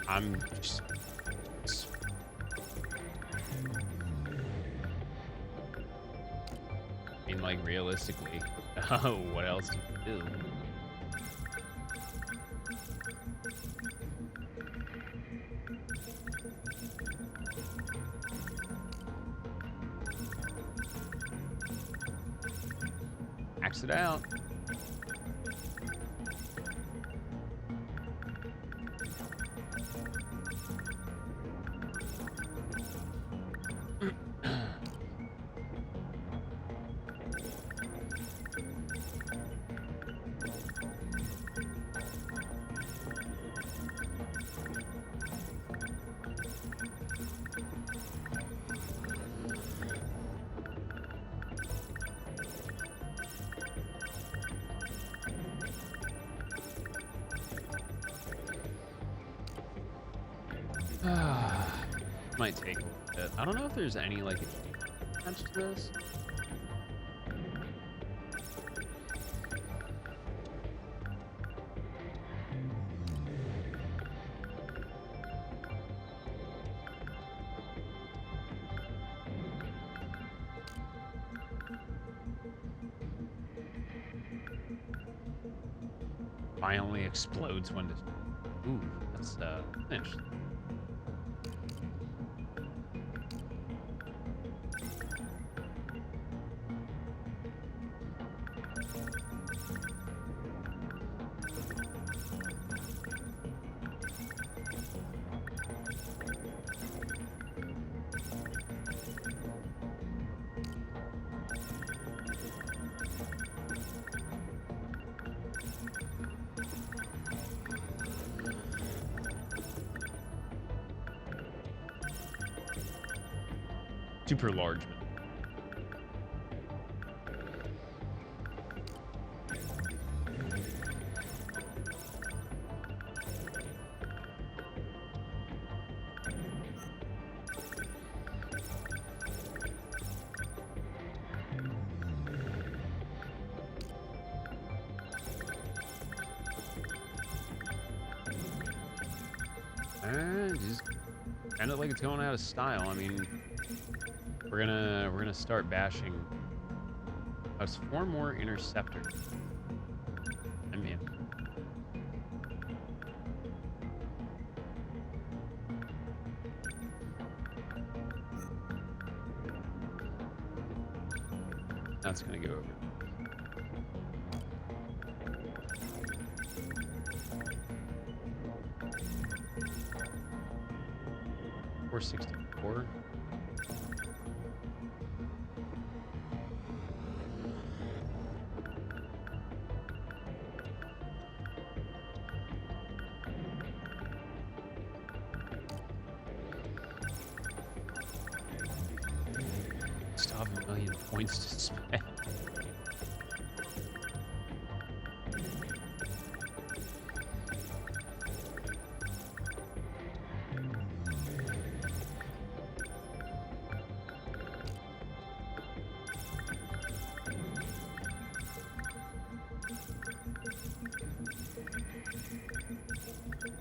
I'm just... I mean, like, realistically, what else do you do? Max it out. Might take a little bit. I don't know if there's any, like, attached to this. Violently explodes when... Ooh, that's, interesting. Super large. Just kind of like it's going out of style. I mean, we're gonna start bashing. Us 4 more interceptors. I mean, that's gonna go over. 464. Still have 1,000,000 points to spend.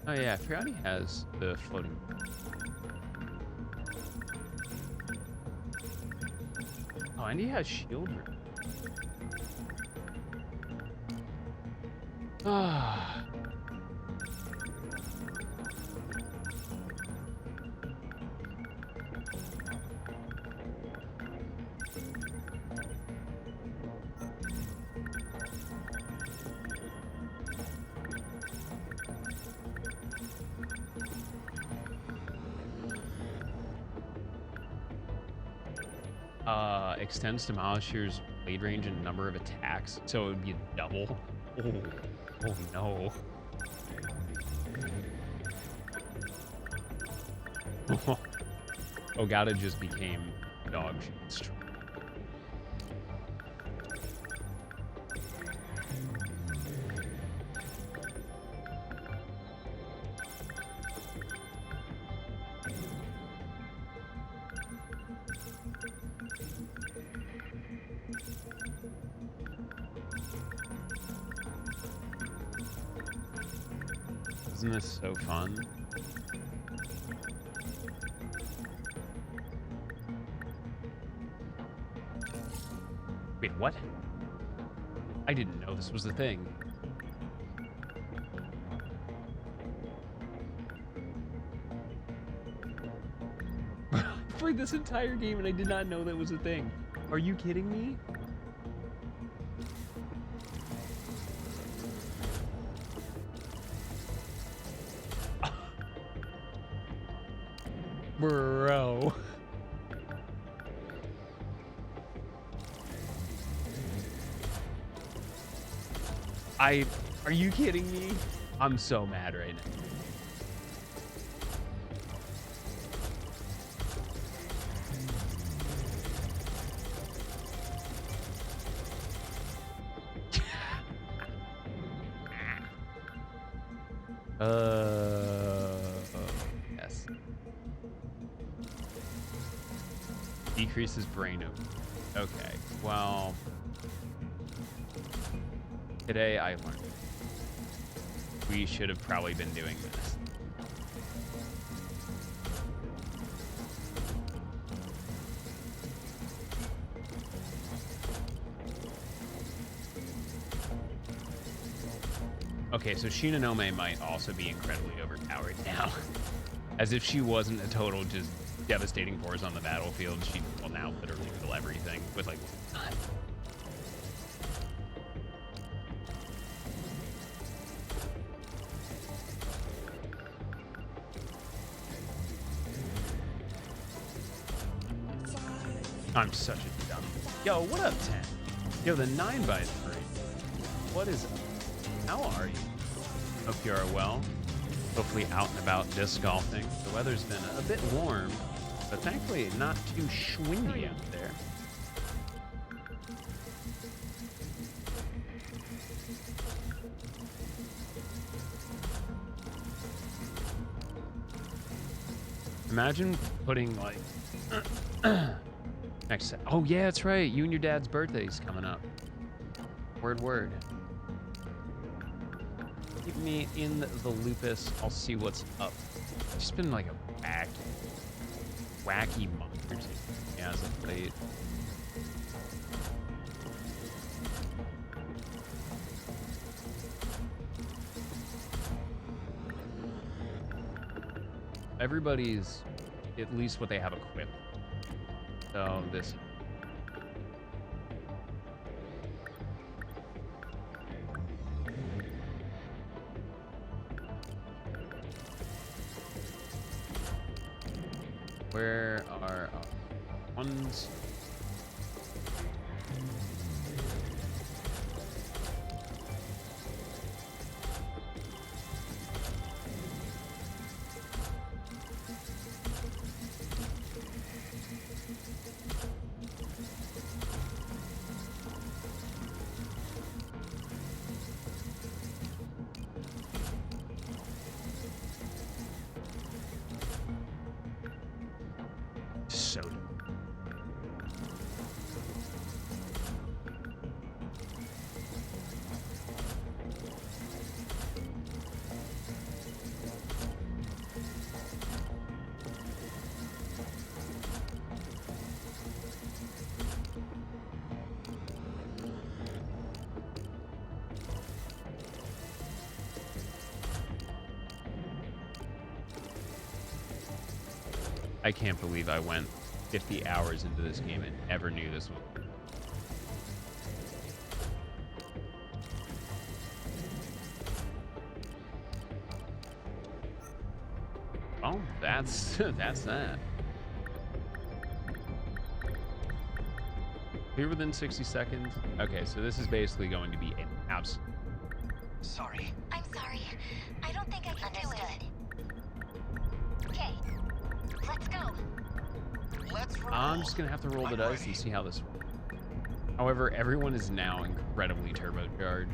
Oh yeah, I forgot he has the floating. Oh, and he has shield. Ah. Extends Demolisher's blade range and number of attacks, so it would be double. Oh no. Ogata just became dog shit. Isn't this so fun? Wait, what? I didn't know this was a thing. I played this entire game and I did not know that was a thing. Are you kidding me? Bro. Are you kidding me? I'm so mad right now. Yes. Decreases brain over. Okay, well, today I learned we should have probably been doing this. Okay, so Shinonome might also be incredibly overpowered now. As if she wasn't a total just devastating force on the battlefield, she will now literally kill everything with like one time. I'm such a dumb. Yo, what up, 10? Yo, the 9x3. What is up? How are you? Hope you are well. Hopefully out and about disc golfing. The weather's been a bit warm, but thankfully not too schwindy out there. Imagine putting like next set. Oh yeah, that's right. You and your dad's birthday's coming up. Word. Keep me in the lupus. I'll see what's up. It's just been like a wacky month or two. Yeah, as of late. Everybody's at least what they have equipped. So this. Where are our ones? I can't believe I went 50 hours into this game and never knew this one. Oh, that's that. Clear within 60 seconds. Okay, so this is basically going to be an absolute. Sorry. I'm sorry. I don't think I can do it. Okay, let's go. Let's roll. I'm just gonna have to roll the dice and see how this works. However, everyone is now incredibly turbocharged,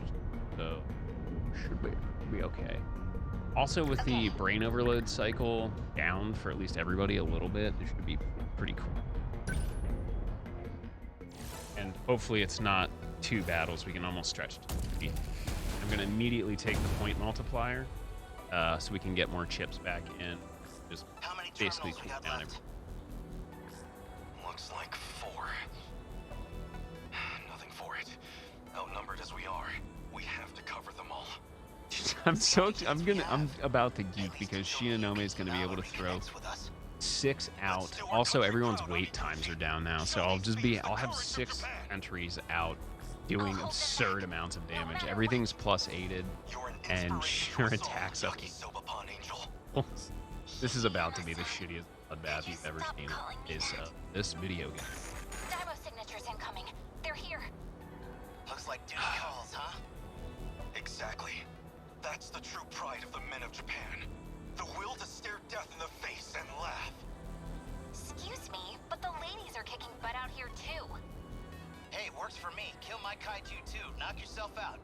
so should be okay. Also, with the brain overload cycle down for at least everybody a little bit, it should be pretty cool. And hopefully it's not 2 battles. We can almost stretch to 3. I'm going to immediately take the point multiplier so we can get more chips back in. Just basically cool down everything. Looks like 4. I'm about to geek because Shinonome is gonna be able to throw 6 out. Also, everyone's wait times are down now, so I'll have 6 entries out doing absurd amounts of damage. Everything's plus aided, and your attacks up. This is about to be the shittiest bloodbath you've ever seen in this video game. Dynamo signatures incoming. They're here. Looks like duty calls, huh? Exactly. That's the true pride of the men of Japan. The will to stare death in the face and laugh. Excuse me, but the ladies are kicking butt out here too. Hey, works for me. Kill my kaiju too. Knock yourself out.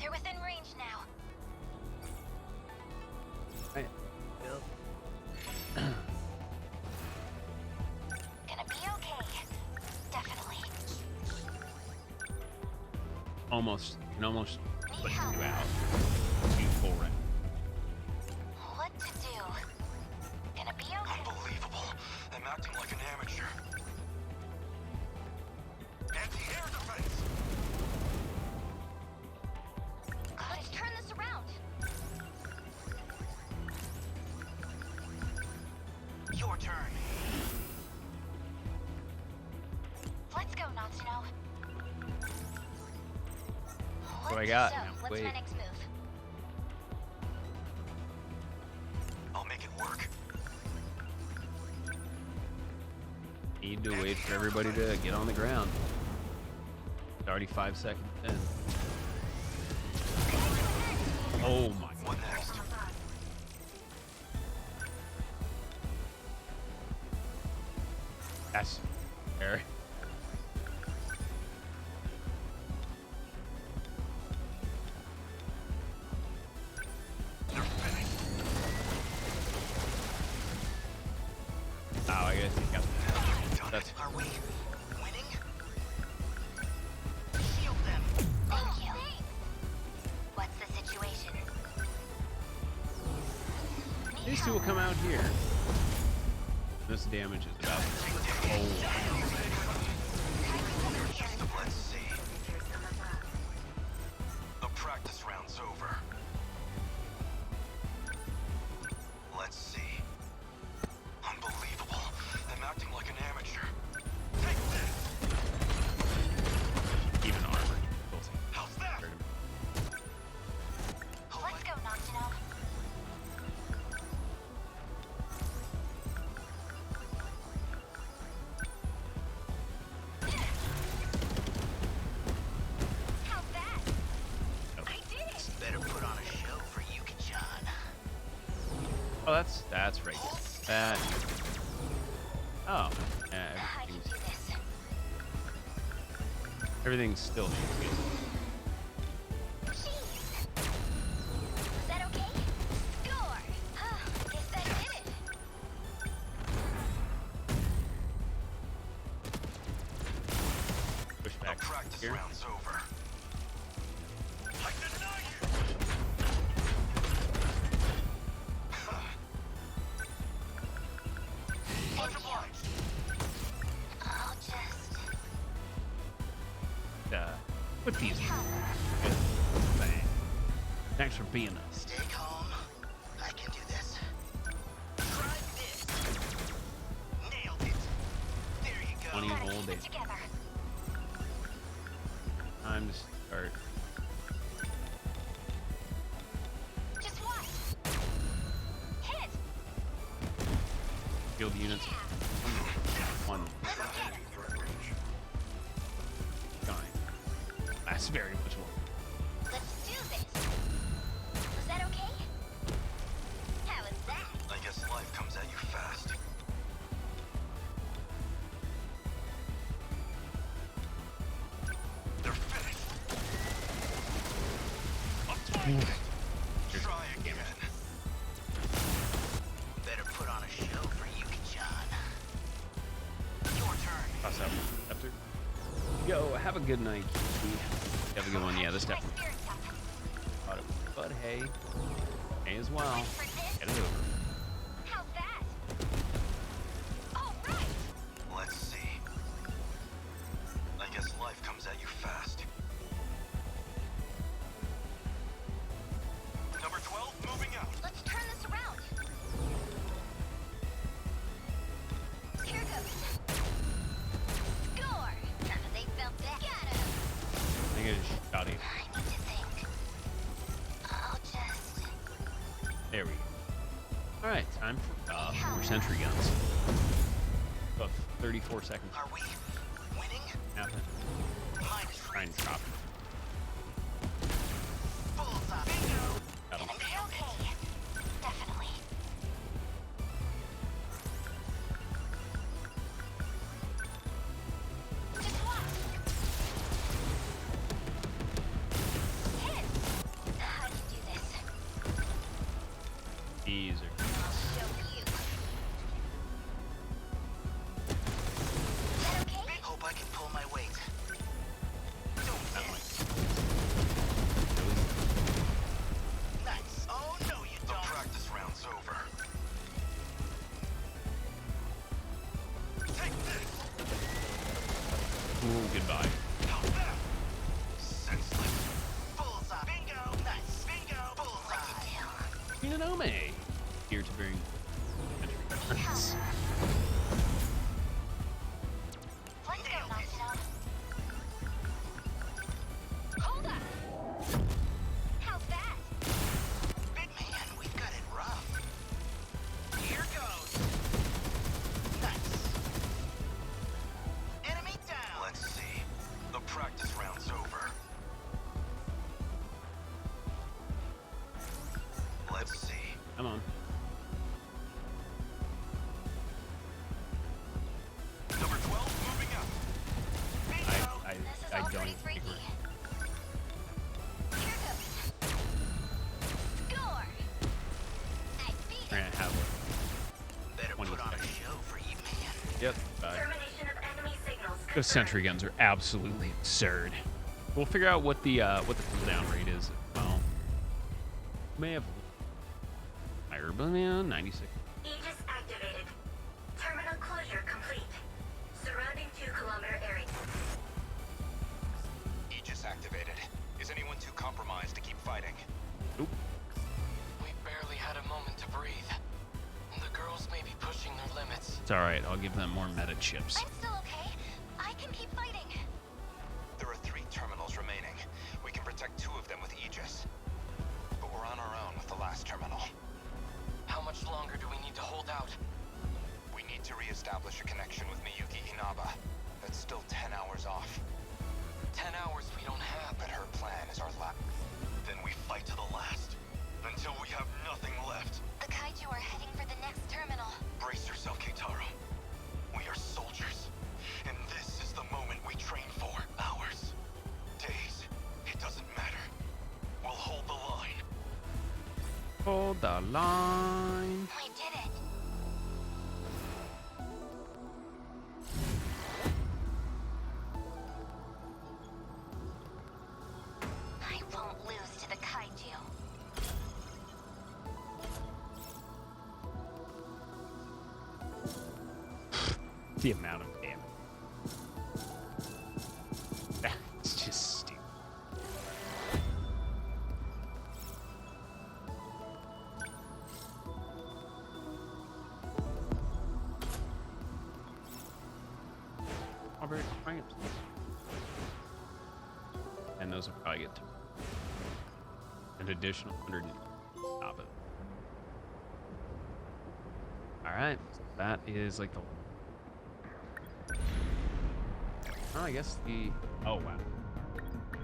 They're within range now. Right. Gonna be okay. Definitely. Almost. You can almost push you help. out. Be full rank. What to do? Gonna be okay. Unbelievable. I'm acting like an amateur. Anti-air defense! Let's turn this around. Your turn. Let's go, Natsuno. What do I got? So, Now, what's wait. my next move? I'll make it work. Need to wait for everybody to get on the ground. It's already 5 seconds in. Oh my What god. next? That's fair. They're finished. Oh, I guess he's got Done That's- it. Are we winning? Shield them. Thank you. What's the situation? These two will come out here. This damage is about. Oh. Let's see. The practice round's over. Let's see. Unbelievable. I'm acting like an amateur. Take this! Even armor. How's that? Let's go, Natsuno. How's that? I did it! Better put on a show for Yuki-chan. Oh, that's right. That. Oh, yeah, I can do this. everything's still shooting. Jeez. Was that okay? Score! Guess that did it. Push The back practice here. round's over. I deny you! Much obliged. I'll just... Put these. Bang. Thanks for being us. Stay calm. I can do this. Try this. Nailed it. There you go. 20 Gotta whole keep days. it together. Time to start. Just watch. Hit! Field units. One. Dying. That's very much more. Let's do this. Was that okay? How was that? I guess life comes at you fast. They're finished. Try again. Better put on a show for Yuki-chan. Your turn. Toss out. After. Go. Have a good night. Keith. Have a good one. Yeah, this My definitely. spirit's up. Thought it was, but hey. Hey as well. Ready for this? Get it over. How's that? All right. Let's see. I guess life comes at you fast. body. I need to think. I'll just... There we go. All right, time for more sentry guns. About 34 seconds. Are we winning? Nothing. Mine is Try and drop it. bullseye. Bingo. That'll Gonna be okay. Definitely. Just watch. Hit. How do you do this? These are. I'll show you. Is that okay? Hope I can pull my weight. Don't That miss. Really? Nice. Oh no, you don't. The practice round's over. Take this. Ooh, goodbye. How's that? Senseless. Bullseye. Bingo. Nice. Bingo. Bullseye. Inanome. Here to bring sentry guns. Let's go, Sentinels. Hold up. How's that? Big man, we've got it rough. Here goes. Nice. Enemy down. Let's see. The practice round's over. Let's see. Come on. Number 12 moving up. Bingo. This is I all don't pretty think freaky. we're Here goes. Score. I beat gonna it. have Better 20 put on a seconds. show for you, man. Yep. Bye. Termination of enemy signals. Those sentry guns are absolutely absurd. We'll figure out what the cooldown rate is. Well, may have higher, but yeah, 96. Aegis activated. Terminal closure complete. Surrounding 2-kilometer area. Aegis activated. Is anyone too compromised to keep fighting? Nope. We barely had a moment to breathe. The girls may be pushing their limits. It's all right. I'll give them more meta chips. I'm still okay. I can keep fighting. There are 3 terminals remaining. We can protect 2 of them with Aegis. But we're on our own with the last terminal. How much longer do we need to hold out? We need to re-establish a connection with Miyuki Inaba. That's still 10 hours off. 10 hours we don't have. But her plan is our last. Then we fight to the last. Until we have nothing left. The kaiju are heading for the next terminal. Brace yourself, Keitaro. We are soldiers. And this is the moment we train for. Hours. Days. It doesn't matter. We'll hold the line. Hold the line. We did it. I won't lose to the kaiju. The amount of damage. That's just stupid. Strawberry triumphs. And those will probably get an additional 100 on top of it. Alright, that is like the... Oh, I guess the... Oh, wow.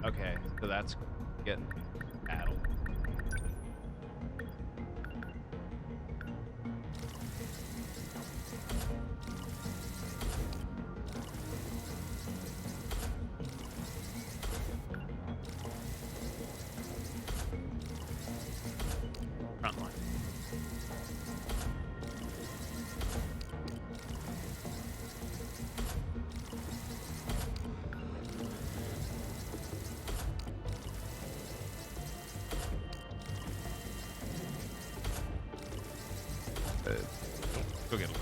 Okay, so that's getting battle. Front line. Go get him.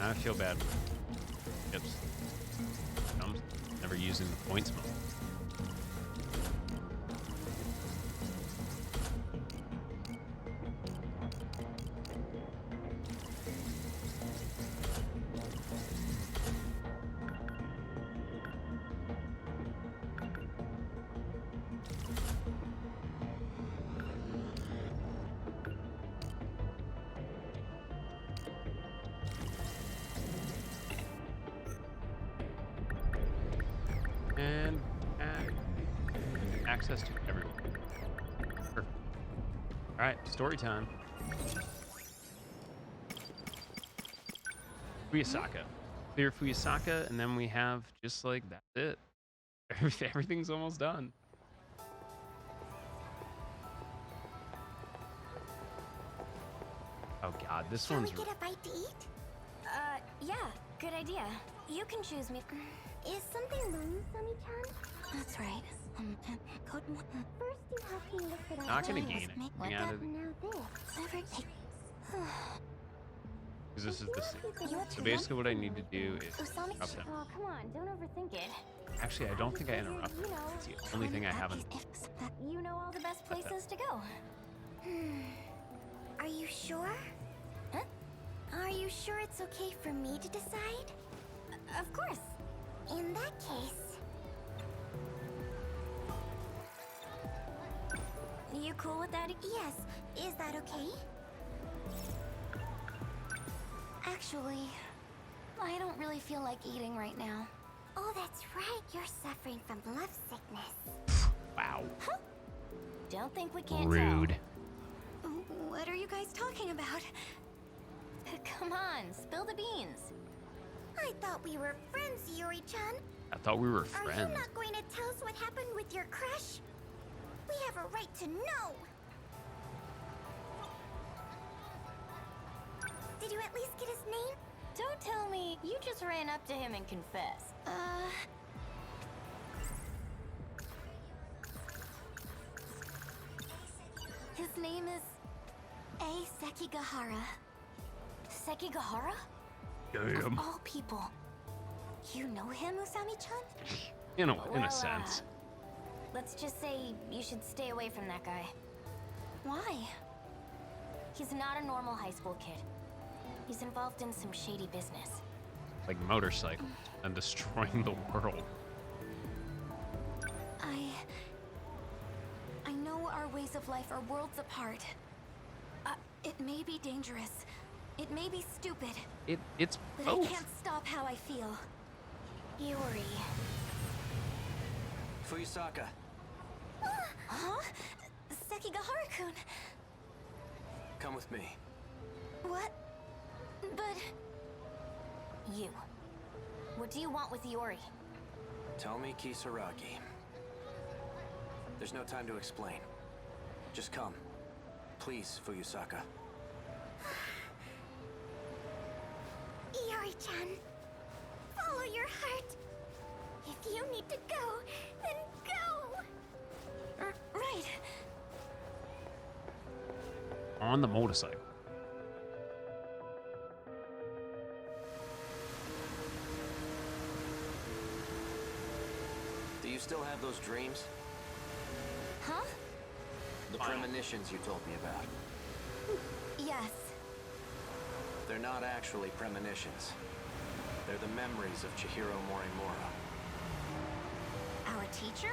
I feel bad. Chips. I'm never using the points mode. And access to everyone. Perfect. All right, story time. Fuyasaka. Clear Fuyasaka, and then we have just like that's it. Everything's almost done. Oh God, this Shall we one's. get a bite to eat? Yeah, good idea. You can choose me. Is something wrong, Sami-chan? That's right. First you have to look it up. Not gonna Yes, gain make anything out of it. Now this. Everything. Because this is the same. You So basically, what I need to do is Usami. interrupt them. Oh, come on, don't overthink it. Actually, I don't think I interrupt them. It's the only thing I haven't. You know all the best places to go. Are you sure? Huh? Are you sure it's okay for me to decide? Of course. In that case, You cool with that? yes. Is that okay? Actually, I don't really feel like eating right now. Oh, that's right. You're suffering from love sickness. Wow. Don't think we can't Rude. What are you guys talking about? Come on, spill the beans. I thought we were friends, Yuri-chan. I thought we were Are friends. you not going to tell us what happened with your crush? We have a right to know. Did you at least get his name? Don't tell me you just ran up to him and confessed. His name is A. Sekigahara. Sekigahara? Damn. All people. You know him, Usami-chan? In a Well, sense. Let's just say you should stay away from that guy. Why? He's not a normal high school kid. He's involved in some shady business. Like motorcycles and destroying the world. I know our ways of life are worlds apart. It may be dangerous. It may be stupid. It's But both. I can't stop how I feel. Yuri. Fuyasaka, Huh? Sekigahara-kun. come with me. What? But... You. What do you want with Yori? Tell me, Kisaragi. There's no time to explain. Just come. Please, Fuyasaka. Yuri-chan, follow your heart. If you need to go, then go. Right. On the motorcycle. Do you still have those dreams? Huh? The premonitions you told me about. Yes. They're not actually premonitions. They're the memories of Chihiro Morimura. Our teacher?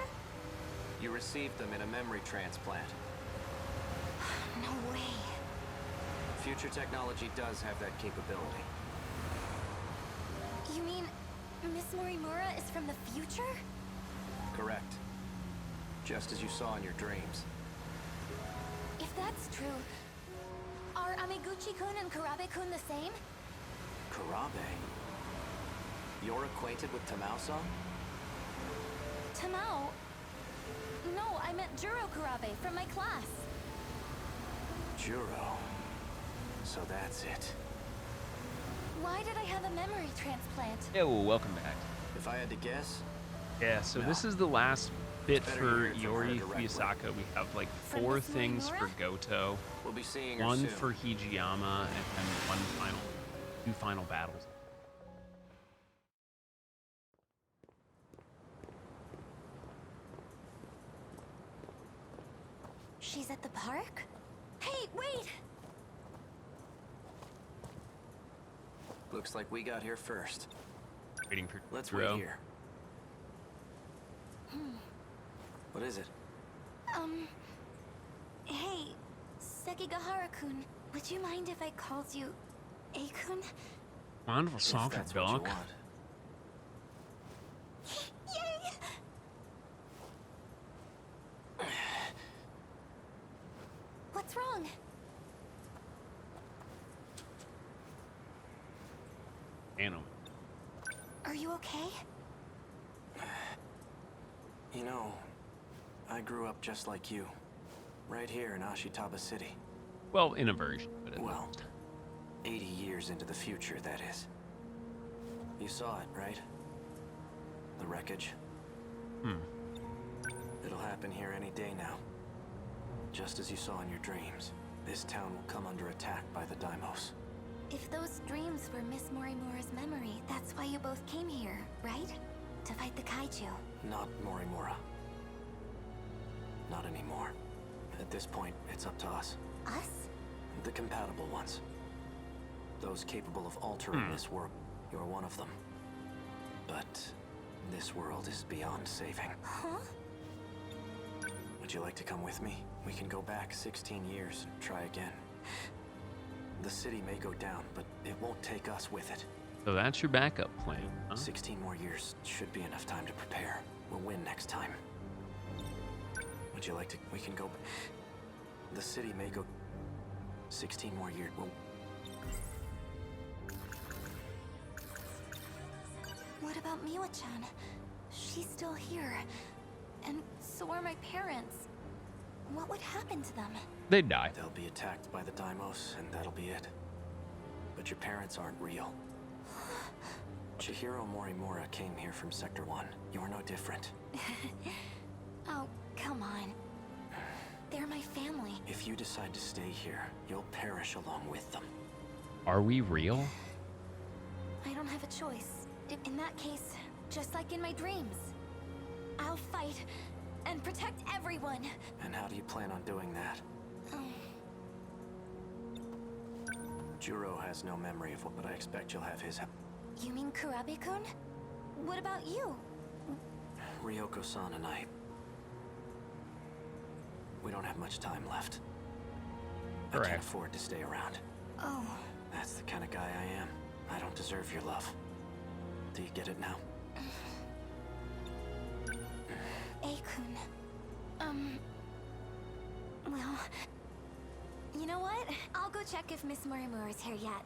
You received them in a memory transplant. No way. Future technology does have that capability. You mean Miss Morimura is from the future? Correct. Just as you saw in your dreams. If that's true, are Amiguchi-kun and Karabe-kun the same? Karabe? You're acquainted with Tamao-san? Tamao? No, I meant Juro Karabe from my class. Juro. So that's it. Why did I have a memory transplant? Yeah, well, welcome back. If I had to guess, Yeah, so No. this is the last bit Better for hear it from her Yori directly. Fuyasaka. We have like From 4 Miss things for Morimura? Goto, we'll be seeing her one soon. for Hijiyama, and then 2 final battles. She's at the park? Hey, wait! Looks like we got here first. Waiting for Let's Juro. wait here. What is it? Hey, Sekigahara-kun, would you mind if I called you A-kun? Wonderful If soccer that's what you dog. want. Yay! What's wrong? Animal. Are you okay? You know, I grew up just like you. Right here in Ashitaba City. Well, in a version, but at Well, least. 80 years into the future, that is. You saw it, right? The wreckage. It'll happen here any day now. Just as you saw in your dreams. This town will come under attack by the Daimos. If those dreams were Miss Morimura's memory, that's why you both came here, right? To fight the kaiju. Not Morimura. Not anymore. At this point, it's up to us. Us? The compatible ones. Those capable of altering this world. You're one of them. But this world is beyond saving. Huh? Would you like to come with me? We can go back 16 years and try again. The city may go down, but it won't take us with it. So that's your backup plan, huh? 16 more years should be enough time to prepare. We'll win next time. Would you like to? We can go. The city may go. 16 more years. What about Miwa-chan? She's still here. And so are my parents. What would happen to them? They'd die. They'll be attacked by the Daimos, and that'll be it. But your parents aren't real. Chihiro Morimura came here from Sector 1. You're no different. Oh, come on. They're my family. If you decide to stay here, you'll perish along with them. Are we real? I don't have a choice. In that case, just like in my dreams, I'll fight and protect everyone. And how do you plan on doing that? Juro has no memory of what, but I expect you'll have his. You mean Kurabe-kun? What about you? Ryoko-san and I. We don't have much time left. I Correct. can't afford to stay around. Oh, That's the kind of guy I am. I don't deserve your love. Do you get it now? A-kun. Well, you know what? I'll go check if Miss Morimura's here yet.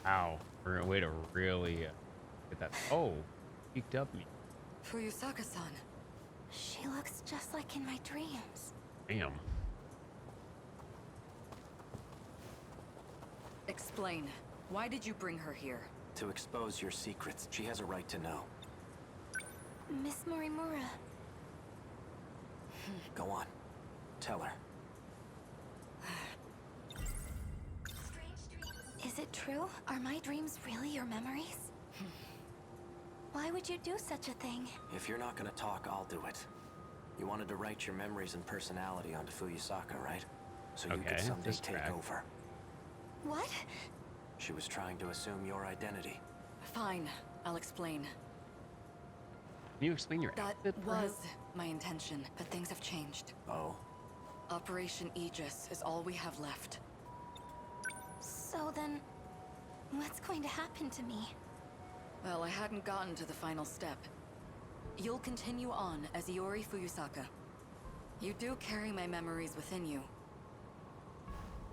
Wow. We're a way to really get that. Oh, peeked up me. Fuyusaka-san. She looks just like in my dreams. Damn. Explain. Why did you bring her here? To expose your secrets, she has a right to know. Miss Morimura. Go on. Tell her. Is it true? Are my dreams really your memories? Why would you do such a thing? If you're not gonna talk, I'll do it. You wanted to write your memories and personality onto Fuyusaka, right? So you Okay, could someday this take track. over. What? She was trying to assume your identity. Fine. I'll explain. Can you explain your That outfit, was perhaps? my intention, but things have changed. Oh? Operation Aegis is all we have left. So then, what's going to happen to me? Well, I hadn't gotten to the final step. You'll continue on as Iori Fuyusaka. You do carry my memories within you.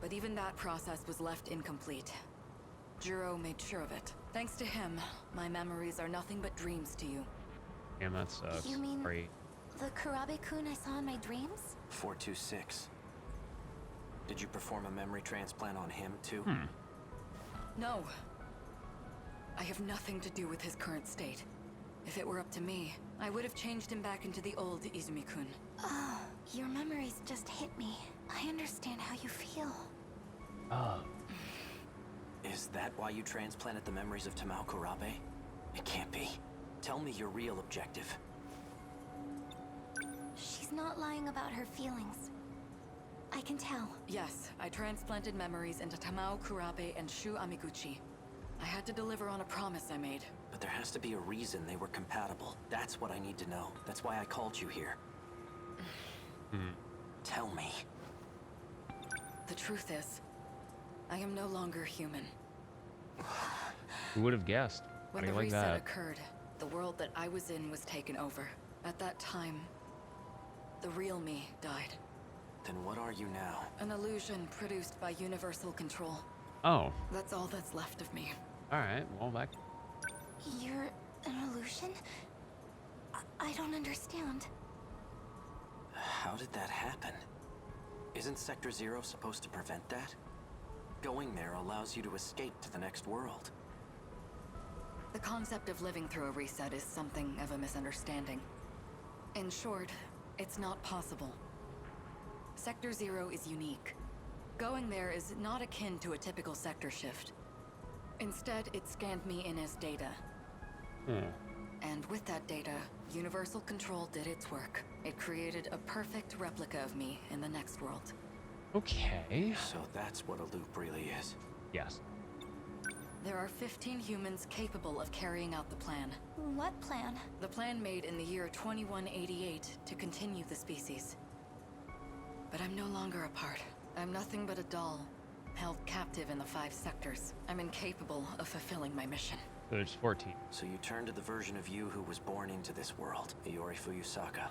But even that process was left incomplete. Juro made sure of it. Thanks to him, my memories are nothing but dreams to you. Damn, that sucks. You mean- Great. The Kurabe-kun I saw in my dreams? 426. Did you perform a memory transplant on him, too? No. I have nothing to do with his current state. If it were up to me, I would have changed him back into the old Izumi-kun. Oh, your memories just hit me. I understand how you feel. Oh. Is that why you transplanted the memories of Tamao Kurabe? It can't be. Tell me your real objective. She's not lying about her feelings. I can tell. Yes, I transplanted memories into Tamao Kurabe and Shu Amiguchi. I had to deliver on a promise I made. But there has to be a reason they were compatible. That's what I need to know. That's why I called you here. Tell me. The truth is, I am no longer human. Who would have guessed? How When do the you like reset that? occurred, the world that I was in was taken over. At that time, the real me died. Then what are you now? An illusion produced by universal control. Oh, That's all that's left of me. all right. Well, that You're an illusion? I don't understand. How did that happen? Isn't Sector Zero supposed to prevent that? Going there allows you to escape to the next world. The concept of living through a reset is something of a misunderstanding. In short, it's not possible. Sector Zero is unique. Going there is not akin to a typical sector shift. Instead, it scanned me in as data. And with that data, Universal Control did its work. It created a perfect replica of me in the next world. okay. So that's what a loop really is. Yes. There are 15 humans capable of carrying out the plan. What plan? The plan made in the year 2188 to continue the species. But I'm no longer a part. I'm nothing but a doll, held captive in the 5 sectors. I'm incapable of fulfilling my mission. So there's 14. So you turn to the version of you who was born into this world, Iori Fuyusaka.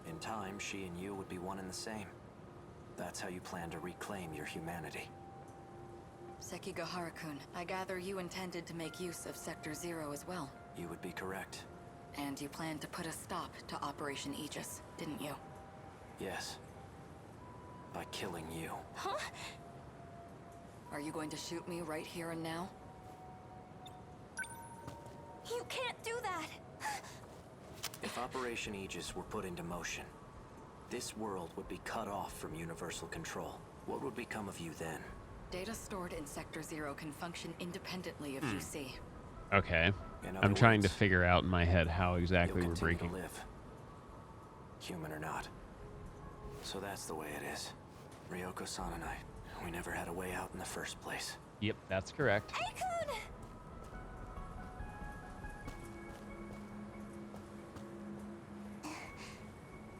In time, she and you would be one and the same. That's how you plan to reclaim your humanity. Sekigahara-kun, I gather you intended to make use of Sector Zero as well. You would be correct. And you planned to put a stop to Operation Aegis, didn't you? Yes. By killing you. Huh? Are you going to shoot me right here and now? You can't do that! If Operation Aegis were put into motion, this world would be cut off from universal control. What would become of you then? Data stored in Sector Zero can function independently of UC. Okay. In other I'm trying to words, figure out in my head how you'll exactly we're continue breaking. to live. Human or not. So that's the way it is. Ryoko-san and I, we never had a way out in the first place. Yep, that's correct. Aikun!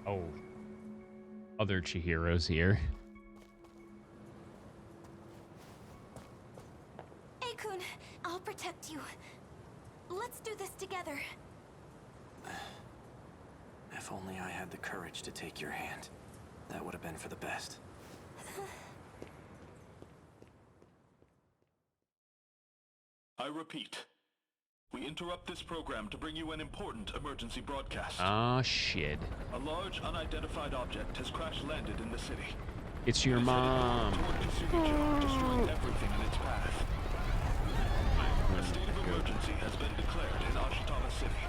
Oh. Other Chihiro's here. Aikun, I'll protect you. Let's do this together. If only I had the courage to take your hand. That would have been for the best. I repeat, we interrupt this program to bring you an important emergency broadcast. Ah, shit. A large unidentified object has crash-landed in the city. It's your mom. Toward Kasugijo, destroying everything in its path. A state of emergency has been declared in Ashitama City.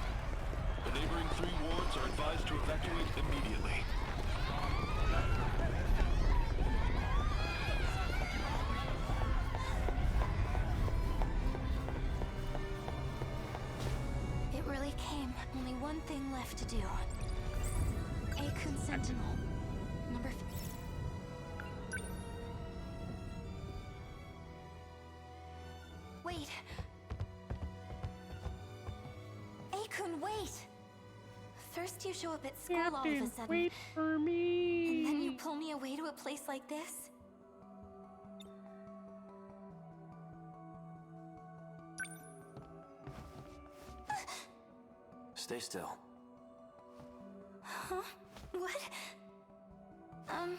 The neighboring 3 wards are advised to evacuate immediately. It really came. Only one thing left to do. Aikun Sentinel. Number... Wait. Aikun, wait! First you show up at school all of a sudden. Wait for me. And then you pull me away to a place like this? Stay still. Huh? What? I'm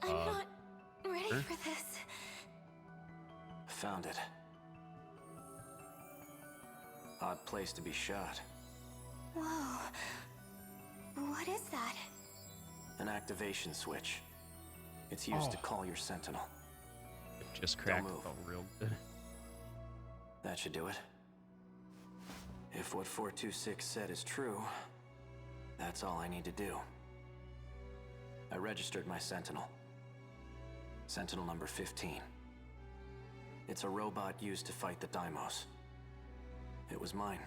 not ready sure? for this. Found it. Odd place to be shot. Whoa. What is that? An activation switch. It's used to Oh. call your sentinel. It just cracked. move. Felt real good. That should do it. If what 426 said is true, that's all I need to do. I registered my sentinel. Sentinel number 15. It's a robot used to fight the Daimos. It was mine.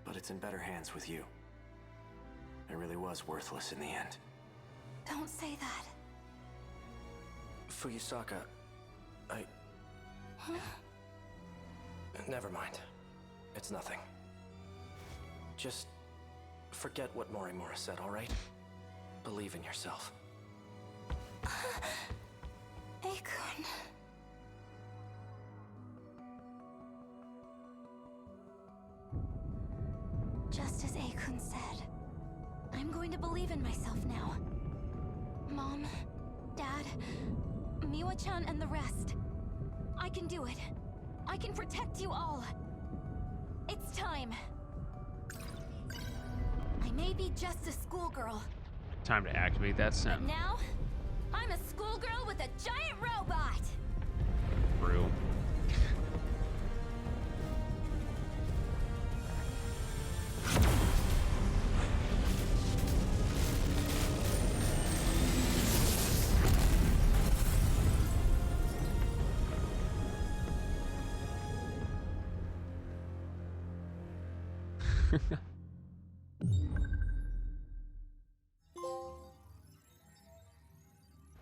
But it's in better hands with you. I really was worthless in the end. Don't say that. Fuyusaka, Never mind. It's nothing. Just forget what Morimura said, all right? Believe in yourself. Akun. Just as Akun said, I'm going to believe in myself now. Mom, Dad, Miwa-chan and the rest. I can do it. I can protect you all. It's time. I may be just a schoolgirl, Time to activate that but Sentinel. now I'm a schoolgirl with a giant robot. True.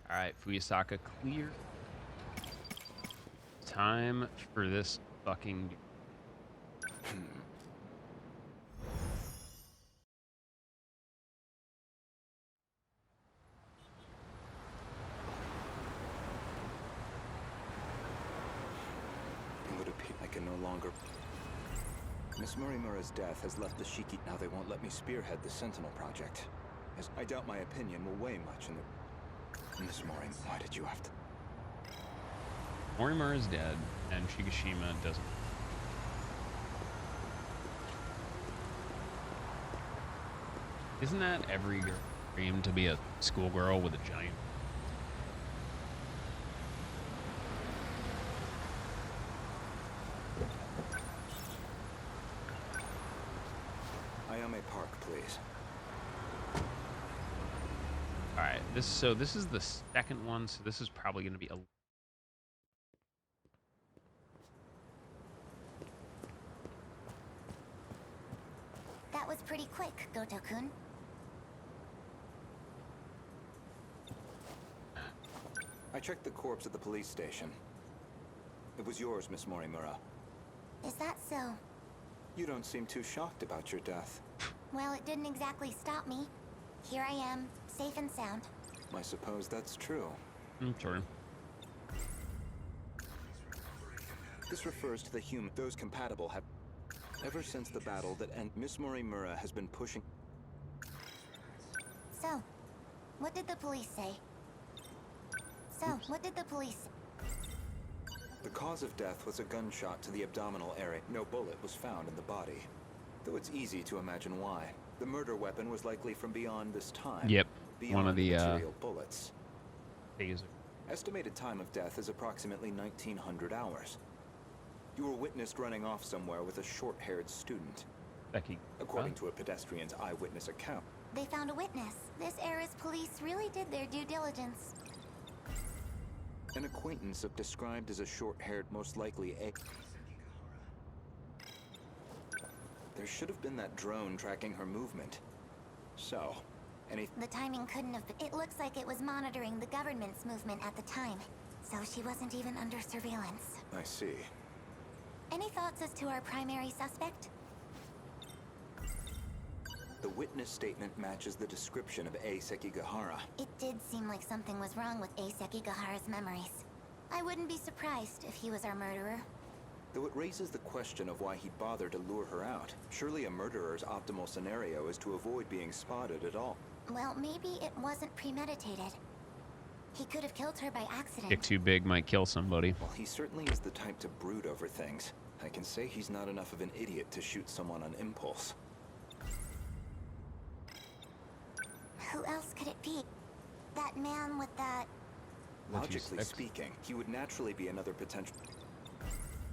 All right, Fuyusaka clear. Time for this fucking. It would appear I can no longer. Miss Morimura's death has left the Shiki. Now they won't let me spearhead the Sentinel project. As I doubt my opinion will weigh much in the. Miss Morim, why did you have to? Morimura is dead, and Shigashima doesn't. Isn't that every girl's dream, to be a schoolgirl with a giant? Ayame Park, please. All right, this is the second one, so this is probably going to be a. That was pretty quick, Goto-kun. I checked the corpse at the police station. It was yours, Miss Morimura. Is that so? You don't seem too shocked about your death. Well, it didn't exactly stop me. Here I am, safe and sound. I suppose that's true. Sorry. This refers to the human. Those compatible have. Ever since the battle that Miss Morimura has been pushing. So, what did the police say? The cause of death was a gunshot to the abdominal area. No bullet was found in the body. Though it's easy to imagine why. The murder weapon was likely from beyond this time. Yep, Beyond one of the material bullets. Aegis. Estimated time of death is approximately 1900 hours. You were witnessed running off somewhere with a short-haired student, Becky. according to a pedestrian's eyewitness account. They found a witness. This era's police really did their due diligence. An acquaintance of described as a short-haired, most likely a. There should have been that drone tracking her movement. So, The timing couldn't have been. It looks like it was monitoring the government's movement at the time. So she wasn't even under surveillance. I see. Any thoughts as to our primary suspect? The witness statement matches the description of A. Sekigahara. It did seem like something was wrong with A. Sekigahara's memories. I wouldn't be surprised if he was our murderer. Though it raises the question of why he bothered to lure her out. Surely a murderer's optimal scenario is to avoid being spotted at all. Well, maybe it wasn't premeditated. He could have killed her by accident. Get too big might kill somebody. Well, he certainly is the type to brood over things. I can say he's not enough of an idiot to shoot someone on impulse. Who else could it be? That man with that... Logically 126. speaking, he would naturally be another potential.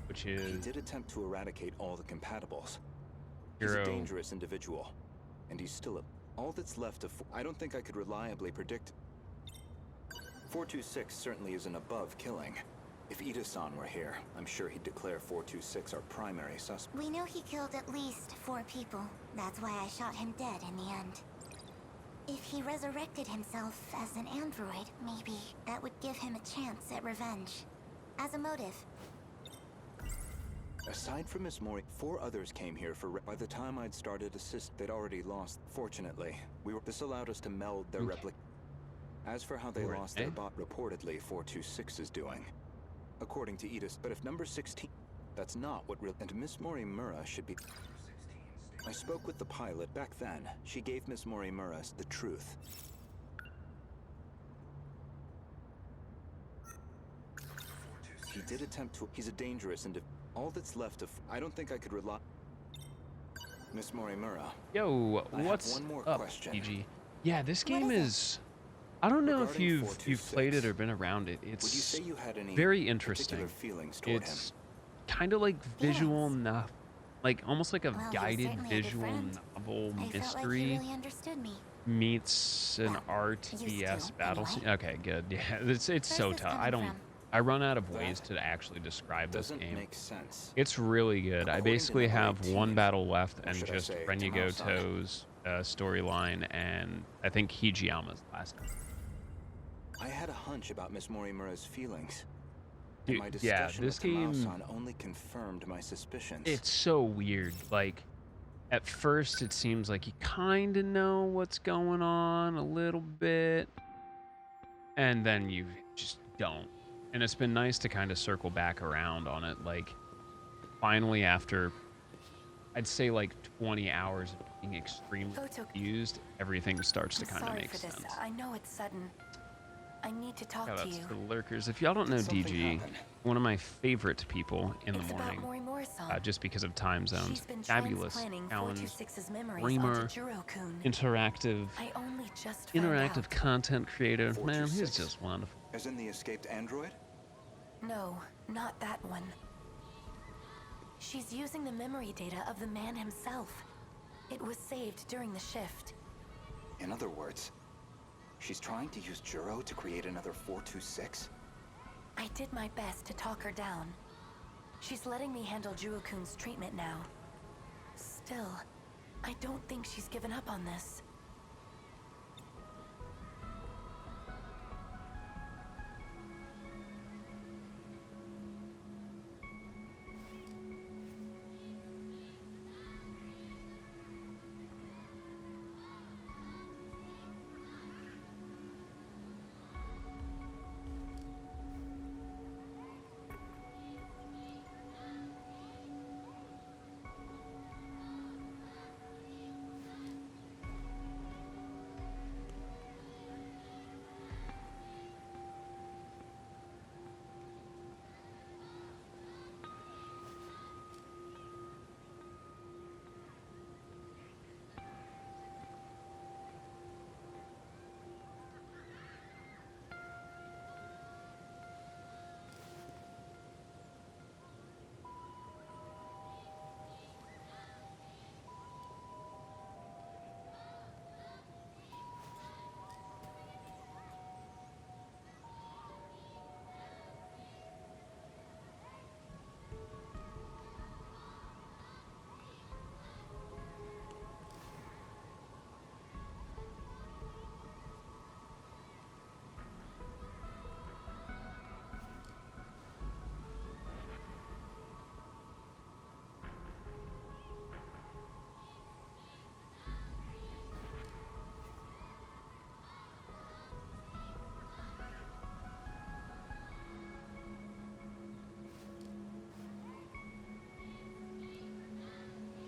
Which He is did attempt to eradicate all the compatibles. He's Hero. a dangerous individual, and he's still a. All that's left of. I don't think I could reliably predict. 426 certainly isn't above killing. If Ida-san were here, I'm sure he'd declare 426 our primary suspect. We know he killed at least 4 people. That's why I shot him dead in the end. If he resurrected himself as an android, maybe that would give him a chance at revenge. As a motive. Aside from Miss Mori, 4 others came here for. By the time I'd started assist, they'd already lost. Fortunately, this allowed us to meld their replic. As for how they lost their bot, reportedly 426 is doing. According to Edis, but if number 16, that's not what real. And Miss Morimura should be. I spoke with the pilot back then. She gave Miss Morimura the truth. He did attempt to. He's a dangerous and all that's left of. I don't think I could rely. Miss Morimura. Yo, what's one more up, question. PG? Yeah, this game is. I don't know if you've played it or been around it. It's Would you say you had any very interesting. Feelings toward It's him? kind of like visual novel, like almost like a Well, he was guided certainly a good visual friend. novel I felt like mystery he really understood me. meets an RTS to, battle anyway. scene. Okay, good. Yeah, it's Where's so this tough. coming from? I run out of ways to actually describe this Doesn't game. make sense. It's really good. I According to basically number have 18, one battle left or and should I just say, Renigo Tamao-san. To's storyline and I think Hijiyama's last one. I had a hunch about Miss Morimura's feelings. Dude, And my yeah, discussion this with game, Tamao-san only confirmed my suspicions. it's so weird. Like, at first it seems like you kind of know what's going on a little bit, and then you just don't. And it's been nice to kind of circle back around on it. Like, finally after, I'd say like 20 hours of being extremely confused, everything starts to kind of make sense. I know it's sudden. I need to talk Shout to outs you. to the lurkers. If y'all don't know Something DG, happened. one of my favorite people in the It's morning, about Morimura-san. just because of time zones. She's been Fabulous, transplanting challenged, 426's memories Reamer, onto Juro-kun. interactive, I only just found interactive out. content creator. Man, he's 426. just wonderful. As in the escaped android? No, not that one. She's using the memory data of the man himself. It was saved during the shift. In other words, she's trying to use Juro to create another 426? I did my best to talk her down. She's letting me handle Juro-kun's treatment now. Still, I don't think she's given up on this.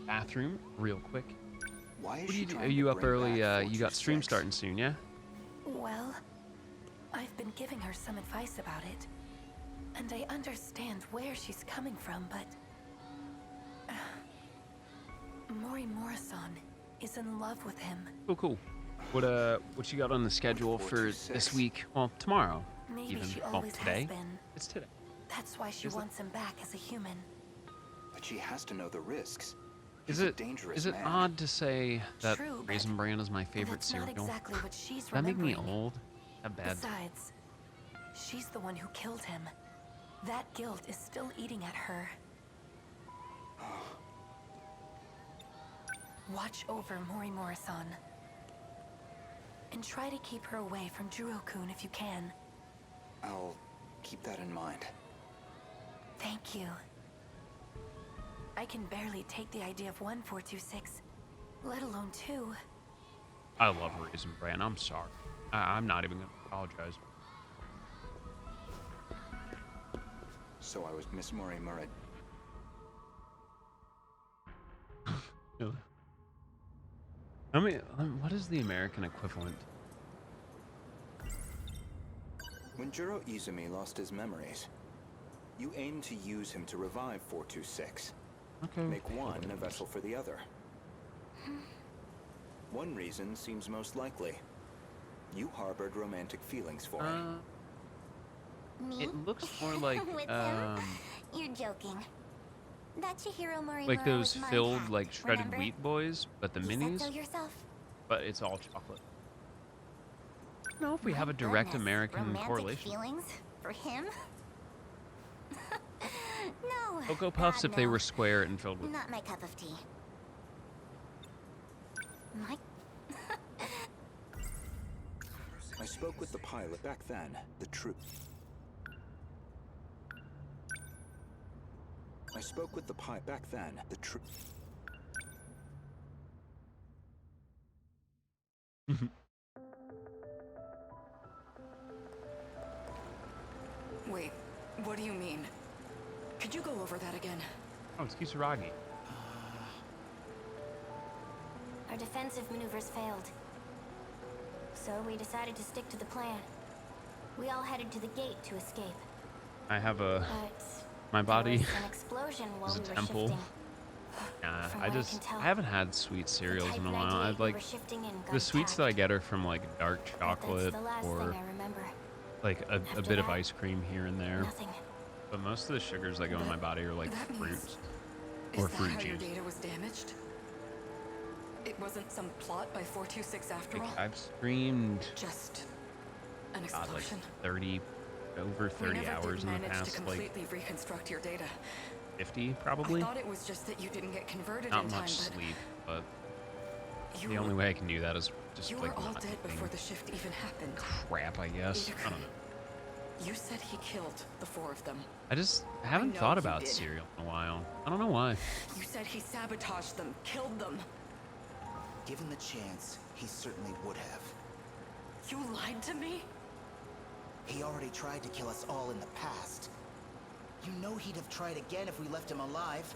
Bathroom, real quick. Why is What do she you do? trying Are to you up bring early? back You got stream 426? starting soon, yeah? Well, I've been giving her some advice about it. And I understand where she's coming from, but... Morimura-san is in love with him. Cool, cool. What you got on the schedule for this 426. week? Well, tomorrow. Maybe Even she well, always today. has been. It's today. That's why she Is it? wants him back as a human. But she has to know the risks. Is He's a it dangerous is it man. odd to say that True, but Raisin Bran is my favorite That's cereal? not exactly what she's Does that make me remembering. old? That bad. Besides, she's the one who killed him. That guilt is still eating at her. Watch over Morimura-san. And try to keep her away from Juro-kun if you can. I'll keep that in mind. Thank you. I can barely take the idea of 1426, let alone 2. I love Raisin Bran. I'm sorry. I'm not even going to apologize. So I was Miss Morimura. I mean, what is the American equivalent? When Juro Izumi lost his memories, you aimed to use him to revive 426. Okay. Make one a vessel for the other. One reason seems most likely. You harbored romantic feelings for him. Me? It looks more like With him? You're joking. That Chihiro Morimura like those was my filled hat, like shredded remember? wheat boys, but the You said minis, so yourself. but it's all chocolate. I don't know if we My have a direct goodness, American romantic correlation. feelings for him? No. Cocoa Puffs God, if they no. were square and filled with. Not my cup of tea. My. I spoke with the pilot back then. The truth. I spoke with the pilot back then. The truth. Wait, what do you mean? Could you go over that again? Oh, it's Kisaragi. Our defensive maneuvers failed. So we decided to stick to the plan. We all headed to the gate to escape. I have a But my there body was an explosion while is a we were temple. shifting. Yeah, From I what I just can tell, I haven't had sweet The cereals Type in a while. 98 I'd we like were shifting in the got sweets that I attacked. get are from like dark But chocolate that's the last or thing I remember. like a After bit of that, ice cream here and there. Nothing. But most of the sugars that go in my body are like That means- fruits Is or that fruit how your juice. data was damaged? It wasn't some plot by 426 after Like all? I've streamed Just an God, like explosion. 30 over 30 we never hours did in the manage past to like completely reconstruct your data. 50 I probably. thought it was just that you didn't get converted Not in time, much but sleep, but you the were, only way I can do that is just you like were all not dead eating before the shift even happened. crap, I guess. I don't know. You said he killed the 4 of them. I haven't know thought you about did. cereal in a while. I don't know why. You said he sabotaged them, killed them. Given the chance, he certainly would have. You lied to me? He already tried to kill us all in the past. You know he'd have tried again if we left him alive.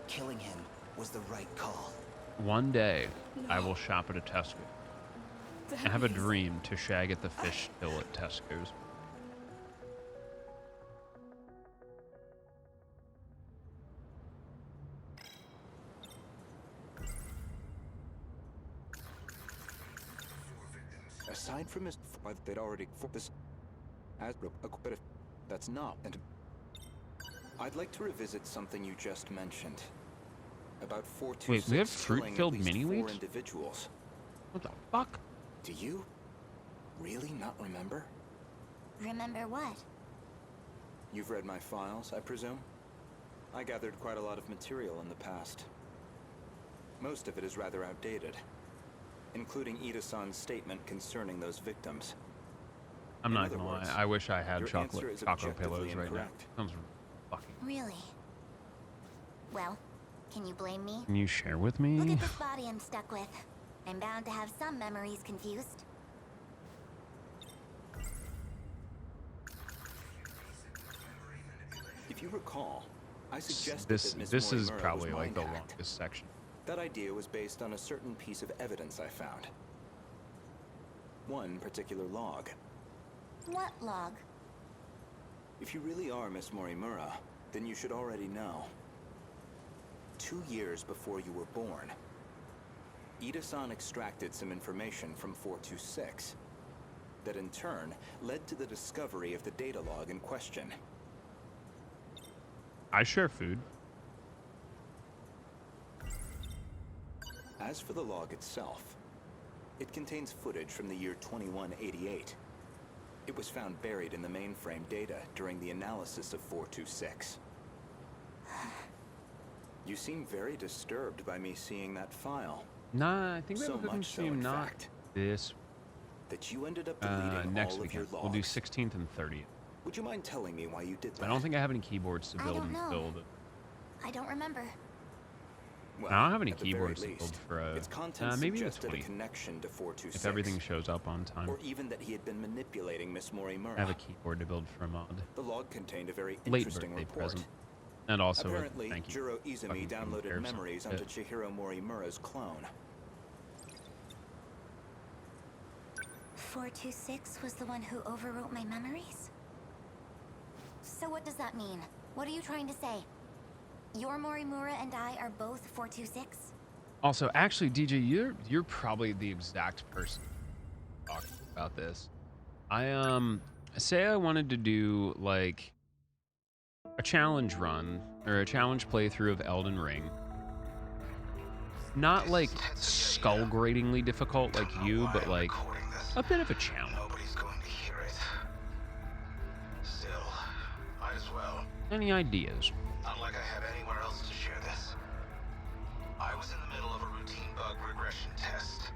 Killing him was the right call. One day, I will shop at a Tesco. I have a means- dream to shag at the fish still at Tesco's. Aside from his, they'd already for this, as but if that's not, and I'd like to revisit something you just mentioned about 426. Wait, we have killing at fruit-filled least mini 4 wheats? individuals. What the fuck? Do you really not remember? Remember what? You've read my files, I presume? I gathered quite a lot of material in the past. Most of it is rather outdated, including Ida-san's statement concerning those victims. I'm In not other gonna lie. words, I wish I had your chocolate answer is Choco objectively Pillows right now. incorrect. Sounds fucking. Really? Well, can you blame me? Can you share with Look me? at this body I'm stuck with. I'm bound to have some memories confused. If you recall, I suggested This that Miss this is Morimura probably was like the mind-hacked. longest section. That idea was based on a certain piece of evidence I found. One particular log. What log? If you really are Miss Morimura, then you should already know. 2 years before you were born, Ida-san extracted some information from 426 that in turn led to the discovery of the data log in question. I share food. As for the log itself, it contains footage from the year 2188. It was found buried in the mainframe data during the analysis of 426. You seem very disturbed by me seeing that file. Nah, I think that So wouldn't much so, seem in not fact, this that you ended up deleting next all of weekend. your We'll do logs. 16th and 30th. Would you mind telling me why you did that? I don't think I have any keyboards to I build don't know. until I don't remember. Well, I don't have any at the very keyboards to least, build for its content maybe the suggested a 20th, connection to 426. if everything shows up on time. Or even that he had been manipulating Miss Morimura. I have a keyboard to build for a mod. The log contained a very Late interesting birthday report. present. And also, Apparently, thank you. Jiro Fucking Izumi taking care downloaded of memories something. onto Chihiro Morimura's clone. 426 was the one who overwrote my memories? So what does that mean? What are you trying to say? Your Morimura and I are both 426? Also, actually, DJ, you're probably the exact person talking about this. I say I wanted to do like a challenge run or a challenge playthrough of Elden Ring. Not like skull-gratingly difficult like you, but like a bit of a challenge. Nobody's going to hear it. Still, might as well. Any ideas? Not like I have anywhere else to share this. I was in the middle of a routine bug regression test,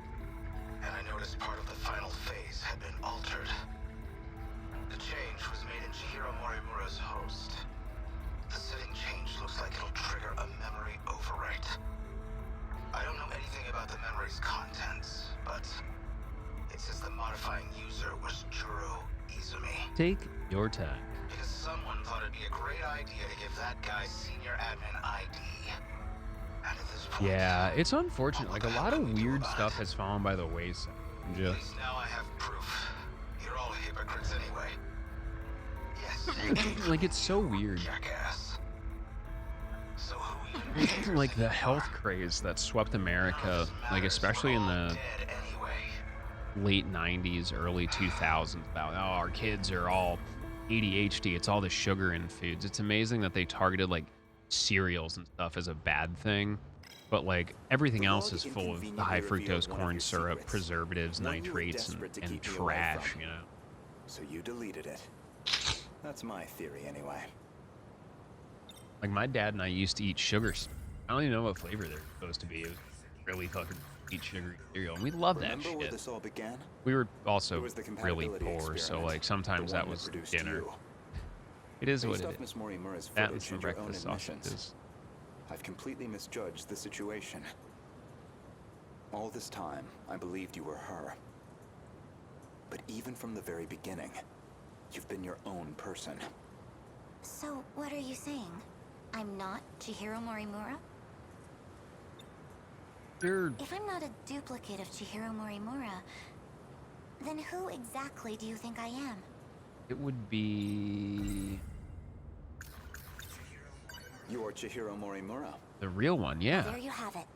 and I noticed part of the final phase had been altered. The change was made in Chihiro Morimura's host. The setting change looks like it'll trigger a memory overwrite. I don't know anything about the memory's contents, but it says the modifying user was Jiro Izumi. Take your time. Because someone thought it'd be a great idea to give that guy senior admin ID. And at this point, Yeah, it's unfortunate. Like a lot of weird stuff has fallen by the wayside. at least now I have proof. You're all hypocrites anyway. Yes. Like it's so weird. Jackass. So who even Like the health craze that swept America, like especially in the dead anyway? late 90s, early 2000s, about, oh, our kids are all ADHD. It's all the sugar in foods. It's amazing that they targeted like cereals and stuff as a bad thing. But like everything else is full of the high fructose corn syrup, preservatives, nitrates, and trash, you know. So you deleted it. That's my theory anyway. Like my dad and I used to eat sugar. I don't even know what flavor they're supposed to be. It was really fucking eat sugary cereal, and we loved that Remember where shit. this all began? We were also It was the really compatibility poor, so experiment, like sometimes the one that was produced dinner. you. It is what Based it off is. Miss Morimura's That and footage some and your own breakfast admissions, sausages. I've completely misjudged the situation. All this time, I believed you were her. But even from the very beginning, you've been your own person. So what are you saying? I'm not Chihiro Morimura? You're If I'm not a duplicate of Chihiro Morimura, then who exactly do you think I am? It would be You're Chihiro Morimura. the real one, yeah. There you have it.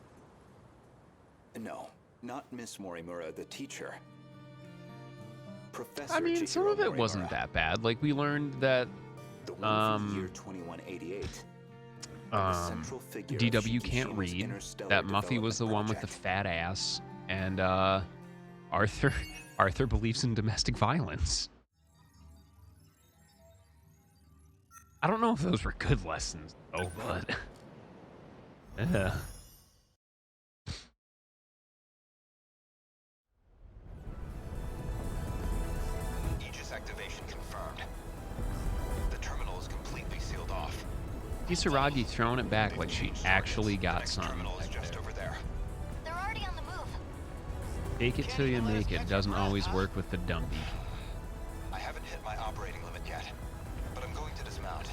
No, not Miss Morimura, the teacher. Professor I mean, some Chihiro of it Morimura, wasn't that bad. Like we learned that the one from the year 2188. and the central figure of DW can't Shikishima's read. interstellar That Muffy was the one with the development fat ass, and Arthur believes in domestic violence. I don't know if those were good lessons, though, but yeah. Aegis activation confirmed. The terminal is completely sealed off. Kisaragi throwing it back like she actually got Next something terminal is back just there. over there. They're already on the move. Fake it till you make it. Doesn't always work with the dumpy. I haven't hit my operating limit yet, but I'm going to dismount.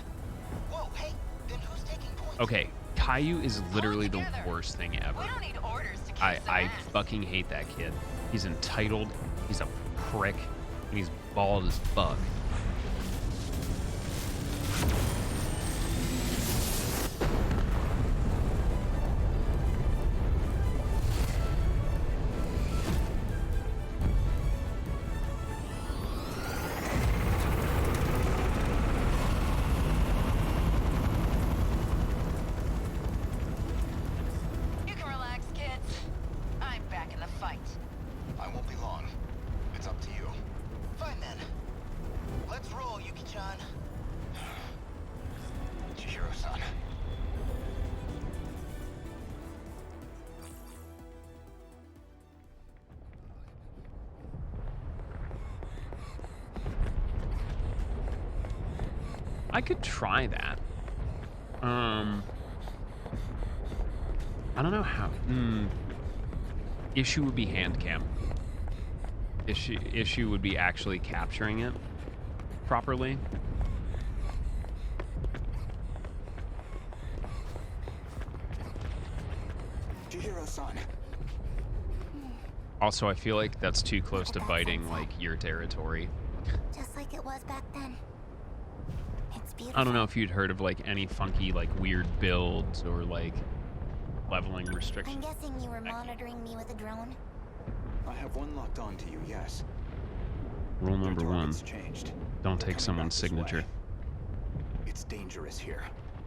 Whoa, hey, then who's taking point? Okay, Caillou is literally the worst thing ever. We don't need orders to kiss I fucking hate that kid. He's entitled, he's a prick, and he's bald as fuck. You can relax, kids. I'm back in the fight. I won't be long. It's up to you. Fine then. all, Yuki-chan. Chihiro-san. I could try that. I don't know how. Issue would be hand cam. Issue would be actually capturing it properly. Chihiro-san. Also, I feel like that's too close to biting like your territory. Just like it was back then. It's beautiful. I don't know if you'd heard of like any funky like weird builds or like leveling I'm restrictions. guessing you were monitoring me with a drone? I have one locked on to you, yes. Rule number Your one, target's changed. don't They're take coming someone's back this signature. way. It's dangerous here.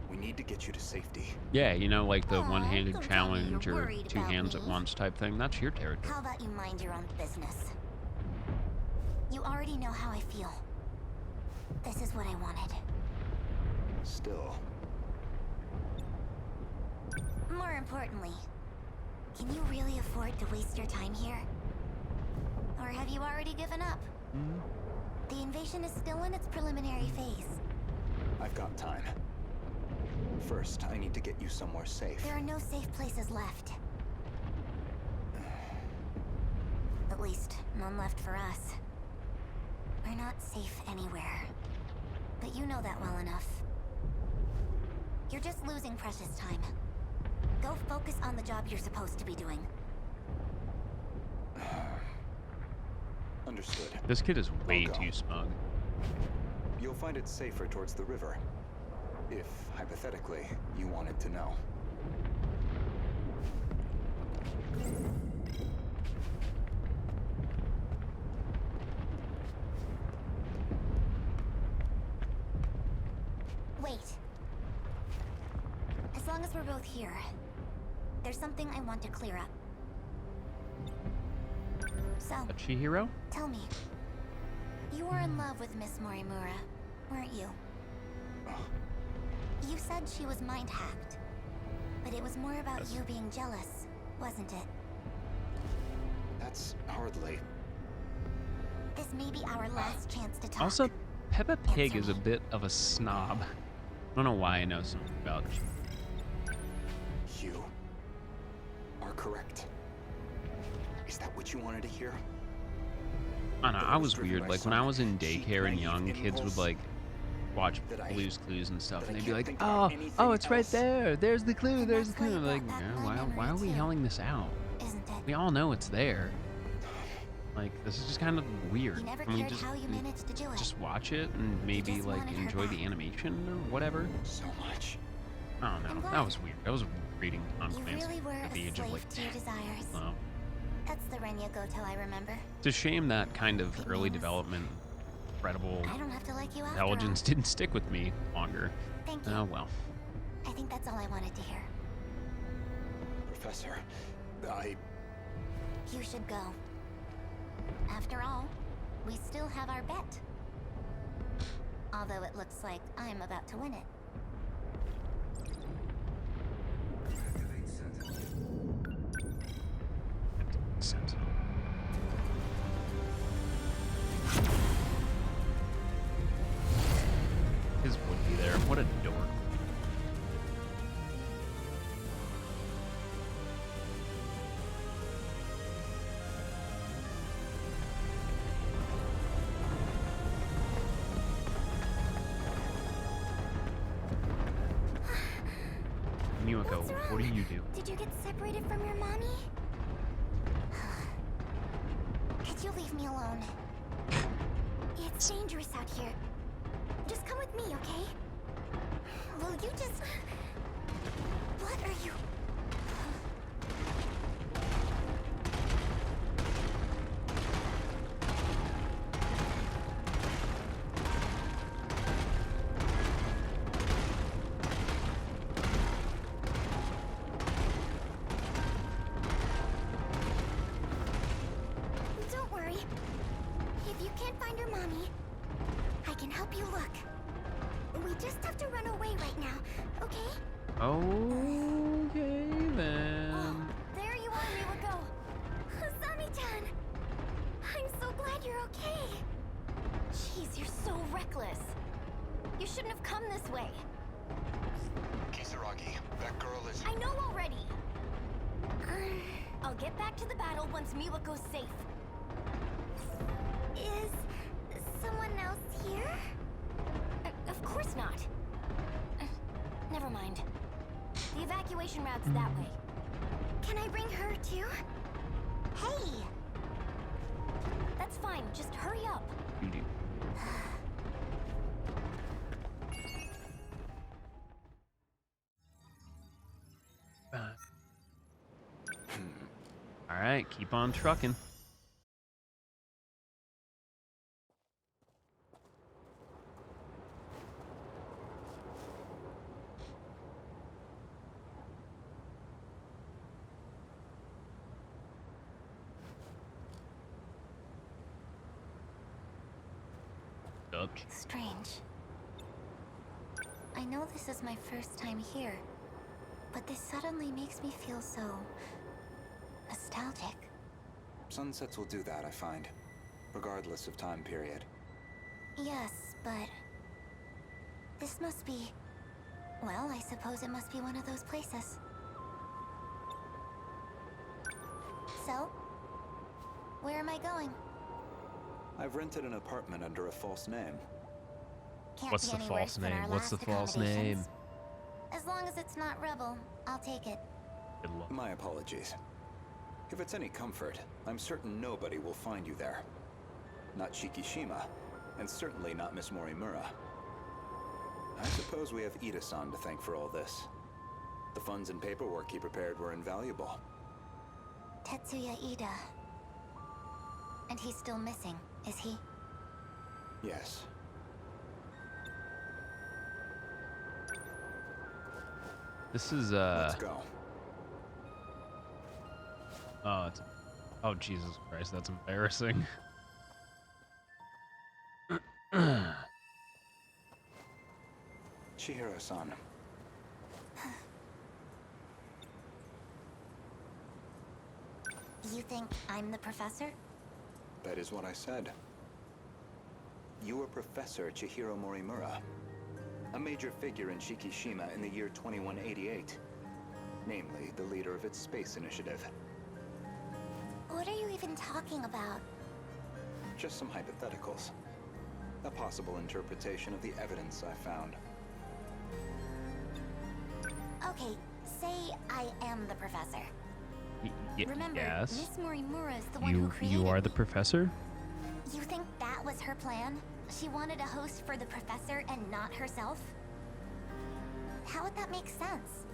We need to get you to safety. Yeah, you know, like the Aw, one-handed don't tell me challenge you're or worried two about hands at me. once type thing. That's your territory. How about you mind your own business? You already know how I feel. This is what I wanted. Still, More importantly, can you really afford to waste your time here? Or have you already given up? The invasion is still in its preliminary phase. I've got time. First, I need to get you somewhere safe. There are no safe places left. At least, none left for us. We're not safe anywhere. But you know that well enough. You're just losing precious time. Go focus on the job you're supposed to be doing. Understood. This kid is way I'll go. too smug. You'll find it safer towards the river. If, hypothetically, you wanted to know. Wait. As long as we're both here, there's something I want to clear up. So, A Chihiro? tell me. You were in love with Miss Morimura, weren't you? You said she was mind-hacked. But it was more about you being jealous, wasn't it? That's hardly. This may be our last chance to talk. Also, Peppa Pig Answer is a me. bit of a snob. I don't know why I know something about You are correct. Is that what you wanted to hear? I don't know, I was driven weird. by Like when I some was in cheap, daycare and naive young, kids would impulse like watch that I- Blue's Clues and stuff, that and I they'd be can't like, think of "Oh, anything oh, it's right else." there. There's the clue. And There's the that's why clue." you Like, brought back "Yeah, my why memory are we too, yelling this out? Isn't it? We all know it's there. Like, this is just kind of weird. You never Can we cared just how you managed to do it. just watch it and maybe just like wanted her enjoy the back. animation or whatever? So much. I don't I'm know. That glad. was weird. That was reading Tom You Clancy really were at the a age of like slave to your 10. desires. So, That's the Renya Goto I remember. it's a shame that kind of It early means development, incredible I don't have to like you after intelligence didn't stick with me longer. all. Thank you. Oh well. I think that's all I wanted to hear. Professor, You should go. After all, we still have our bet. Although it looks like I'm about to win it. Sentinel. His would be there. What a dork. Miwako, What's what do wrong? you do? Did you get separated from your mommy? Could you leave me alone? It's dangerous out here. Just come with me, okay? Will you just... What are you... Don't worry. If you can't find your mommy, I can help you look. We just have to run away right now, okay? Okay then. There you are, Miwako. Asami-chan! I'm so glad you're okay. Jeez, you're so reckless. You shouldn't have come this way. Kisaragi, that girl is... I know already. I'll get back to the battle once Miwako's safe. Is someone else here? Of course not. Never mind. The evacuation route's that way. Can I bring her too? Hey! That's fine, just hurry up. You do. All right, keep on trucking. Strange. I know this is my first time here, but this suddenly makes me feel so nostalgic. Sunsets will do that, I find, regardless of time period. Yes, but this must be... Well, I suppose it must be one of those places. So, where am I going? I've rented an apartment under a false name. Can't What's be the any worse false than name? our What's the last false name? accommodations. As long as it's not Rebel, I'll take it. Good luck. My apologies. If it's any comfort, I'm certain nobody will find you there. Not Shikishima, and certainly not Miss Morimura. I suppose we have Ida-san to thank for all this. The funds and paperwork he prepared were invaluable. Tetsuya Ida. And he's still missing, is he? Yes. This is Let's go. Oh, it's... Oh, Jesus Christ, that's embarrassing. Chihiro-san. You think I'm the professor? That is what I said. You are Professor Chihiro Morimura, a major figure in Shikishima in the year 2188. Namely, the leader of its space initiative. What are you even talking about? Just some hypotheticals. A possible interpretation of the evidence I found. Okay, say I am the professor. Remember, Yes. Miss Morimura is the one who created You are the me. professor? You think that was her plan? She wanted a host for the professor and not herself? How would that make sense?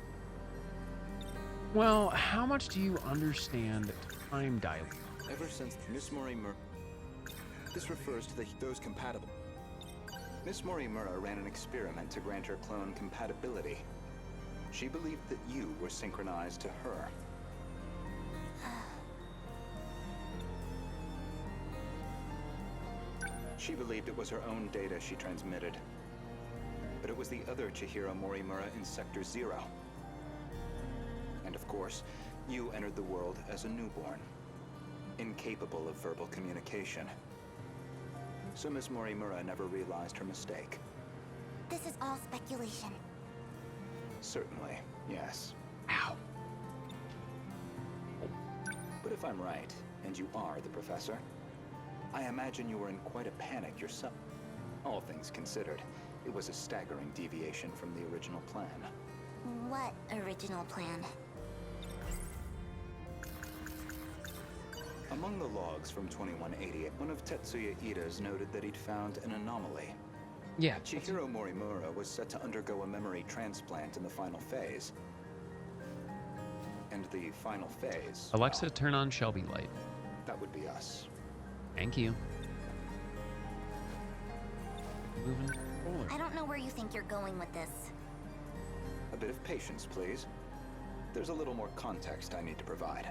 Well, how much do you understand time dilation? Ever since Miss Morimura... This refers to those compatible. Miss Morimura ran an experiment to grant her clone compatibility. She believed that you were synchronized to her. She believed it was her own data she transmitted. But it was the other Chihiro Morimura in Sector 0. And of course, you entered the world as a newborn, incapable of verbal communication. So Miss Morimura never realized her mistake. This is all speculation. Certainly, yes. Ow. But if I'm right, and you are the professor, I imagine you were in quite a panic yourself. All things considered, it was a staggering deviation from the original plan. What original plan? Among the logs from 2188, one of Tetsuya Ida's noted that he'd found an anomaly. Yeah. Chihiro Morimura was set to undergo a memory transplant in the final phase. And the final phase... Alexa, well, turn on Shelby light. that would be us. Thank you. Moving forward. I don't know where you think you're going with this. A bit of patience, please. There's a little more context I need to provide.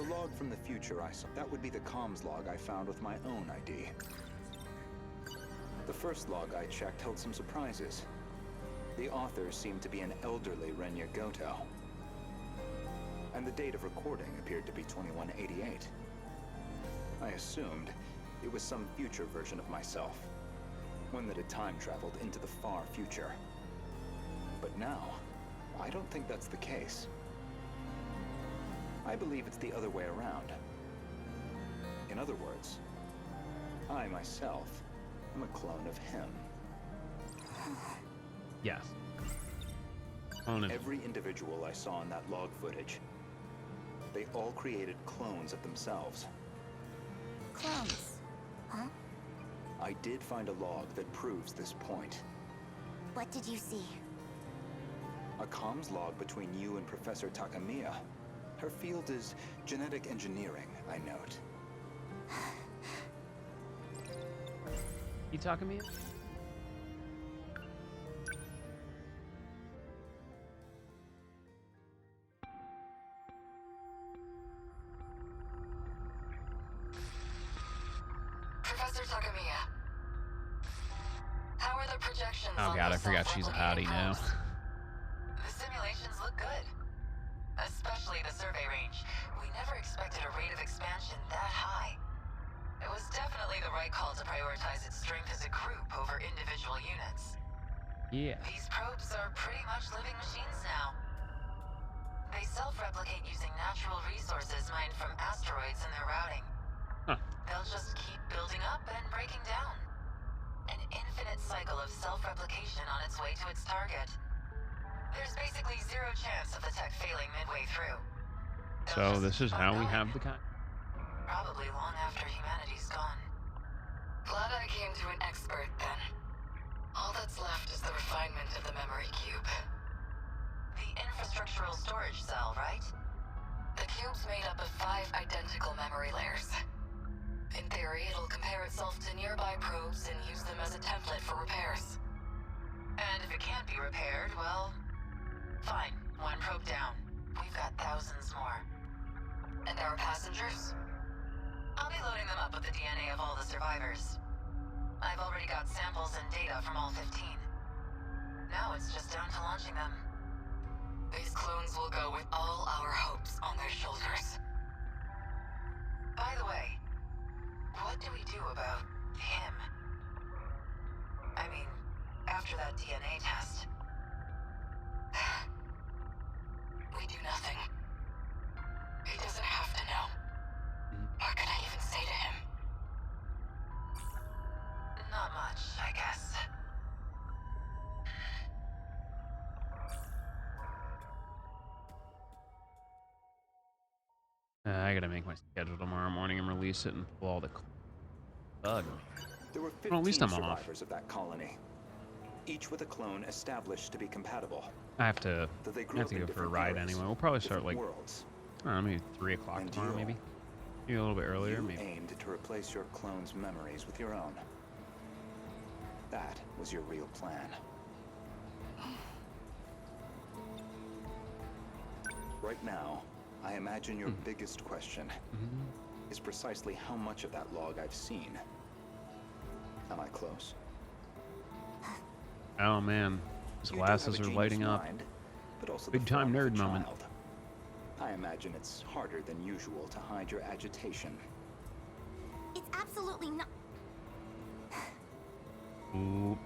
The log from the future I saw, that would be the comms log I found with my own ID. The first log I checked held some surprises. The author seemed to be an elderly Renya Goto. And the date of recording appeared to be 2188. I assumed it was some future version of myself, one that had time traveled into the far future. But now, I don't think that's the case. I believe it's the other way around. In other words, I myself am a clone of him. Yes. Clone of Every individual I saw in that log footage, they all created clones of themselves. Clones? Huh? I did find a log that proves this point. What did you see? A comms log between you and Professor Takamiya. Her field is genetic engineering, I note. You talking to me? Professor Takamiya. How are the projections Oh on god, the I forgot she's a hottie self-replicating now. probes? The simulations look good. Especially the survey range. We never expected a rate of expansion that high. It was definitely the right call to prioritize its strength as a group over individual units. Yeah. These probes are pretty much living machines now. They self-replicate using natural resources mined from asteroids in their routing. Huh. They'll just keep building up and breaking down. An infinite cycle of self-replication on its way to its target. There's basically zero chance of the tech failing midway through. So this is how we have the kind. Probably long after humanity's gone. Glad I came to an expert then. All that's left is the refinement of the memory cube. The infrastructural storage cell, right? The cube's made up of 5 identical memory layers. In theory, it'll compare itself to nearby probes and use them as a template for repairs. And if it can't be repaired, well, fine. One probe down. We've got thousands more. And our passengers? I'll be loading them up with the DNA of all the survivors. I've already got samples and data from all 15. Now it's just down to launching them. These clones will go with all our hopes on their shoulders. By the way, what do we do about him? I mean, after that DNA test. We do nothing. He doesn't have to know. What can I even say to him? Not much, I guess. I gotta make my schedule tomorrow morning and release it and pull all the bug. There were 15 Well, at least I'm off. survivors of that colony, each with a clone established to be compatible. I have to Though they grew go up in for a different ride eras, anyway. We'll probably start different like, worlds. I don't know, maybe 3 o'clock And tomorrow, you- maybe a little bit earlier, You maybe. aimed to replace your clone's memories with your own. That was your real plan. Right now, I imagine your biggest question is precisely how much of that log I've seen. Am I close? Oh man, his You do glasses have a are lighting genius up. mind, but also Big the time form of a nerd moment. child. I imagine it's harder than usual to hide your agitation. It's absolutely not. Ooh.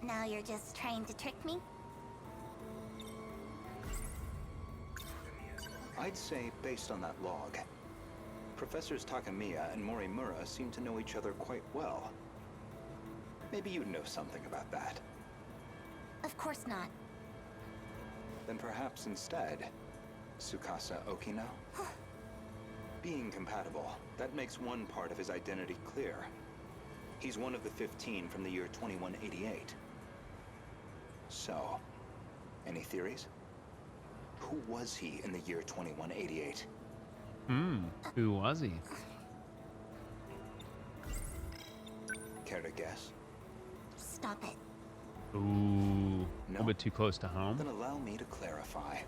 Now you're just trying to trick me? I'd say, based on that log, Professors Takamiya and Morimura seem to know each other quite well. Maybe you know something about that. Of course not. Then perhaps instead, Tsukasa Okino? Being compatible, that makes one part of his identity clear. He's one of the 15 from the year 2188. So, any theories? Who was he in the year 2188? Who was he? Care to guess? Stop it. Ooh, a No? little bit too close to home. Then allow me to clarify.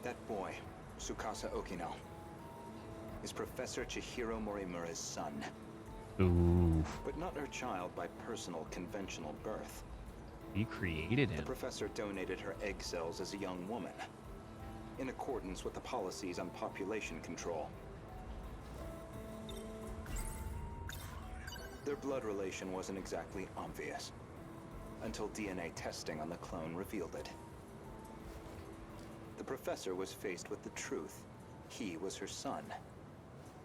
That boy, Tsukasa Okino is Professor Chihiro Morimura's son. Ooh. But not her child by personal, conventional birth. He created The him. professor donated her egg cells as a young woman, in accordance with the policies on population control. Their blood relation wasn't exactly obvious, until DNA testing on the clone revealed it. The professor was faced with the truth. He was her son,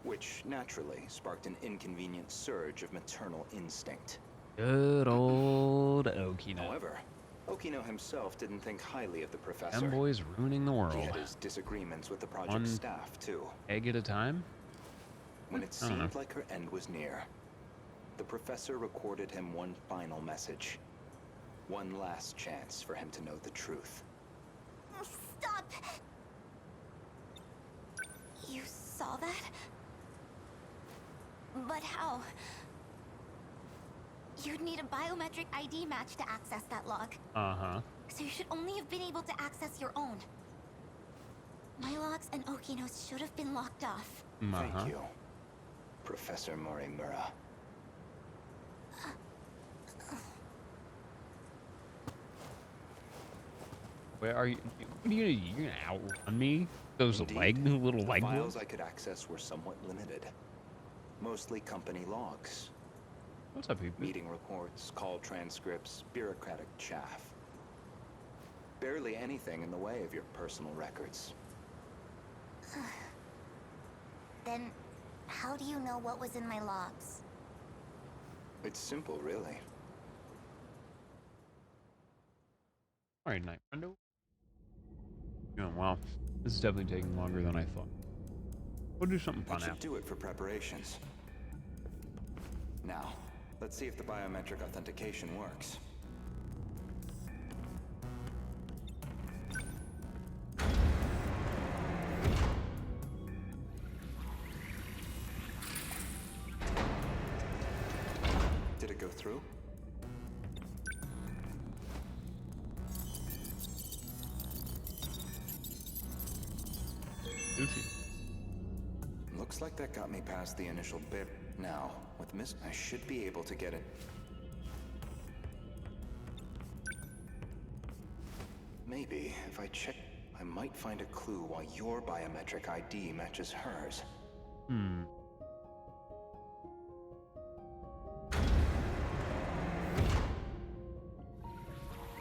which naturally sparked an inconvenient surge of maternal instinct. Good old Okino. However, Okino himself didn't think highly of the professor. Them boys ruining the world. He had his disagreements with the project One staff, too. egg at a time? When it I don't know. seemed like her end was near, the professor recorded him one final message. One last chance for him to know the truth. Stop! You saw that? But how? You'd need a biometric ID match to access that log. Uh-huh. So you should only have been able to access your own. My logs and Okino's should have been locked off. Thank you, Professor Morimura. Where are you? You're gonna outrun me? Those Indeed, little the leg files wheels? I could access were somewhat limited. Mostly company logs. What's up, people? Meeting reports, call transcripts, bureaucratic chaff. Barely anything in the way of your personal records. Then, how do you know what was in my logs? It's simple, really. All right, night window. Doing well. This is definitely taking longer than I thought. We'll do something fun That should after. do it for preparations. Now, let's see if the biometric authentication works. Did it go through? Sushi. Looks like that got me past the initial bit. Now, with I should be able to get it. Maybe, if I check, I might find a clue why your biometric ID matches hers.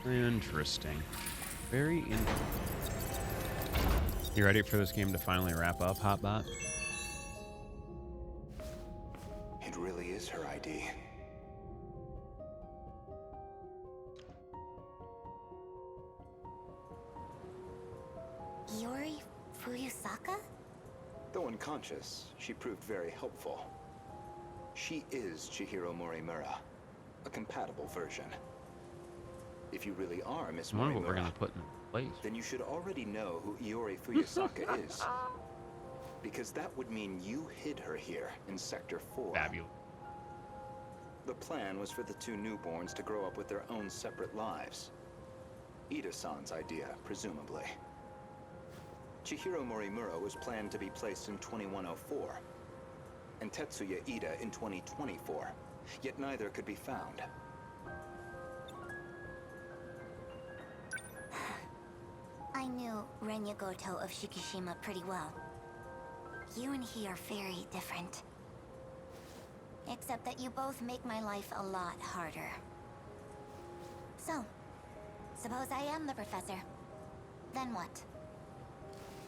Interesting. Very interesting. You ready for this game to finally wrap up, Hotbot? It really is her ID. Yori Fuyusaka? Though unconscious, she proved very helpful. She is Chihiro Morimura, a compatible version. If you really are Miss I wonder what we're Morimura, gonna put in place. then you should already know who Iori Fuyusaka is. Because that would mean you hid her here in Sector 4. Fabulous. The plan was for the two newborns to grow up with their own separate lives. Ida-san's idea, presumably. Chihiro Morimura was planned to be placed in 2104, and Tetsuya Ida in 2024, yet neither could be found. I knew Renya Goto of Shikishima pretty well. You and he are very different. Except that you both make my life a lot harder. So, suppose I am the professor. Then what?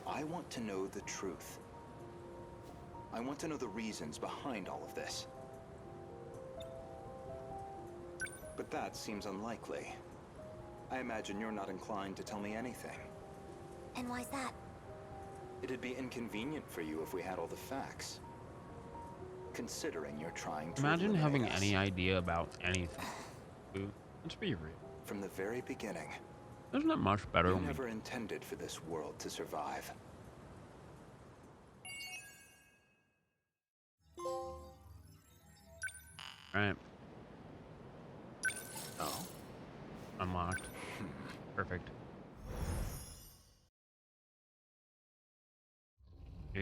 I want to know the truth. I want to know the reasons behind all of this. But that seems unlikely. I imagine you're not inclined to tell me anything. And why's that? It'd be inconvenient for you if we had all the facts. Considering you're trying to Imagine eliminate having us. any idea about anything. Dude, let's be real. From the very beginning, Isn't that much better you when we... never intended for this world to survive. Right. Oh? Unlocked. Perfect.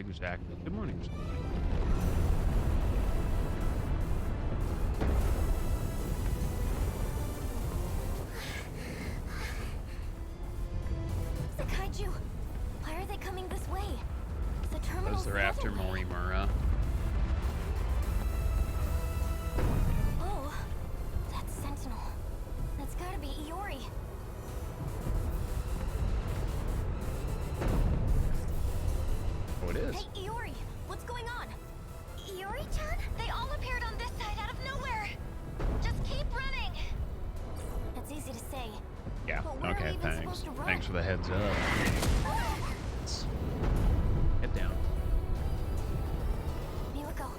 Exactly. Good morning. The kaiju. Why are they coming this way? The terminal's They're the after other way. Morimura. Oh, that's Sentinel. That's gotta be Iori. Oh, it is. Hey, Iori, what's going on? Iori-chan? They all appeared on this side out of nowhere. Just keep running. It's easy to say. Yeah. But where are we Okay. even Thanks. supposed to run? Thanks for the heads up. Get down. Miwako,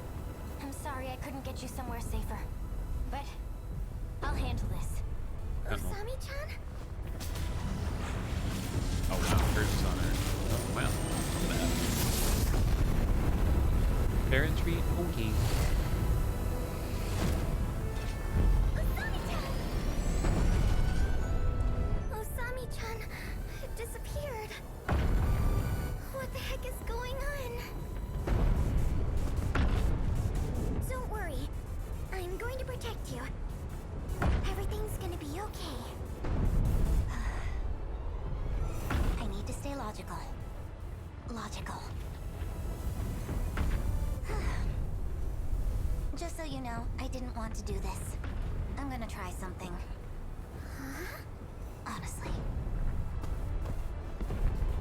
I'm sorry I couldn't get you somewhere safer. But I'll handle this. Usami-chan? Oh wow, curses on her. Oh wow. Parent treat. Okay. Usami-chan! Usami-chan disappeared. What the heck is going on? Don't worry. I'm going to protect you. Everything's gonna be okay. I need to stay logical. Logical. Just so you know, I didn't want to do this. I'm gonna try something. Honestly.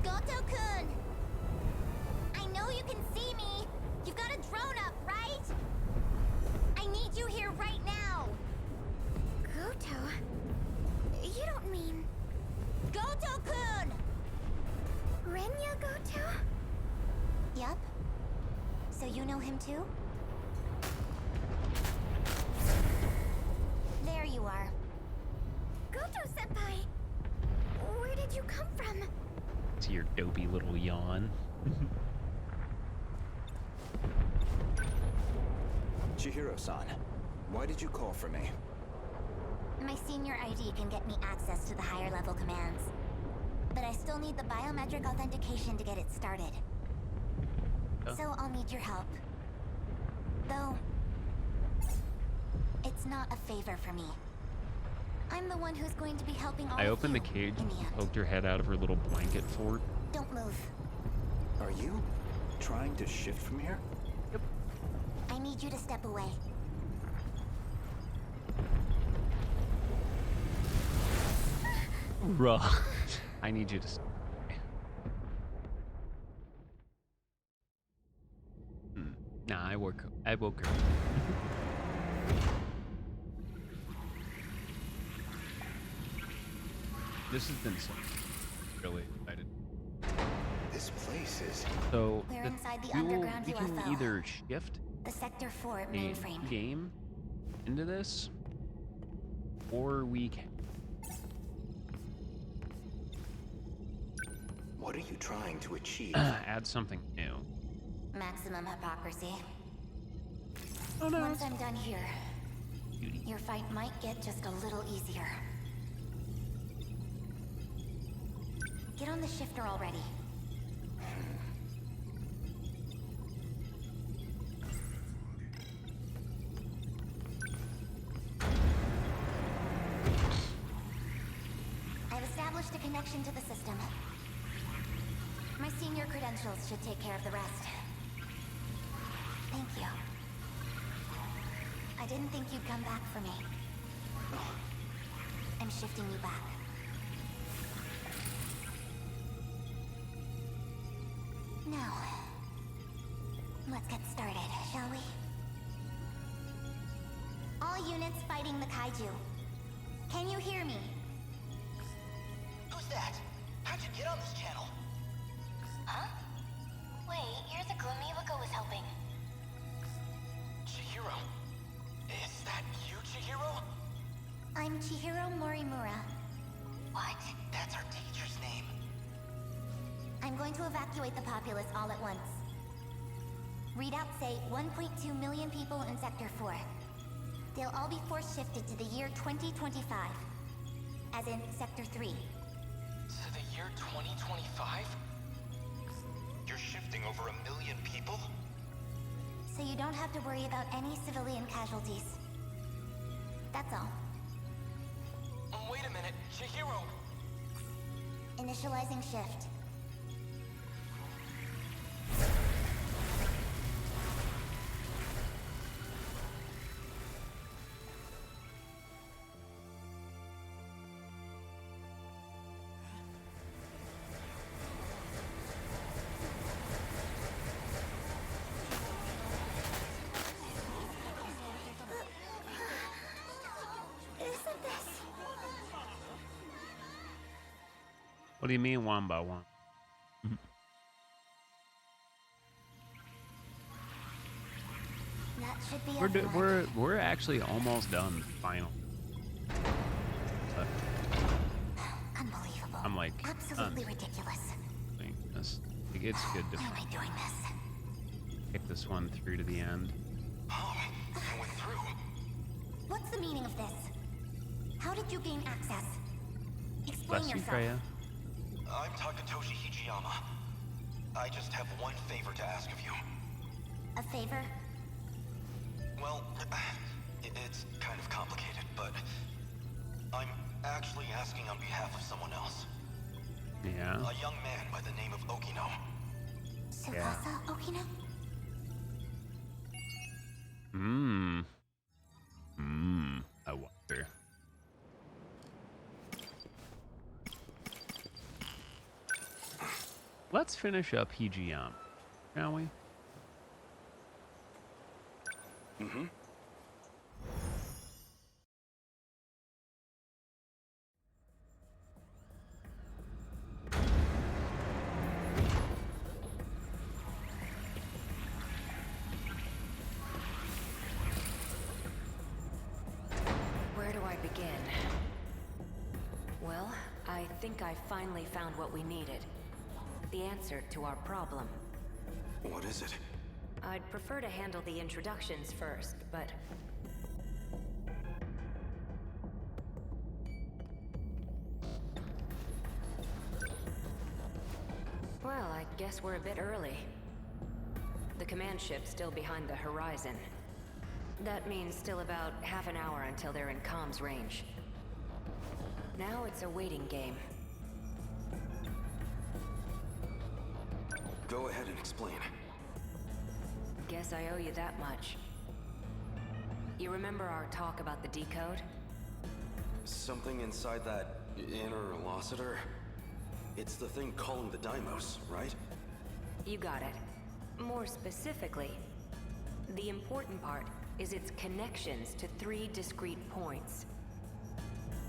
Goto-kun! I know you can see me! You've got a drone up, right? I need you here right now! Goto? You don't mean... Goto-kun! Renya Goto? Yup. So you know him too? There you are. Goto-senpai! Where did you come from? To your dopey little yawn. Chihiro-san, why did you call for me? My senior ID can get me access to the higher level commands. But I still need the biometric authentication to get it started. Oh. So I'll need your help. Though, it's not a favor for me. I'm the one who's going to be helping all I of opened the you cage, in the end. poked her head out of her little blanket fort. Don't move. Are you trying to shift from here? I need you to step away. Ruh. I need you to. Nah, I woke her. This has been so really excited. This place is... So We're inside the we underground can UFO. either shift The Sector 4 the mainframe. game into this, or we can. What are you trying to achieve? Add something new. Maximum hypocrisy. Oh no. Once I'm done here, your fight might get just a little easier. Get on the shifter already. I've established a connection to the system. My senior credentials should take care of the rest. Thank you. I didn't think you'd come back for me. I'm shifting you back. Now, let's get started, shall we? All units fighting the kaiju. Can you hear me? Who's that? How'd you get on this channel? Huh? Wait, you're the glue Miwako was helping. Chihiro. Is that you, Chihiro? I'm Chihiro Morimura. What? That's our teacher's name. I'm going to evacuate the populace all at once. Readouts say 1.2 million people in Sector 4. They'll all be force shifted to the year 2025. As in Sector 3. To the year 2025? You're shifting over 1 million people? So you don't have to worry about any civilian casualties. That's all. Wait a minute, Chihiro! Initializing shift. Isn't this? What do you mean one by one? That should be everyone. We're actually almost done. Final. But Unbelievable. I'm like Absolutely ridiculous. this. Like, it's good to Why am I doing this? get this one through to the end. Oh, you went through. What's the meaning of this? How did you gain access? Explain Bless you, yourself. Freya. I'm Takatoshi Hijiyama. I just have one favor to ask of you. A favor? Well, it's kind of complicated, but I'm actually asking on behalf of someone else. Yeah. A young man by the name of Okino. Tsukasa Okino? I wonder. Let's finish up Hijiyama, shall we? Mm-hmm. Where do I begin? Well, I think I finally found what we needed. The answer to our problem. What is it? I'd prefer to handle the introductions first, but... Well, I guess we're a bit early. The command ship's still behind the horizon. That means still about half an hour until they're in comms range. Now it's a waiting game. Go ahead and explain. Guess I owe you that much. You remember our talk about the decode? Something inside that inner Lassiter? It's the thing calling the Deimos, right? You got it. More specifically, the important part is its connections to 3 discrete points.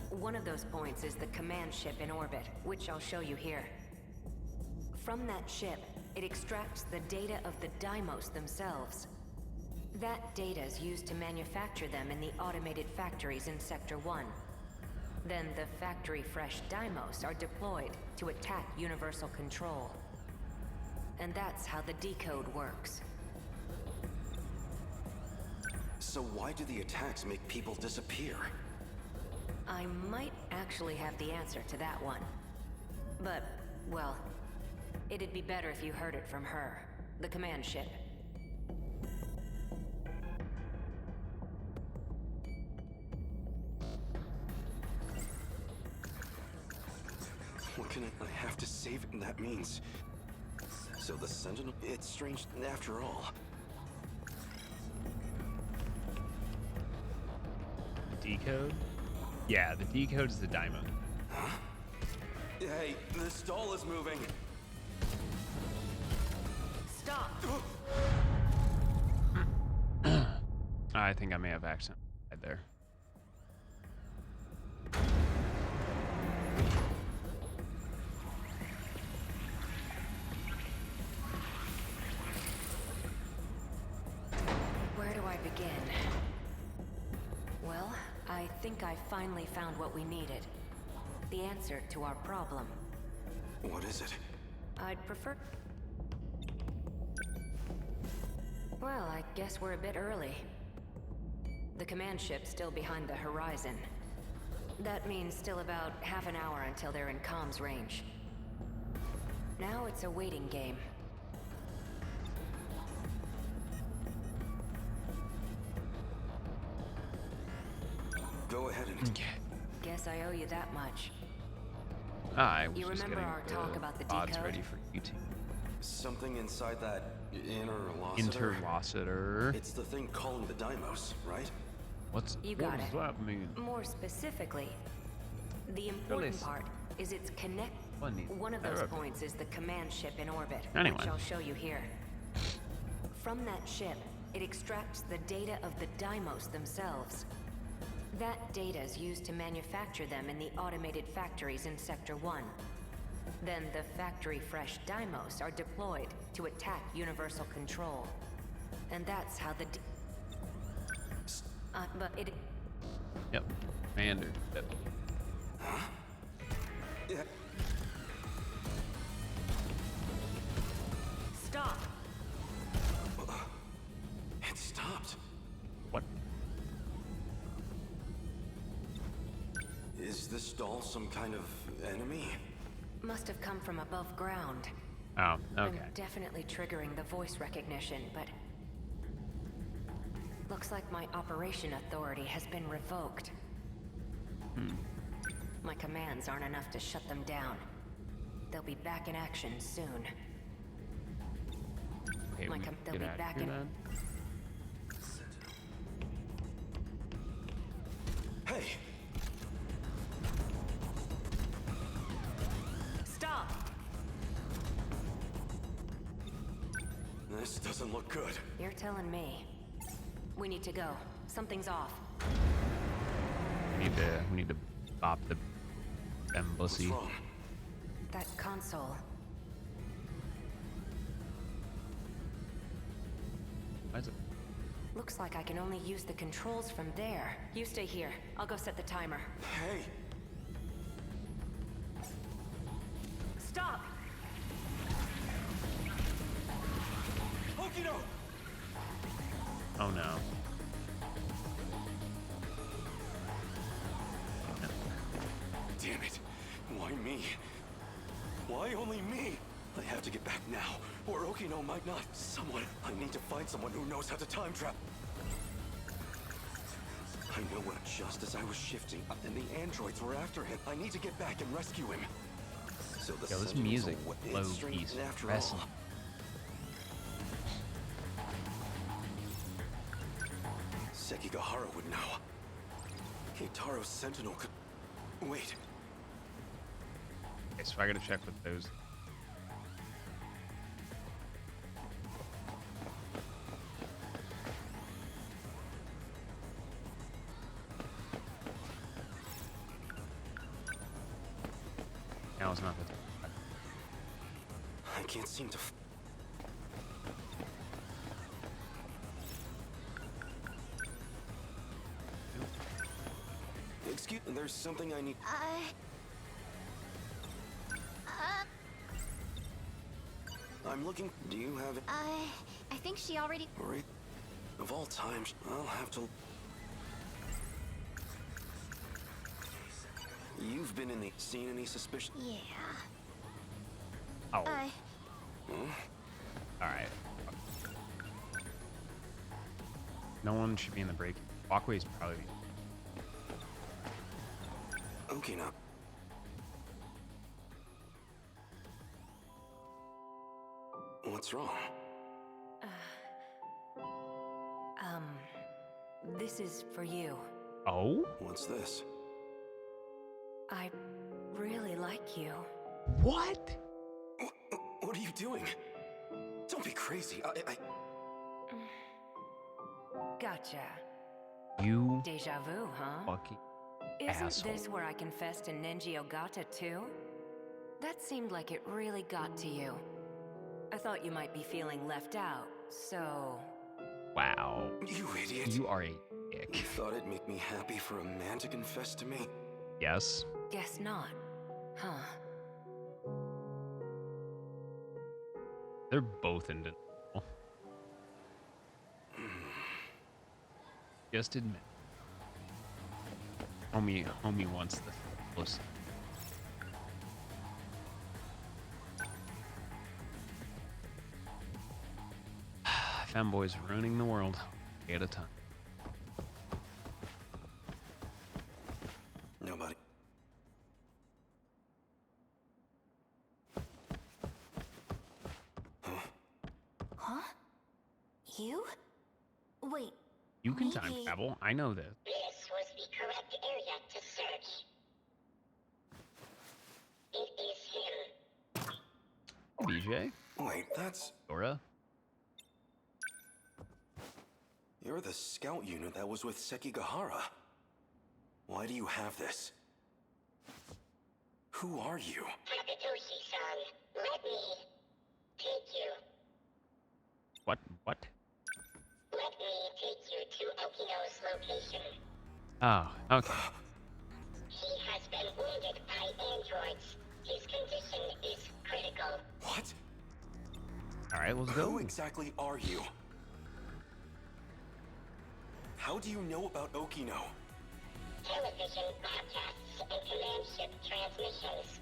One of those points is the command ship in orbit, which I'll show you here. From that ship, it extracts the data of the Deimos themselves. That data is used to manufacture them in the automated factories in Sector 1. Then the factory-fresh Deimos are deployed to attack Universal Control. And that's how the decode works. So why do the attacks make people disappear? I might actually have the answer to that one. But, well, it'd be better if you heard it from her, the command ship. What can I have to save it, and that means... So the Sentinel... It's strange after all. The decode? Yeah, the decode is the diamond. Huh? Hey, the stall is moving. Stop! I think I may have accidentally died there. Where do I begin? Well, I think I finally found what we needed. The answer to our problem. What is it? I'd prefer... Well, I guess we're a bit early. The command ship's still behind the horizon. That means still about half an hour until they're in comms range. Now it's a waiting game. it. Guess I owe you that much. I was You just remember getting our talk about the odds decode? ready for YouTube. Something inside that interlocutor. Interlocutor. It's the thing calling the Deimos, right? What You got does it. that mean? More specifically, the important listen. part is its connect. What needs One of those therapy? points is the command ship in orbit, Anyway. which I'll show you here. From that ship, it extracts the data of the Deimos themselves. That data is used to manufacture them in the automated factories in Sector 1. Then the factory-fresh Deimos are deployed to attack Universal Control. And that's how the but it... Yep. Commander. Yep. Yeah. Stop! It stopped. What? Is this doll some kind of enemy? Must have come from above ground. Oh, okay. I'm definitely triggering the voice recognition, but... looks like my operation authority has been revoked. My commands aren't enough to shut them down. They'll be back in action soon. Okay, we They'll get be out back here in... then. Hey! Stop! This doesn't look good. You're telling me. We need to go. Something's off. We need to bop the them What's bussy. wrong? That console. Why is it? Looks like I can only use the controls from there. You stay here. I'll go set the timer. Hey! Stop! Okino! Oh no. Damn it! Why me? Why only me? I have to get back now, or Okino might not. Someone. I need to find someone who knows how to time trap. I know what. Just as I was shifting, and the androids were after him. I need to get back and rescue him. So the Yo, this Sentinels music, are what low it's key, strength after stressing. all. Sekigahara would know. Keitaro's Sentinel could... Wait. Okay, so I gotta check with those. Now it's not the time. I can't seem to... Excuse... There's something I need... I'm looking... Do you have it? I think she already... Right. Of all times, I'll have to... You've been in the... Seen any suspicion? Yeah. Oh. Huh? Alright. No one should be in the break. Walkway's probably... Okay, now. What's wrong? This is for you. Oh? What's this? I really like you. What? What are you doing? Don't be crazy. I... Gotcha. You Deja vu, huh? fucking Isn't asshole. this where I confessed to Nenji Ogata too? That seemed like it really got to you. I thought you might be feeling left out, so... Wow. You idiot. You are a You dick. thought it'd make me happy for a man to confess to me? Yes. Guess not. Huh. They're both in denial. Just admit. Homie wants the close. Femboys running the world, day at a time. Wait. You can time Maybe- travel. I know this. This was the correct area to search. It is him. BJ, Wait, that's... Dora. You're the scout unit that was with Sekigahara. Why do you have this? Who are you? Takatoshi-san, let me take you. What? Let me take you to Okino's location. Oh, okay. He has been wounded by androids. His condition is critical. What? All right, let's go. Who exactly are you? How do you know about Okino? Television broadcasts and command ship transmissions.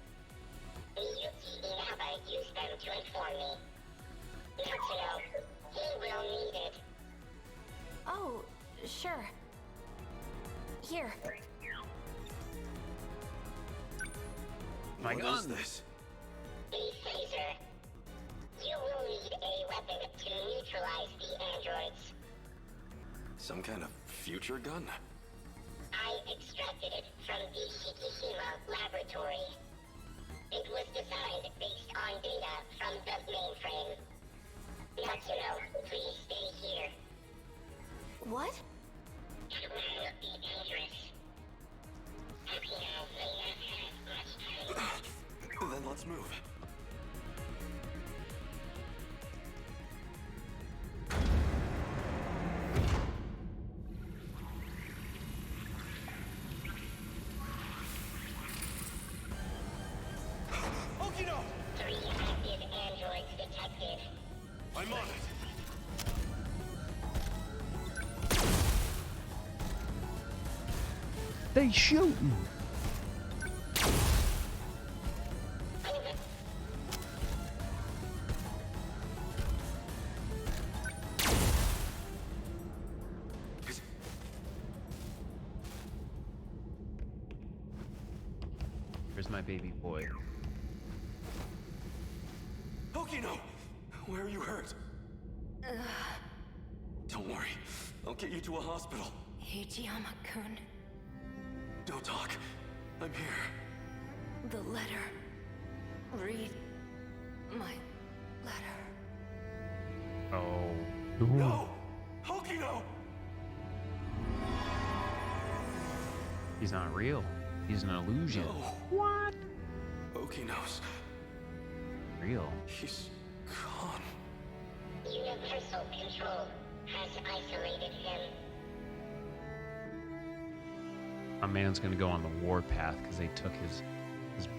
Miyuki Inaba used them to inform me. Natsuno, he will need it. Oh, sure. Here. My What gun. is this? The phaser. You will need a weapon to neutralize the androids. Some kind of future gun? I extracted it from the Shikishima laboratory. It was designed based on data from the mainframe. Natsuno, please stay here. What? It will be dangerous. Okino may not have much time. Then let's move. Okino! 3 active androids detected. I'm on it! They shooting. Here's my baby boy. Okino! Where are you hurt? Don't worry. I'll get you to a hospital. Hijiyama-kun. Don't talk. I'm here. The letter. Read my letter. Oh. No! Okino! He's not real. He's an illusion. No. What? Okino's. Real. He's gone. Universal Control has isolated him. My man's gonna go on the warpath because they took his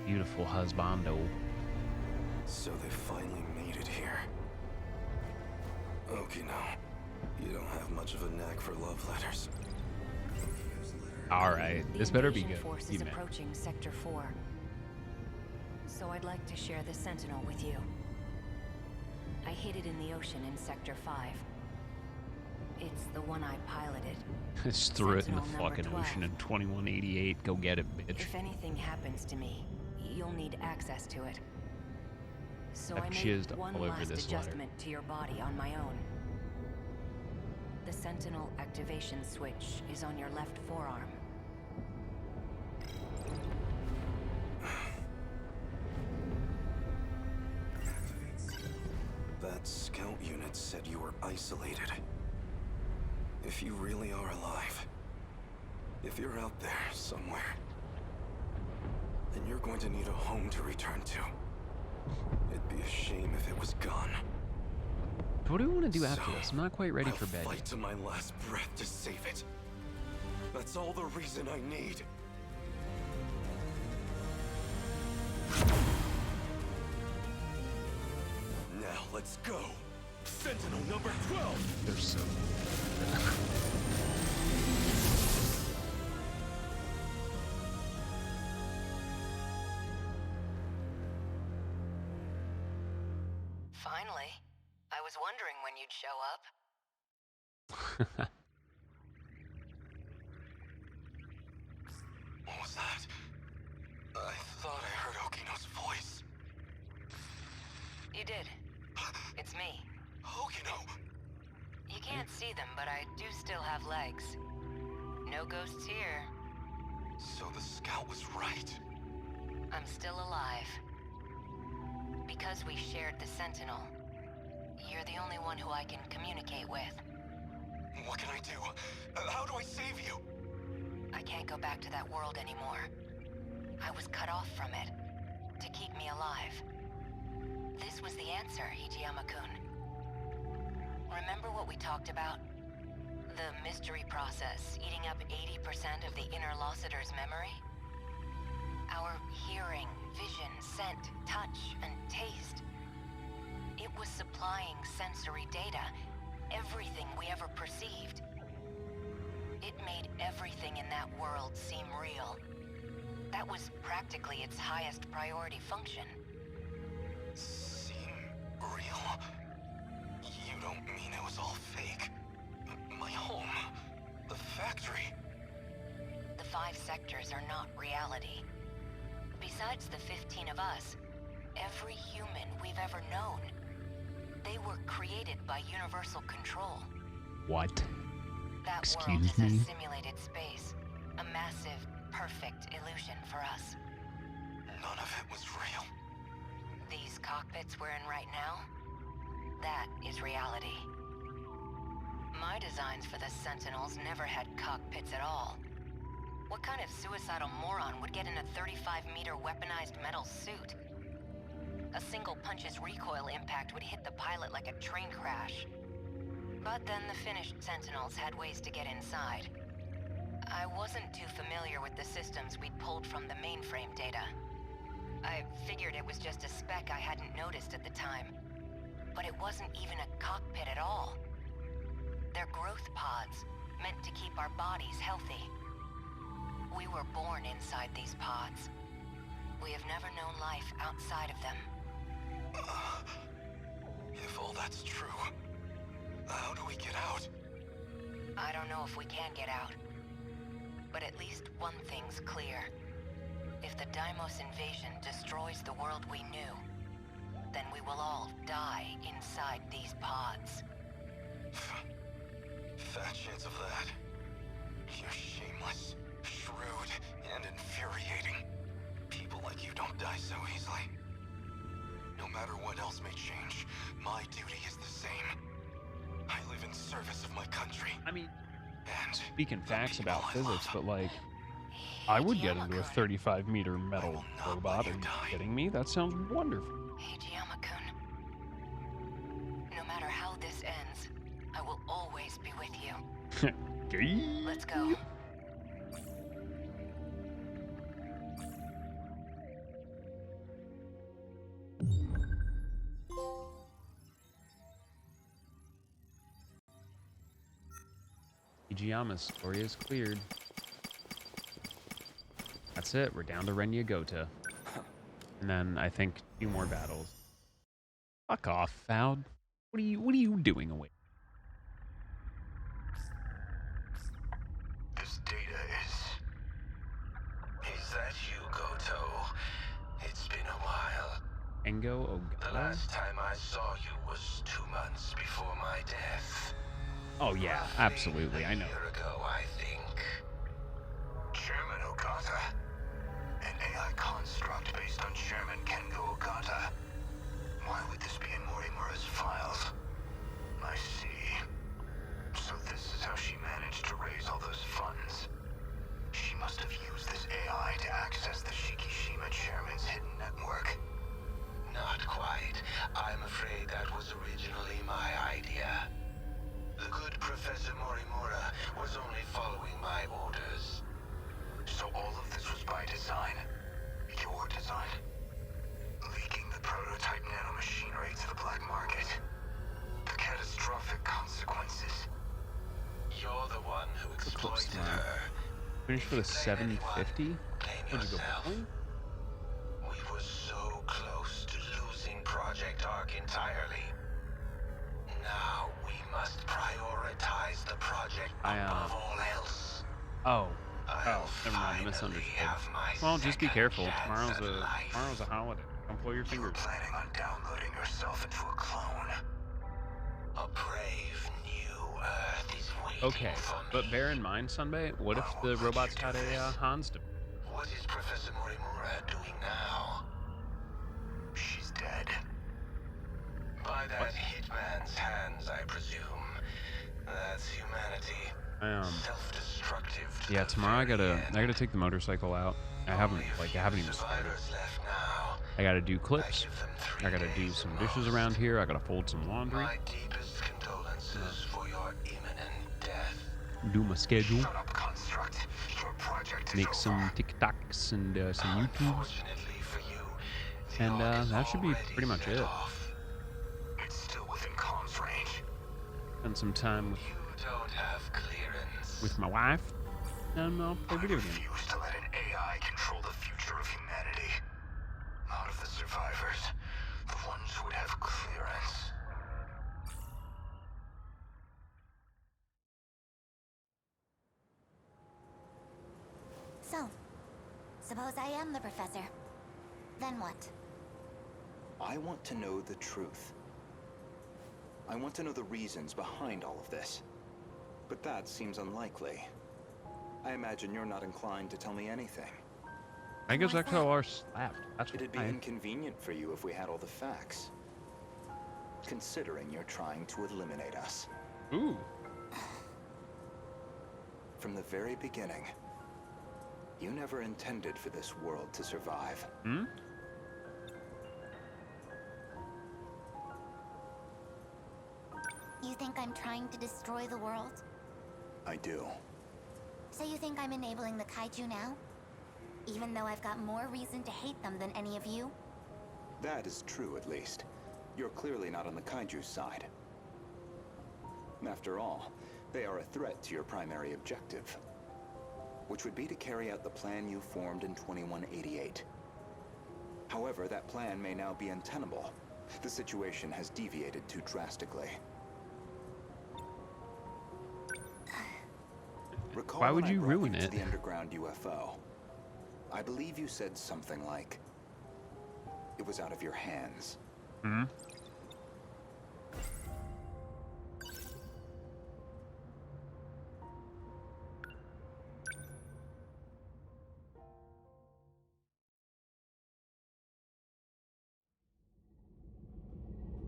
beautiful husbando. So they finally made it here. Okino, you don't have much of a knack for love letters. All right, this better be good. Force is approaching Sector 4. So I'd like to share the Sentinel with you. I hid it in the ocean in Sector 5. It's the one I piloted. Just threw it in the Sentinel fucking number ocean in 2188. Go get it, bitch. If anything happens to me, you'll need access to it. So I've I jizzed made one all over last this letter. adjustment to your body on my own. The Sentinel activation switch is on your left forearm. That scout unit said you were isolated. If you really are alive, if you're out there somewhere, then you're going to need a home to return to. It'd be a shame if it was gone. What do we want to do after So, this? I'm not quite ready I'll for bed. fight to my last breath to save it. That's all the reason I need. Now let's go. Sentinel number 12. They're so. Finally. I was wondering when you'd show up. What was that? I thought I heard Okino's voice. You did. It's me. Okino! You can't see them, but I do still have legs. No ghosts here. So the scout was right. I'm still alive. Because we shared the Sentinel, you're the only one who I can communicate with. What can I do? How do I save you? I can't go back to that world anymore. I was cut off from it to keep me alive. This was the answer, Hijiyama-kun. Remember what we talked about? The mystery process eating up 80% of the inner Lossiter's memory? Our hearing, vision, scent, touch, and taste. It was supplying sensory data, everything we ever perceived. It made everything in that world seem real. That was practically its highest priority function. Seem real? You don't mean it was all fake? My home? The factory? The 5 sectors are not reality. Besides the 15 of us, every human we've ever known, they were created by universal control. What? That Excuse world is me? a simulated space, a massive, perfect illusion for us. None of it was real. These cockpits we're in right now, that is reality. My designs for the Sentinels never had cockpits at all. What kind of suicidal moron would get in a 35-meter weaponized metal suit? A single punch's recoil impact would hit the pilot like a train crash. But then the finished Sentinels had ways to get inside. I wasn't too familiar with the systems we'd pulled from the mainframe data. I figured it was just a speck I hadn't noticed at the time. But it wasn't even a cockpit at all. They're growth pods, meant to keep our bodies healthy. We were born inside these pods. We have never known life outside of them. If all that's true, how do we get out? I don't know if we can get out. But at least one thing's clear. If the Deimos invasion destroys the world we knew, then we will all die inside these pods. Fat chance of that. You're shameless, shrewd, and infuriating. People like you don't die so easily. No matter what else may change, my duty is the same. I live in service of my country. I mean, and speaking facts about I physics, love. but like, I would get into a 35-meter metal robot. Are you kidding me? That sounds wonderful. Hijiyama-kun. No matter how this ends, I will always be with you. Okay. Let's go. Hijiyama's story is cleared. That's it. We're down to Renya Gota. And then I think 2 more battles. Fuck off, Foud. What are you doing away? This data is that you, Goto? It's been a while. Engo The Ogata? last time I saw you was 2 months before my death. Oh yeah, absolutely. I know. A year ago, I think. Chairman Ogata. An AI construct based on Chairman Kengo Ogata. Why would this be in Morimura's files? I see. So this is how she managed to raise all those funds. She must have used this AI to access the Shikishima Chairman's hidden network. Not quite. I'm afraid that was originally my idea. The good Professor Morimura was only following my orders. So all of this was by design? Your design? Leaking the prototype nanomachinery to the black market? The catastrophic consequences? You're the one who exploited her. Finish for the 750? Where'd you go? Bowling? We were so close to losing Project Ark entirely. Now we must prioritize the project above all else. Oh, never mind. I misunderstood. Well, just be careful. Tomorrow's a holiday. Don't pull your fingers. Planning on downloading yourself into a clone. A brave new Earth is Okay, but bear in mind, Sunbay, what if the robots had a Hans device? What is Professor Morimura doing now? She's dead. By that hitman's hands, I presume. That's humanity. Self-destructive. Yeah, tomorrow I gotta take the motorcycle out. I haven't even started. Left now. I gotta do clips. I gotta do some dishes around here. I gotta fold some laundry. My deepest condolences for your imminent death. Do my schedule. Shut up, construct. Your project is Make over. some TikToks and some YouTubes. Unfortunately for you, the And arc is that should be already pretty much lit it. off. It's still within comms range. Spend some time You don't have clearance. with my wife. And I'll play video games. Refuse to let an AI control the future of humanity. Out of the survivors, the ones who would have clearance. So, suppose I am the professor. Then what? I want to know the truth. I want to know the reasons behind all of this. But that seems unlikely. I imagine you're not inclined to tell me anything. I guess XLR slapped. That's It'd be why. inconvenient for you if we had all the facts. Considering you're trying to eliminate us. Ooh. From the very beginning, you never intended for this world to survive. Hmm? You think I'm trying to destroy the world? I do. So you think I'm enabling the kaiju now? Even though I've got more reason to hate them than any of you? That is true, at least. You're clearly not on the kaiju's side. After all, they are a threat to your primary objective, which would be to carry out the plan you formed in 2188. However, that plan may now be untenable. The situation has deviated too drastically. Recall Why would when I you brought ruin to it? the underground UFO. I believe you said something like, it was out of your hands. Hmm?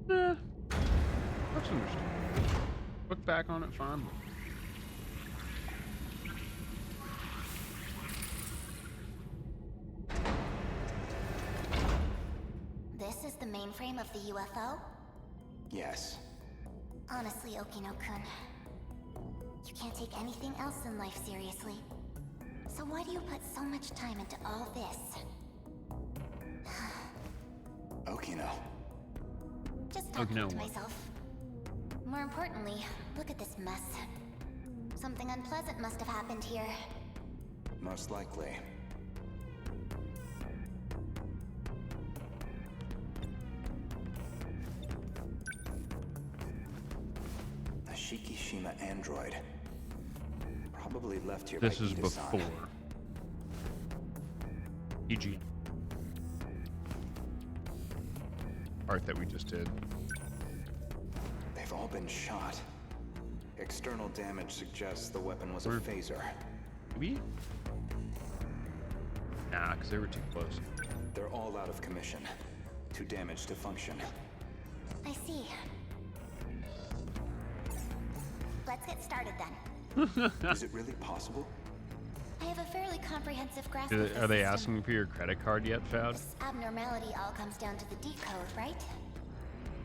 That's understandable. Look back on it fondly. This is the mainframe of the UFO? Yes. Honestly, Okino-kun, you can't take anything else in life seriously. So why do you put so much time into all this? Okino. Just talking Okino to what? myself. More importantly, look at this mess. Something unpleasant must have happened here. Most likely. A Shikishima android. Probably left here This by is Ida-san. before. EG. Part that we just did. They've all been shot. External damage suggests the weapon was a phaser. Maybe? Nah, because they were too close. They're all out of commission. Too damaged to function. I see. Let's get started then. Is it really possible? I have a fairly comprehensive grasp of the Are they system. asking for your credit card yet, Fad? This abnormality all comes down to the decode, right?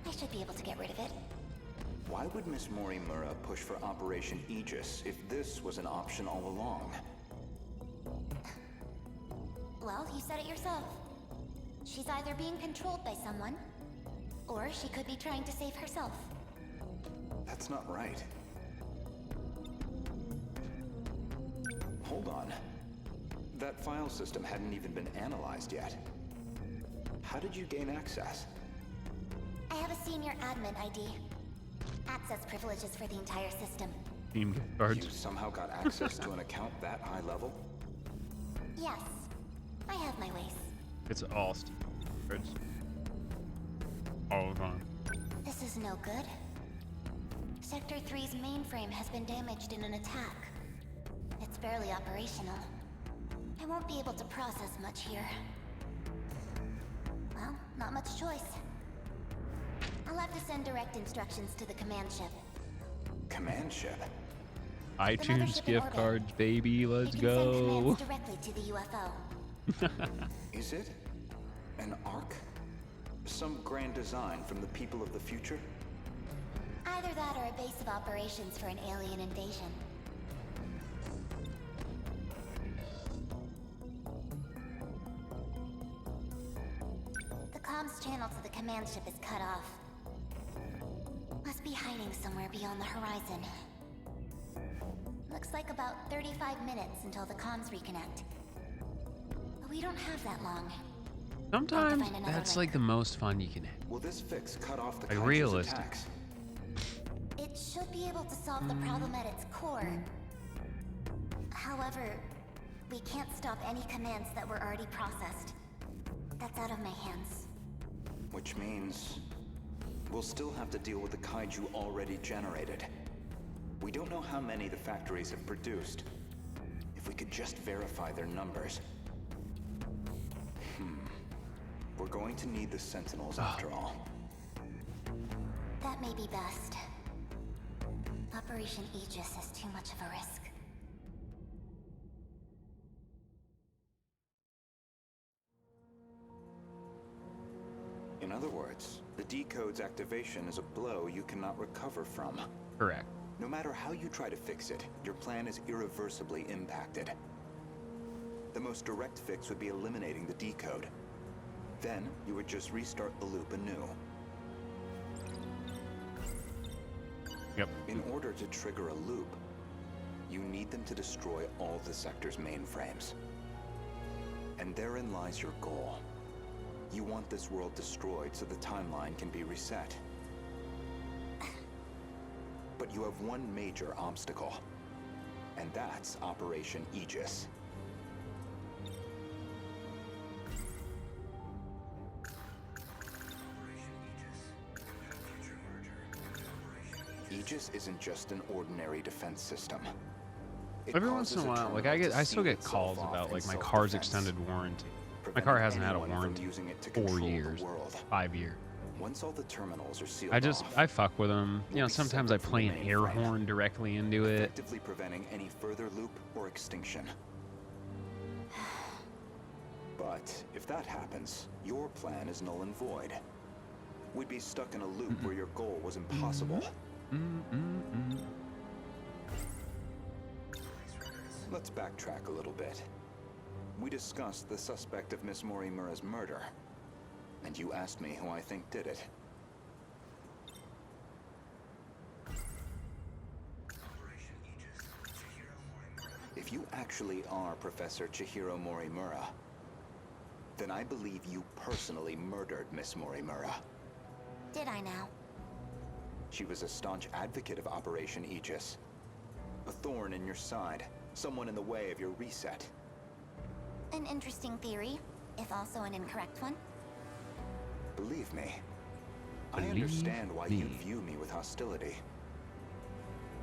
I should be able to get rid of it. Why would Miss Morimura push for Operation Aegis if this was an option all along? Well, you said it yourself. She's either being controlled by someone, or she could be trying to save herself. That's not right. Hold on. That file system hadn't even been analyzed yet. How did you gain access? I have a senior admin ID. Access privileges for the entire system. Team gift cards. You somehow got access to an account that high level? Yes, I have my ways. It's all Steam cards. All the time. This is no good. Sector 3's mainframe has been damaged in an attack. It's barely operational. I won't be able to process much here. Well, not much choice. I'll have to send direct instructions to the command ship. Command ship? iTunes gift cards, baby. Let's It can go. send commands directly to the UFO. Is it an Ark? Some grand design from the people of the future? Either that or a base of operations for an alien invasion. The comms channel to the command ship is cut off. Must be hiding somewhere beyond the horizon. Looks like about 35 minutes until the comms reconnect. But we don't have that long. Sometimes that's like the most fun you can have. Will this fix cut off the Like Kaiju's realistic. attacks? It should be able to solve the problem at its core. However, we can't stop any commands that were already processed. That's out of my hands. Which means we'll still have to deal with the Kaiju already generated. We don't know how many the factories have produced. If we could just verify their numbers. We're going to need the Sentinels after all. That may be best. Operation Aegis is too much of a risk. In other words, the decode's activation is a blow you cannot recover from. Correct. No matter how you try to fix it, your plan is irreversibly impacted. The most direct fix would be eliminating the decode. Then, you would just restart the loop anew. Yep. In order to trigger a loop, you need them to destroy all the sector's mainframes. And therein lies your goal. You want this world destroyed so the timeline can be reset. But you have one major obstacle, and that's Operation Aegis. Aegis isn't just an ordinary defense system. Every once in a while, like I still get calls about like my car's extended warranty. My car hasn't had a warranty in 4 years, 5 years. Once all the terminals are sealed I fuck with them. You know, sometimes I play an air horn directly into it. effectively preventing any further loop or extinction. But if that happens, your plan is null and void. We'd be stuck in a loop where your goal was impossible. Let's backtrack a little bit. We discussed the suspect of Miss Morimura's murder, and you asked me who I think did it. If you actually are Professor Chihiro Morimura, then I believe you personally murdered Miss Morimura. Did I now? She was a staunch advocate of Operation Aegis. A thorn in your side, someone in the way of your reset. An interesting theory, if also an incorrect one. Believe me, I understand why you view me with hostility.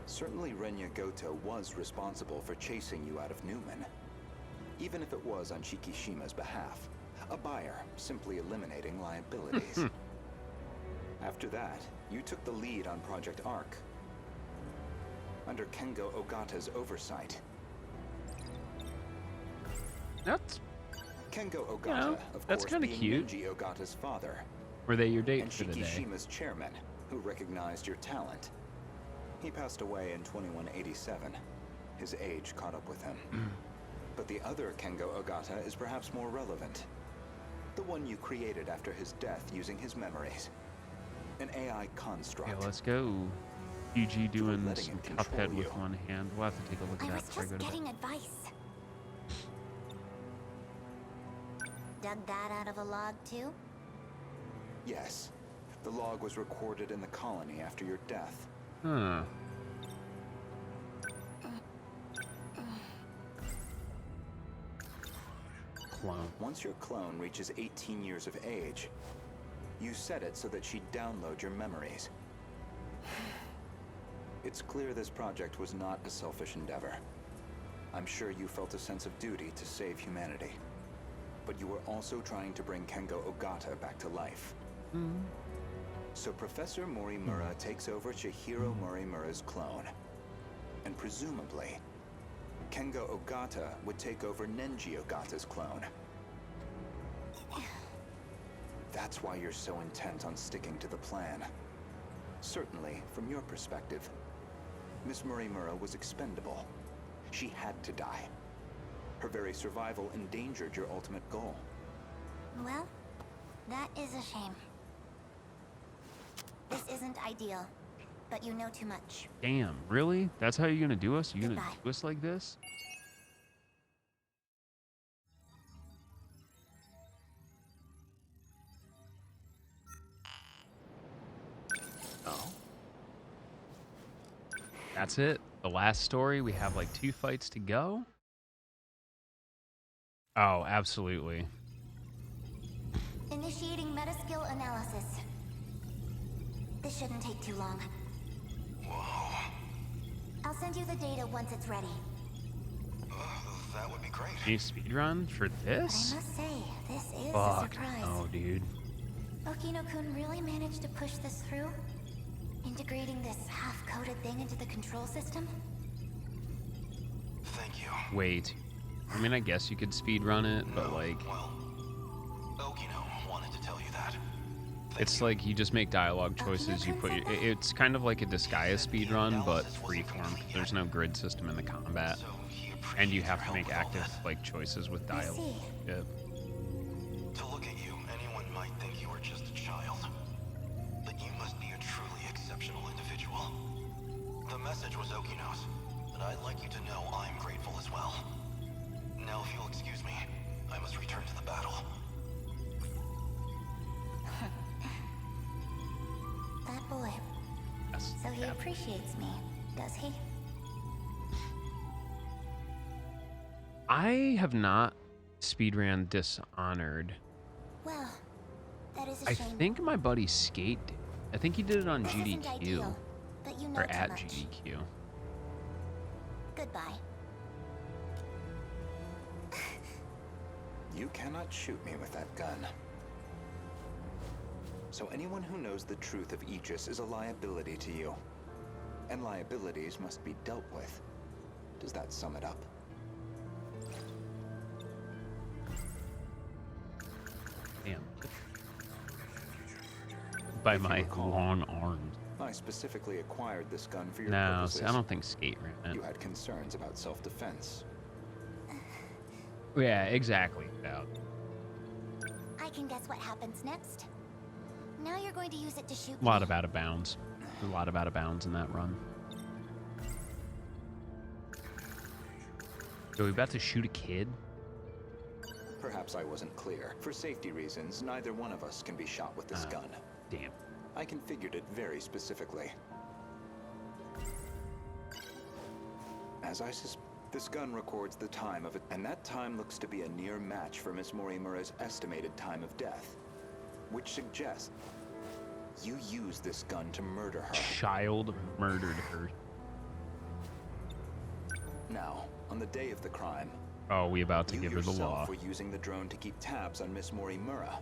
Certainly Renya Goto was responsible for chasing you out of Newman, even if it was on Shikishima's behalf, a buyer simply eliminating liabilities. After that, you took the lead on Project Ark, under Kengo Ogata's oversight. That's Kengo Ogata, you know, of that's course, kind of being cute. Nenji Ogata's father, Were they your date and for the day? Shikishima's chairman, who recognized your talent. He passed away in 2187. His age caught up with him. But the other Kengo Ogata is perhaps more relevant. The one you created after his death using his memories. An AI construct. Yeah, let's go. PG doing letting some it control Cuphead with you. one hand. We'll have to take a look at I that was before I go just to bed. getting advice. Dug that out of a log too? Yes. The log was recorded in the colony after your death. Huh. Clone. Once your clone reaches 18 years of age, you set it so that she'd download your memories. It's clear this project was not a selfish endeavor. I'm sure you felt a sense of duty to save humanity. But you were also trying to bring Kengo Ogata back to life. So Professor Morimura takes over Chihiro Morimura's clone. And presumably, Kengo Ogata would take over Nenji Ogata's clone. That's why you're so intent on sticking to the plan. Certainly, from your perspective, Miss Morimura was expendable. She had to die. Her very survival endangered your ultimate goal. Well, that is a shame. This isn't ideal, but you know too much. Damn, really? That's how you're gonna do us? You're gonna Goodbye. do us like this? Oh. That's it? The last story? We have like 2 fights to go? Oh, absolutely. Initiating metaskill analysis. This shouldn't take too long. Whoa. I'll send you the data once it's ready. That would be great. Can you speedrun for But this? I must say, this is a Fuck. surprise. Oh, dude. Okino-kun really managed to push this through? Integrating this half-coded thing into the control system? Thank you. Wait. I mean, I guess you could speedrun it, but like... Well, Okino wanted to tell you that. It's like you just make dialogue choices. You put it's kind of like a disguise speedrun, but freeform. There's no grid system in the combat, and you have to make active like choices with dialogue. Yep. To look at you, anyone might think you were just a child, but you must be a truly exceptional individual. The message was Okino's, but I'd like you to know I'm grateful as well. Now, if you'll excuse me, I must return to the battle. That boy. Yes. So he Yep. appreciates me, does he? I have not speedran Dishonored. Well, that is a I shame. think my buddy Skate did. I think he did it on This isn't GDQ ideal, but you know or too at much. GDQ. Goodbye. You cannot shoot me with that gun. So anyone who knows the truth of Aegis is a liability to you. And liabilities must be dealt with. Does that sum it up? Damn. By my long arms. I specifically acquired this gun for your No, purposes. see, I don't think Skate ran it. You had concerns about self-defense. Yeah, exactly. Yeah. I can guess what happens next. Now you're going to use it to shoot A lot me. of out of bounds. A lot of out of bounds in that run. So we about to shoot a kid? Perhaps I wasn't clear. For safety reasons, neither one of us can be shot with this gun. Damn. I configured it very specifically. As I this gun records the time of it, and that time looks to be a near match for Miss Morimura's estimated time of death, which suggests you used this gun to murder her. Child murdered her. Now, on the day of the crime, Oh, we about to you give her the law. yourself were using the drone to keep tabs on Miss Morimura,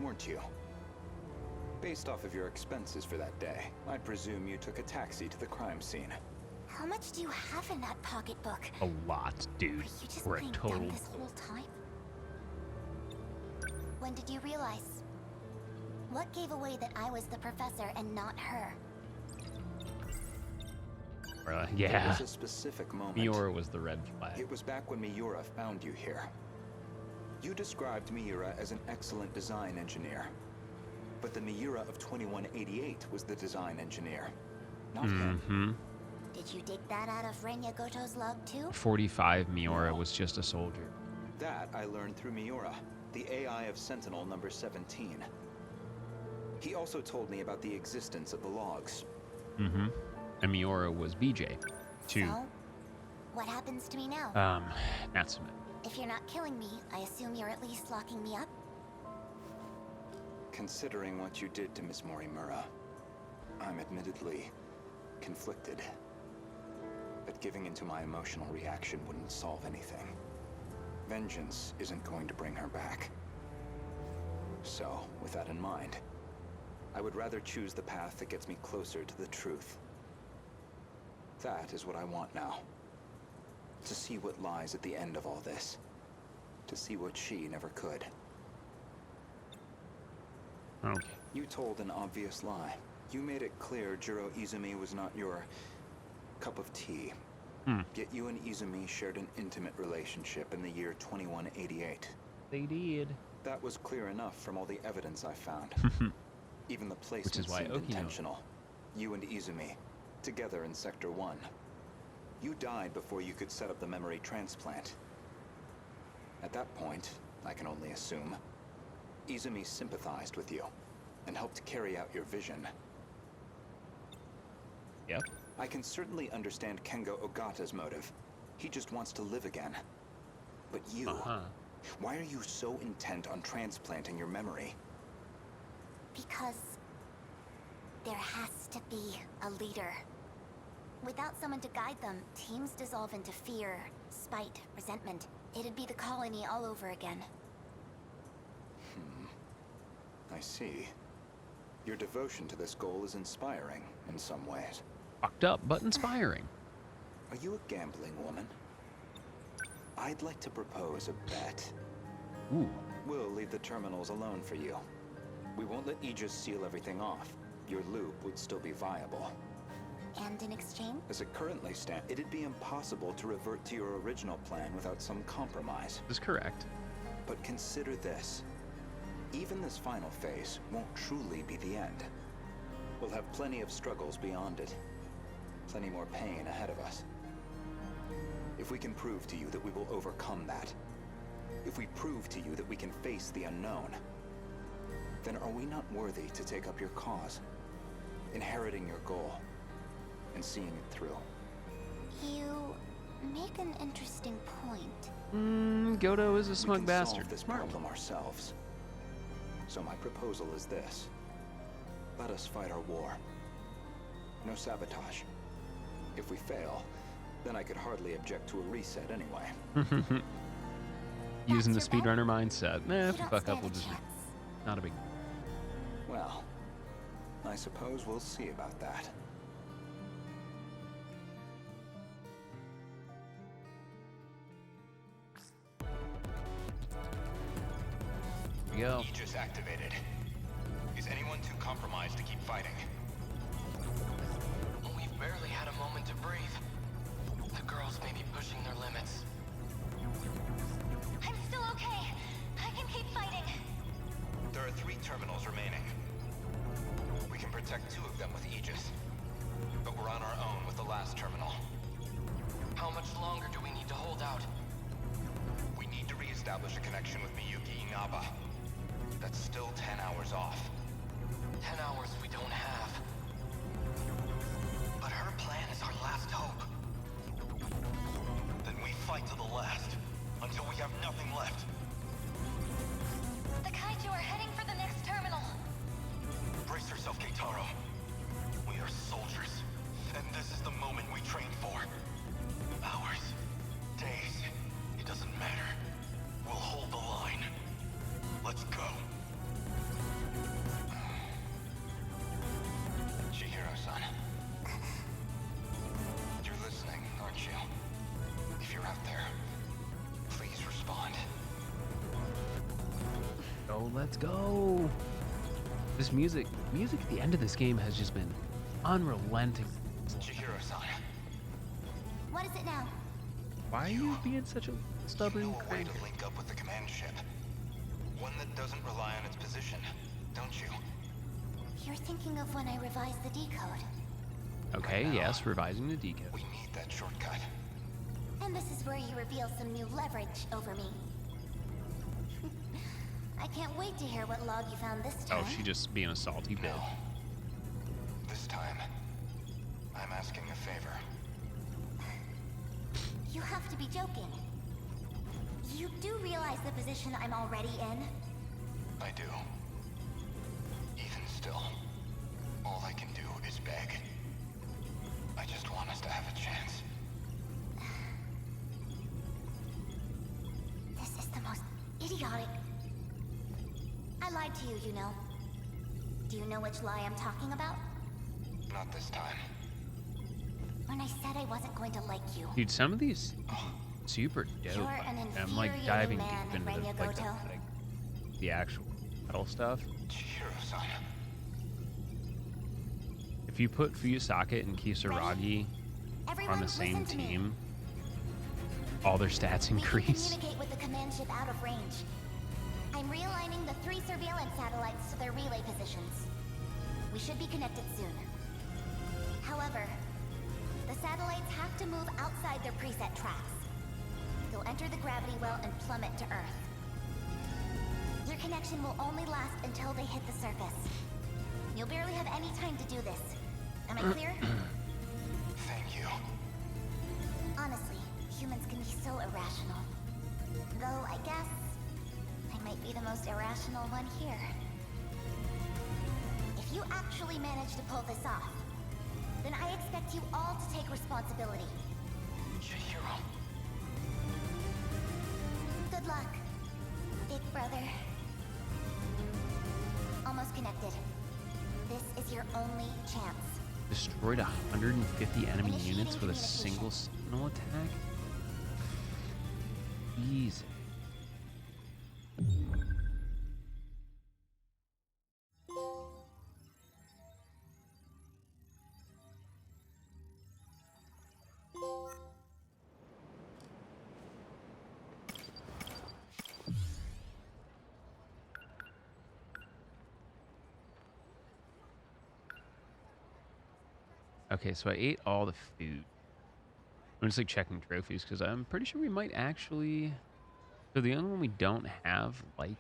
weren't you? Based off of your expenses for that day, I presume you took a taxi to the crime scene. How much do you have in that pocketbook? A lot, dude. Were you just We're a playing total. dumb this whole time? When did you realize? What gave away that I was the professor and not her? It Yeah. was a specific moment. Miura was the red flag. It was back when Miura found you here. You described Miura as an excellent design engineer. But the Miura of 2188 was the design engineer, not him. Mm-hmm. Did you dig that out of Renya Goto's log too? 45 Miura was just a soldier. That I learned through Miura, the AI of Sentinel number 17. He also told me about the existence of the logs. Mm-hmm. And Miura was BJ, too. So, what happens to me now? Natsume. If you're not killing me, I assume you're at least locking me up? Considering what you did to Miss Morimura, I'm admittedly conflicted. giving into my emotional reaction wouldn't solve anything. Vengeance isn't going to bring her back. So, with that in mind, I would rather choose the path that gets me closer to the truth. That is what I want now. To see what lies at the end of all this. To see what she never could. Oh. You told an obvious lie. You made it clear Jiro Izumi was not your cup of tea. Yet you and Izumi shared an intimate relationship in the year 2188. They did. That was clear enough from all the evidence I found. Even the placement Which is why seemed Okino. intentional. You and Izumi, together in Sector 1. You died before you could set up the memory transplant. At that point, I can only assume, Izumi sympathized with you and helped carry out your vision. Yep. I can certainly understand Kengo Ogata's motive. He just wants to live again. But you, why are you so intent on transplanting your memory? Because there has to be a leader. Without someone to guide them, teams dissolve into fear, spite, resentment. It'd be the colony all over again. I see. Your devotion to this goal is inspiring in some ways. Fucked up, but inspiring. Are you a gambling woman? I'd like to propose a bet. Ooh. We'll leave the terminals alone for you. We won't let Aegis seal everything off. Your loop would still be viable. And in exchange? As it currently stands, it'd be impossible to revert to your original plan without some compromise. This is correct. But consider this. Even this final phase won't truly be the end. We'll have plenty of struggles beyond it. Plenty more pain ahead of us. If we can prove to you that we will overcome that, if we prove to you that we can face the unknown, then are we not worthy to take up your cause, inheriting your goal, and seeing it through? You make an interesting point. Godo is a smug we can bastard. solve this problem ourselves. So my proposal is this. Let us fight our war. No sabotage. If we fail, then I could hardly object to a reset anyway. Using the That's your speedrunner mindset. Nah, if we don't fuck up, stand we'll a just... chance. Not a big... Well, I suppose we'll see about that. Here we go. Aegis activated. Is anyone too compromised to keep fighting? We've barely had a moment to breathe. The girls may be pushing their limits. I'm still okay. I can keep fighting. There are 3 terminals remaining. We can protect 2 of them with Aegis. But we're on our own with the last terminal. How much longer do we need to hold out? We need to re-establish a connection with Miyuki Inaba. That's still 10 hours off. 10 hours we don't have. But her plan is our last hope. Then we fight to the last, until we have nothing left. The kaiju are heading for the next terminal. Brace yourself, Keitaro. We are soldiers, and this is the moment we trained for. Hours, days, it doesn't matter. We'll hold the line. Let's go. Chihiro-san. You're listening, aren't you? If you're out there, please respond. Oh, let's go. This music at the end of this game has just been unrelenting. Chihiro-san. What is it now? Why are you being such a You stubborn know a way crank? to link up with the command ship. One that doesn't rely on its position, don't you? You're thinking of when I revised the decode. Okay, yes, revising the decode. We need that shortcut. And this is where you reveal some new leverage over me. I can't wait to hear what log you found this time. Oh, she just being a salty bitch. No. This time, I'm asking a favor. You have to be joking. You do realize the position I'm already in? I do. Even still, all I can do is beg. I just want us to have a chance. idiotic. I lied to you, you know. Do you know which lie I'm talking about? Not this time. When I said I wasn't going to like you. Dude, some of these super dope. You're an I'm like infuriating diving man, deep into Renya like, Goto. the actual metal stuff. Chihiro-san. If you put Fuyusaka and Kisaragi Everyone, on the same listen to me. team, all their stats We can increase. communicate with the command ship out of range. I'm realigning the 3 surveillance satellites to their relay positions. We should be connected soon. However, the satellites have to move outside their preset tracks. They'll enter the gravity well and plummet to Earth. Your connection will only last until they hit the surface. You'll barely have any time to do this. Am I clear? Thank you. Honestly, humans can be so irrational. Though, I guess, I might be the most irrational one here. If you actually manage to pull this off, then I expect you all to take responsibility. Chihiro. Good luck, big brother. Almost connected. This is your only chance. Destroyed 150 enemy units with a single Sentinel attack? Easy. Okay, so I ate all the food. I'm just like checking trophies because I'm pretty sure we might actually. So the only one we don't have, like,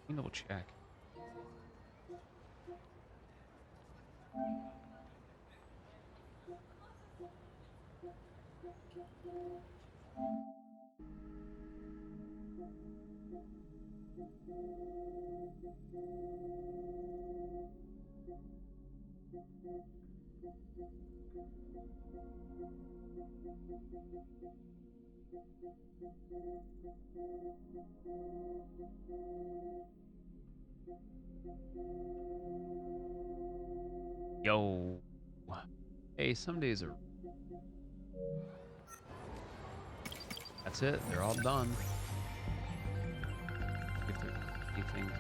let me double check. Yo. Hey, some days are. That's it. They're all done. If there are any things.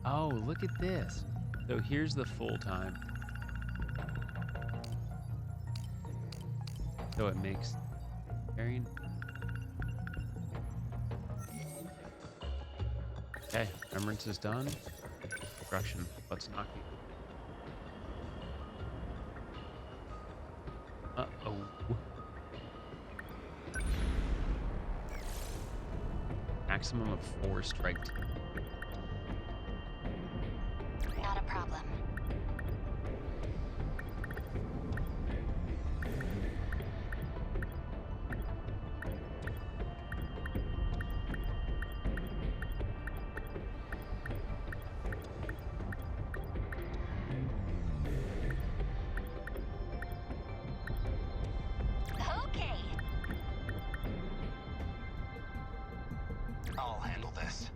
Oh, look at this. So here's the full time. So it makes carrying. Okay, remembrance is done. Destruction. Let's knock the. Uh-oh. Maximum of 4 strike. Not a problem. Okay. I'll handle this.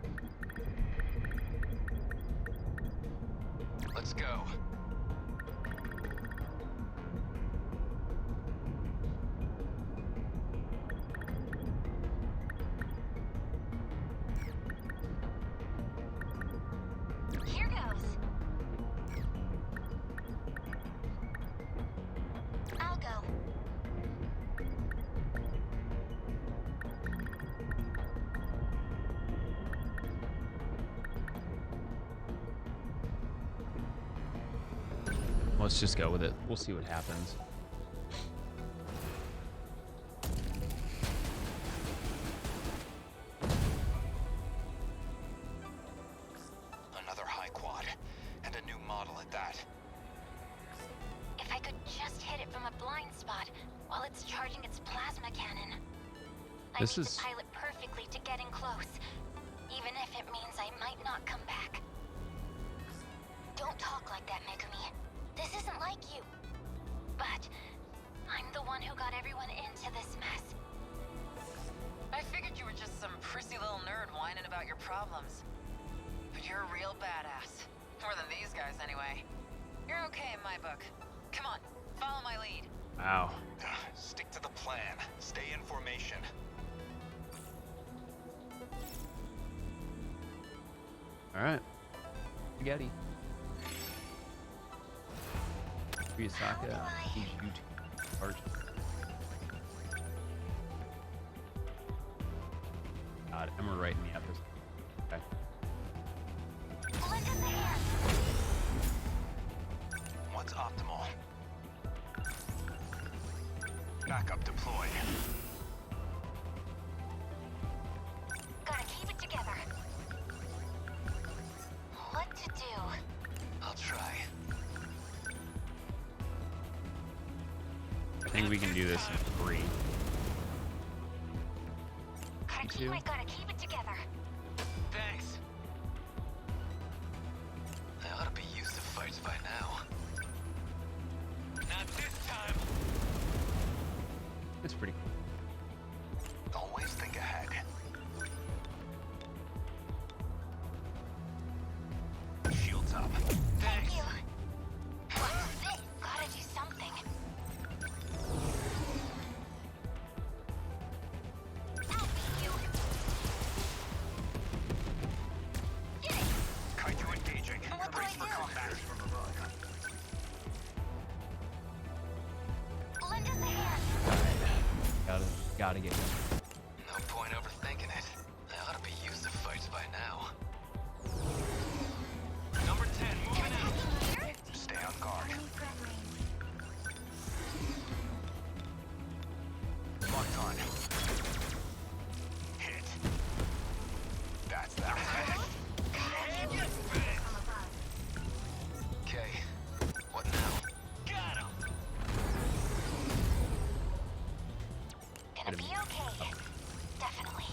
Let's go. Here goes. I'll go. Let's just go with it. We'll see what happens. Another high quad, and a new model at that. If I could just hit it from a blind spot while it's charging its plasma cannon. I This need is- to pilot perfectly specifically to getting close, even if it means I might not come back. Don't talk like that, Megumi. This isn't like you. But I'm the one who got everyone into this mess. I figured you were just some prissy little nerd whining about your problems. But you're a real badass. More than these guys, anyway. You're okay in my book. Come on, follow my lead. Wow. Stick to the plan. Stay in formation. All right. Spaghetti. Fuyusaka. Art. God, and we're right in the episode. Okay. What's optimal? Backup deployed. Gotta keep it together. What to do? I'll try. I think we can do this in 3. Gotta keep it together. Thanks. I ought to be used to fights by now. Not this time. It's pretty cool. Always think ahead. Shields up. Thank you. What's this? Gotta do something. I'll beat you. Get it. Kaiju engaging. What do I Brace for do? combat. Lend us a hand. Gotta get going. No point overthinking it. I ought to be used to fights by now. Number 10, moving out. Here? Stay on guard. Locked on. Hit. That's that. Okay. What now? Got him. Gonna be okay. Definitely.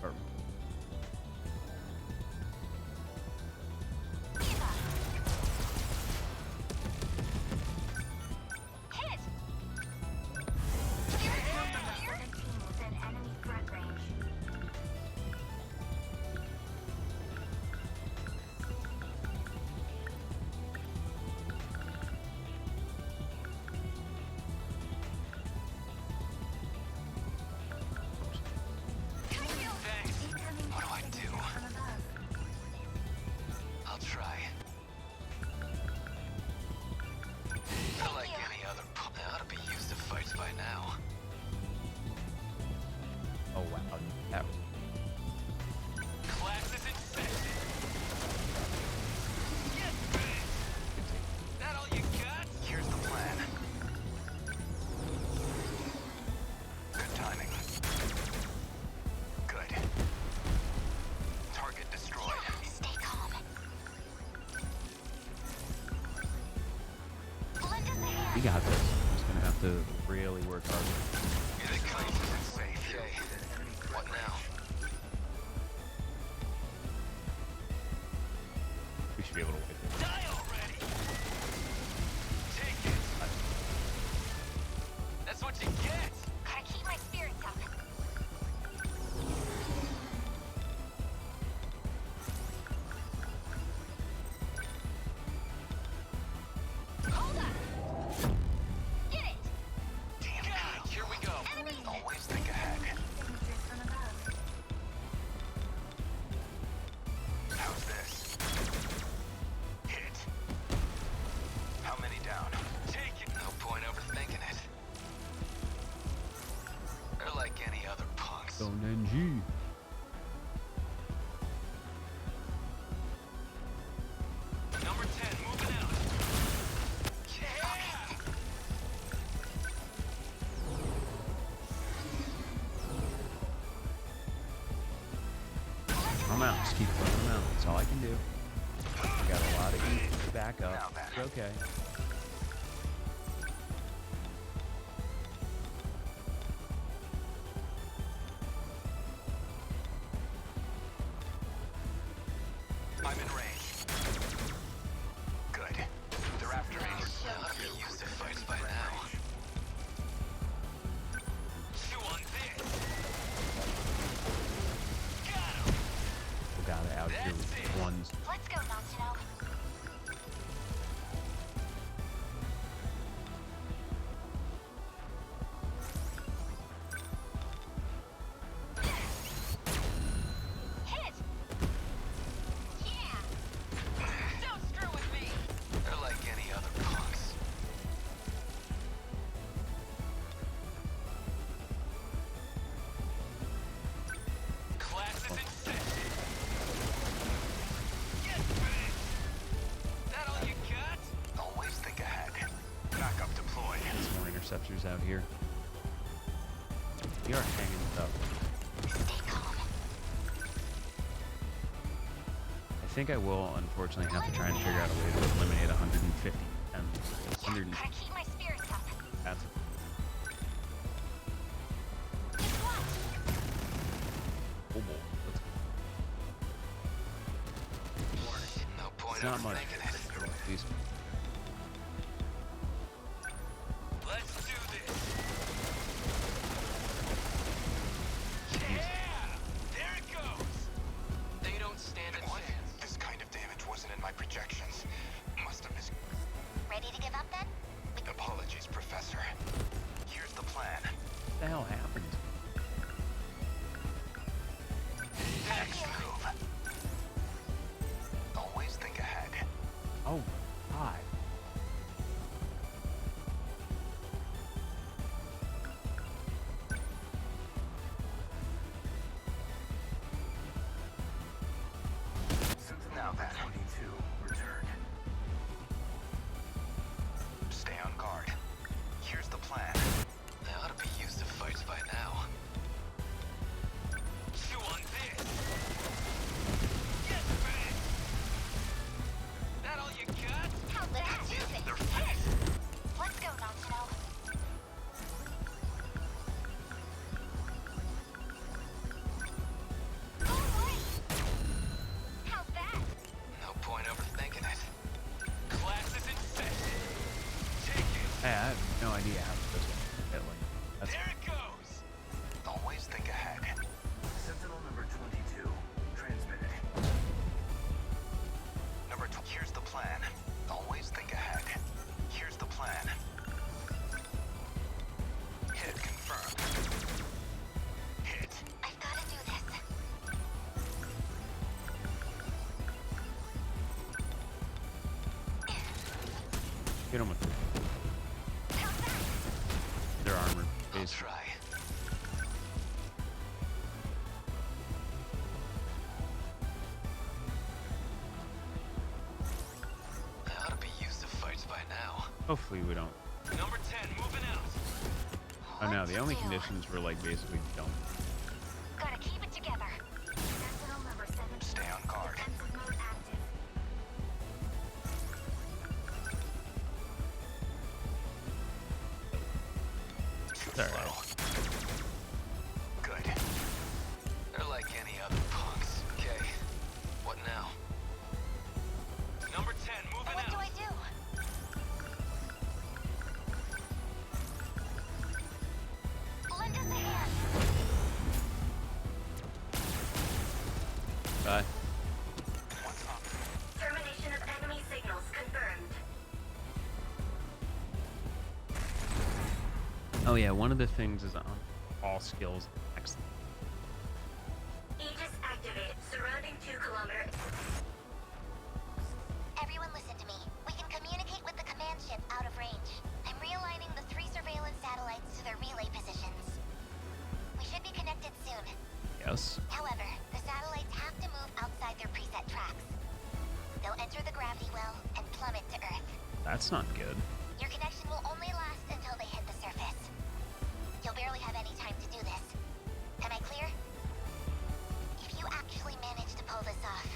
Or, Eva. Hit. Here? Within enemy threat range. Thanks. What do I do? I'll try. Like any other, I ought to be used to fights by now. oh wow. That was Class is in session. Yes, man. That all you got? Here's the plan. Good timing. Good. Target destroyed. Stay calm. Lend us a hand. we got this. I'm just gonna have to really work hard. You think Kaiju is safe? Okay. What now? We should be able to win this. Die already! Take it! That's what you get! Gotta keep my spirits up. Hold up! Get it! Damn it! Here we go! Always think ahead. How's this? Hit. How many down? Take it! No point overthinking it. They're like any other punks. So Nenji. Number 10, moving out. Yeah! I'm out. Just keep putting them out. That's all I can do. We got a lot of heat to back up. It's okay. I'm in range. Good. They're after me. They ought to be used to fights by now. Chew on this. Got him. We got it out here with ones. Let's go, Natsino. Hit! Yeah! Don't screw with me! They're like any other punks. Class is in session. Get ready. That all you got? Always think ahead. Backup deployed. Some more interceptors out here. We are hanging it up. Stay calm. I think I will, unfortunately, have to try and figure out a way to eliminate 150. And 100. Gotta keep my spirits up. That's What? oh boy. No point It's not of much. thinking it. At least Let's do this. Yeah! There it goes. They don't stand a What? chance. This kind of damage wasn't in my projections. Must have missed. Ready to give up then? Apologies, Professor. Here's the plan. what the hell happened? Next move. Always think ahead. Oh, God. Now then. 22, return. Stay on guard. Here's the plan. They ought to be used to fights by now. Chew on this. Get ready. That all you got? How's that? They're finished. Let's go, Natsino. Oh, wait! How's that? No point overthinking it. Class is in session. Take it. Hey, I have no idea how this one hit like that's There it goes. Always think ahead. Sentinel number 22, transmitted. Number 2, here's the plan. Always think ahead. Here's the plan. Hit confirmed. Hit. I've gotta do this. hit them with How's that? their armor I'll base. try. They ought to be used to fights by now. Hopefully we don't. Number 10, moving out. Oh no, What the to only do? conditions were like basically don't. Gotta keep it together. Sentinel number 17. Stay on guard. Defensive mode active. It's alright. Good. They're like any other punks. Okay, what now? Number 10, moving What do out. I do? Lend us a hand. Bye. What's up? Termination of enemy signals confirmed. Oh yeah, one of the things is on all skills. Excellent. Aegis activated. Surrounding 2 kilometers. Everyone listen to me. We can communicate with the command ship out of range. I'm realigning the 3 surveillance satellites to their relay positions. We should be connected soon. Yes. However, the satellites have to move outside their preset tracks. They'll enter the gravity well and plummet to Earth. That's not good. Your connection will only last until they hit the surface. You'll barely have any time to do this. Am I clear? If you actually manage to pull this off,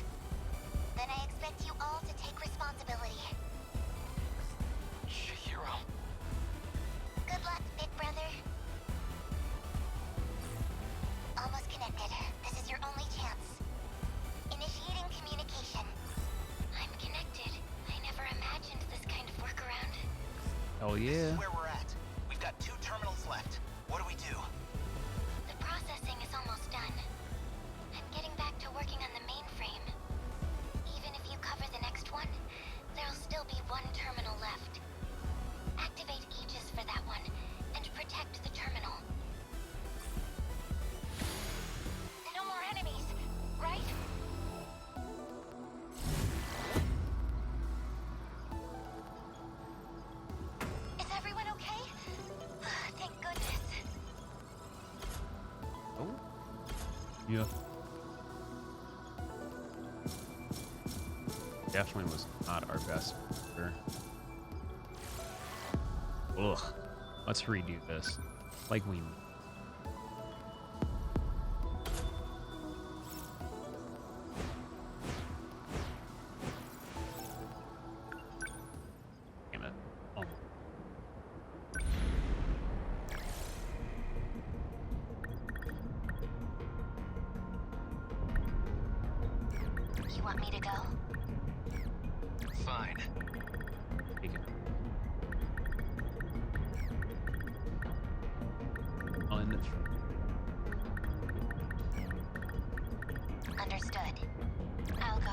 then I expect you all to take responsibility. Shihiro. Good luck, big brother. Almost connected. yeah. This is where we're at. We've got 2 terminals left. What do we do? The processing is almost done. I'm getting back to working on the mainframe. Even if you cover the next one, there'll still be 1 terminal left. Activate Aegis for that one, and protect the terminal. No more enemies, right? Is everyone okay? Thank goodness. Oh. Yeah. Definitely was not our best. Sure. Ugh. Let's redo this. Like we. Damn it. Oh. You want me to go? Fine. Take it. Un. Understood. I'll go.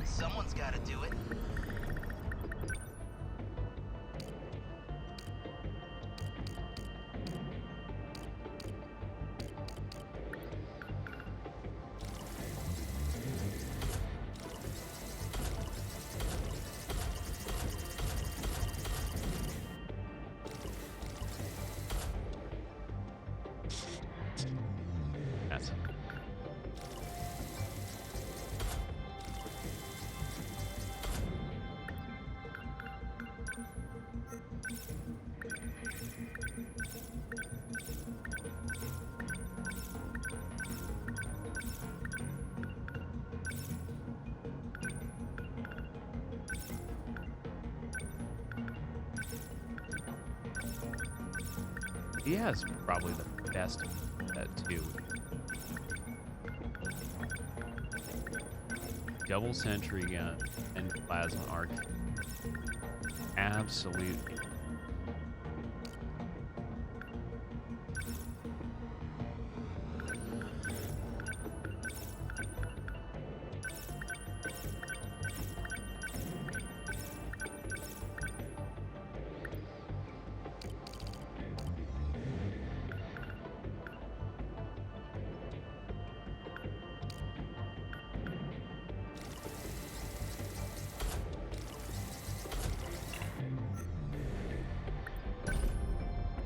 Someone's got to do it. That's it. Yeah, it's probably the best at 2. Double sentry gun and plasma arc. Absolutely.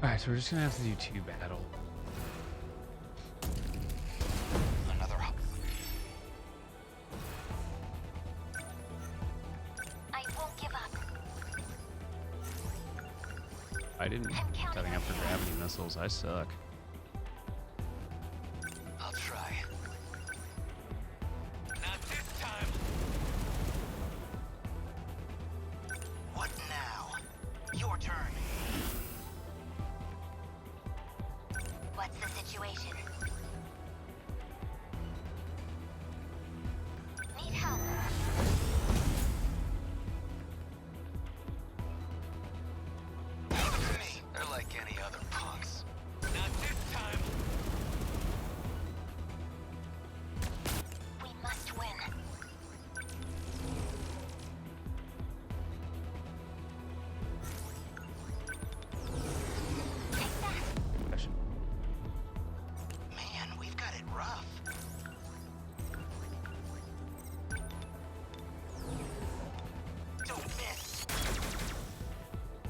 Alright, so we're just gonna have to do 2 battle. Another hop. I won't give up. I didn't cutting up for gravity missiles. I suck. I'll try. Not this time. What now? Your turn. What's the situation? Need help. They're like any other punks. Not this time. We must win. Take that. Question. Man, we've got it rough. Don't miss.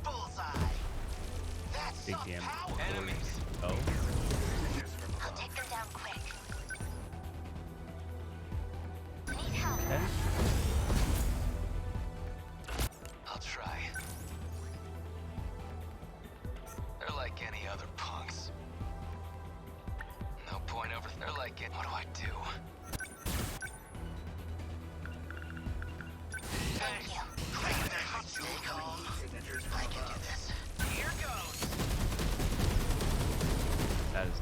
Bullseye. That's Big some damage. power. Enemies. Oh. I'll take them down quick. Need help. Okay. I'll try. They're like any other punks. No point over. They're like it. What do I do? Thank you. Stay calm. I can do this. Here goes. That is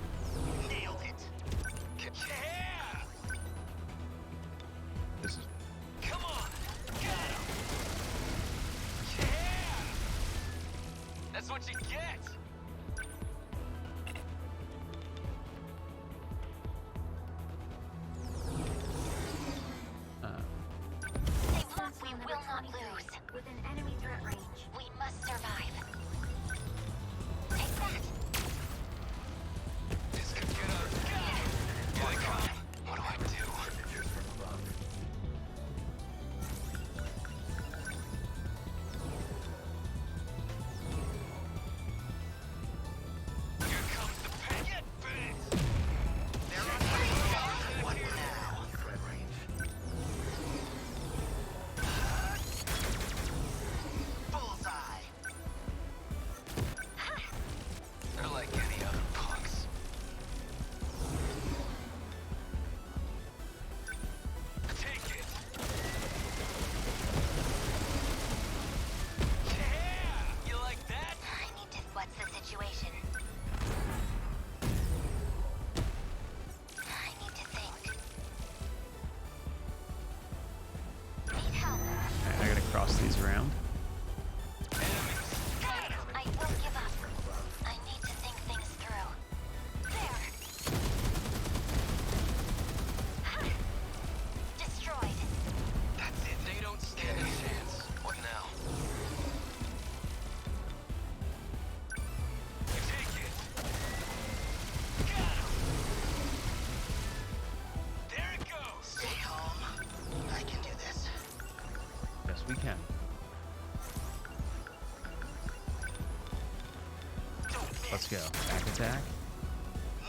we can. Let's go. Back attack.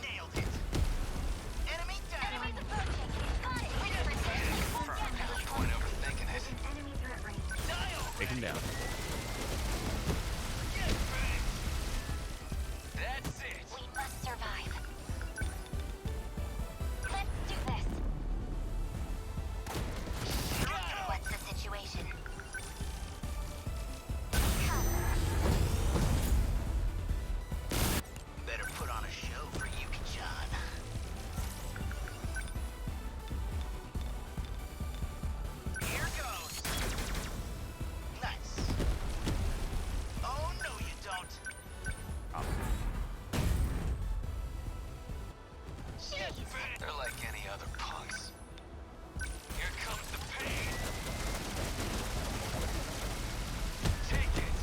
Nailed it. Enemy down. Enemies approaching. Got it. Point overthinking it. Enemy threat range. Take him down. That's it. We must survive. Let's do this. What's the situation? Better put on a show for Yuki-chan. Here goes. Nice. Oh, no, you don't. They're like any other punks. Here comes the pain. Take it.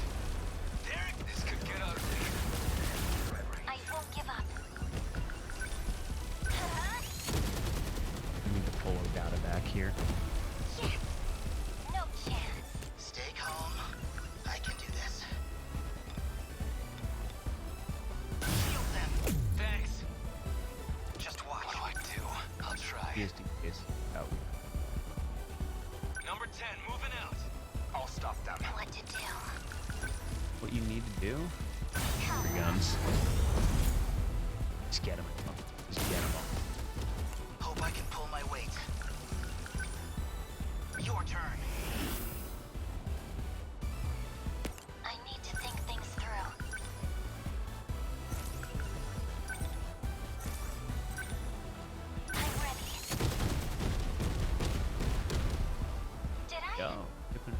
There, this could get ugly. I won't give up. We need to pull Ogata back here. Yes. No chance. Stay calm. I can do this. Shield them. Thanks. Just watch. What do I do? I'll try. Just in case. Oh, Number 10, moving out. I'll stop them. What to do? what you need to do? Three guns. Just get him. Just get him all. Hope I can pull my weight. Your turn. I need to think things through. I'm ready. Did I? Go. Different.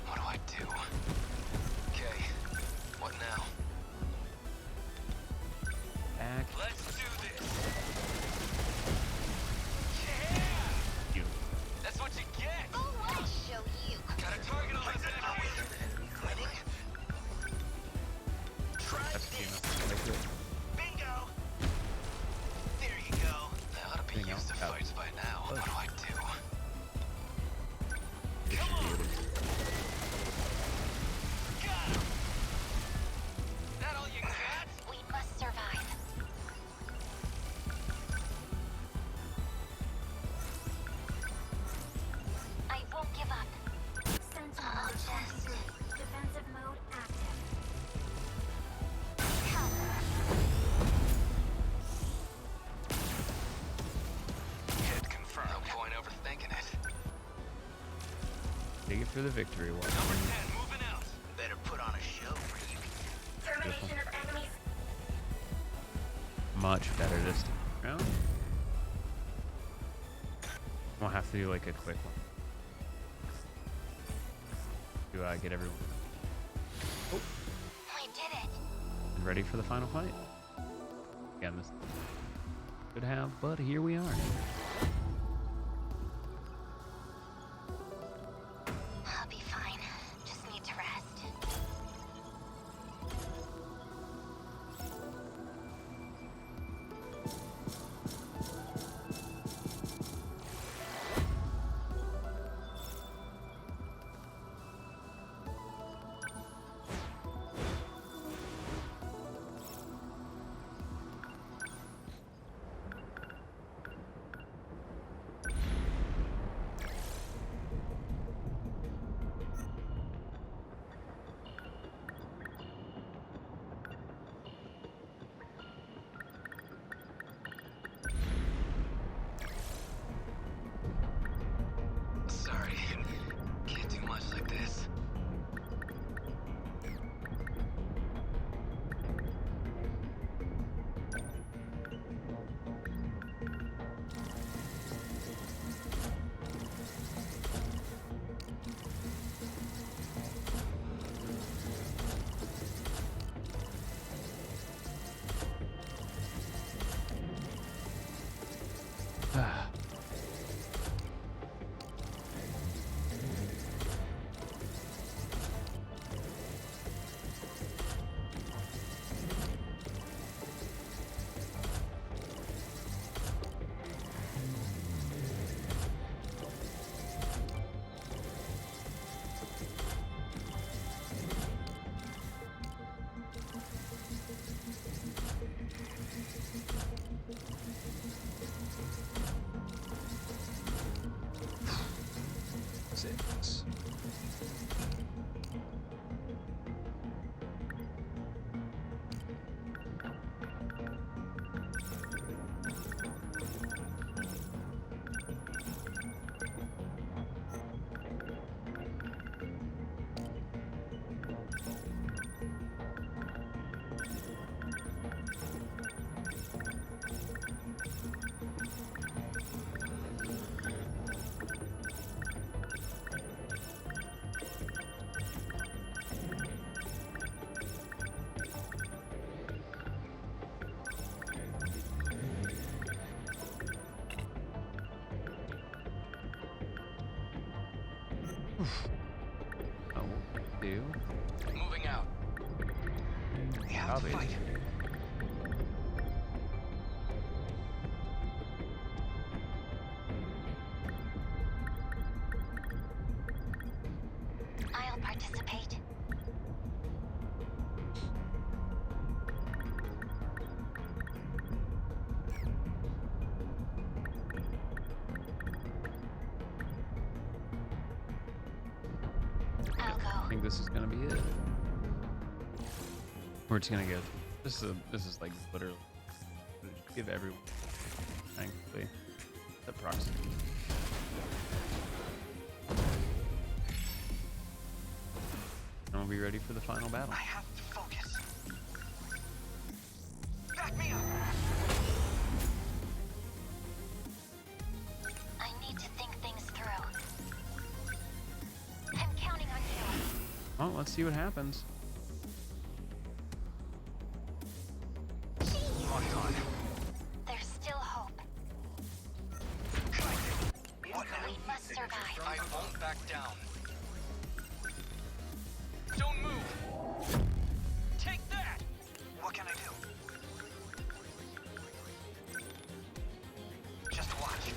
What do I do? Okay, what now? Back. Let's do this. Yeah! You. That's what you get. Oh, I'll show you. Got a target on this enemy. Quitting? Try That's the this. game. Like it. Bingo. There you go. They ought to be Hang on. used to fights by now. Oh. What do I do? It should be able to. Got him! That all you got? We must survive. I won't give up. Sentinel adjust. Defensive mode active. Hit confirmed. No point overthinking it. Take it for the victory. One. Number 10, moving out. Better put on a show for you. Termination of enemies. Much better this time around. We'll have to do like a quick one. Do I get everyone We did it. ready for the final fight? Again, this could have, but here we are. I'll be fine. Just need to rest. 6. Oh, do. Moving out. We have to fight. I'll participate. I'll go. I think this is gonna be it. We're just gonna get this is like literally give everyone thankfully the proxy. And we'll be ready for the final battle. I have to focus. Back me up. I need to think things through. I'm counting on you. Well, let's see what happens. Locked on. There's still hope. What now? We must survive. I won't back down. Don't move! Take that! What can I do? Just watch.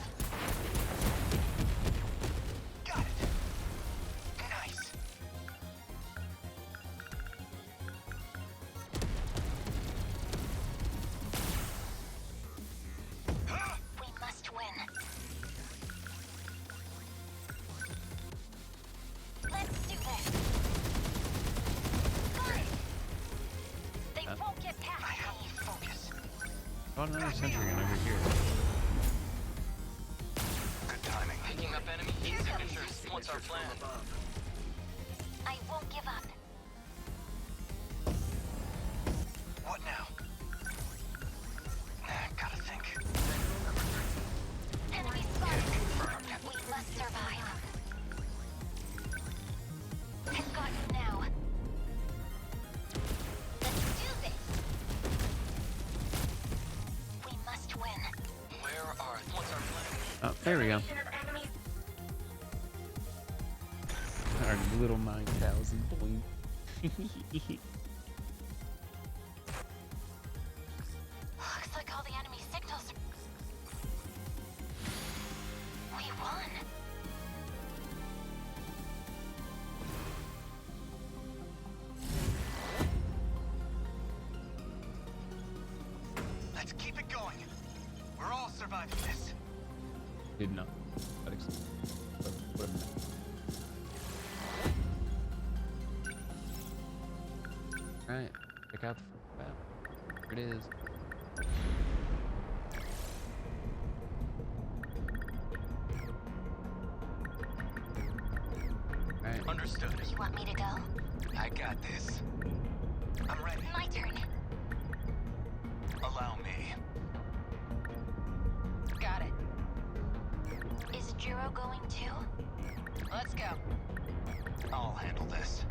Got it. Nice. We must win. Let's do this. Got it. They won't get past I have me. to focus. About another sentry gun over here. Good timing. Picking up enemy heat signatures. What's our plan? I won't give up. What now? Gotta think. Enemy spotted. We must survive. I've got you now. Let's do this. We must win. Where are... What's our plan? Oh, there we go. Our little 9,000 point. Looks like all the enemy signals. We won. Let's keep it going. We're all surviving this. Did not. That ex- what a mess. Alright, check out the first battle. Here it is. Alright. Understood. You want me to go? I got this. I'm ready. My turn. Allow me. Got it. Is Jiro going too? Let's go. I'll handle this.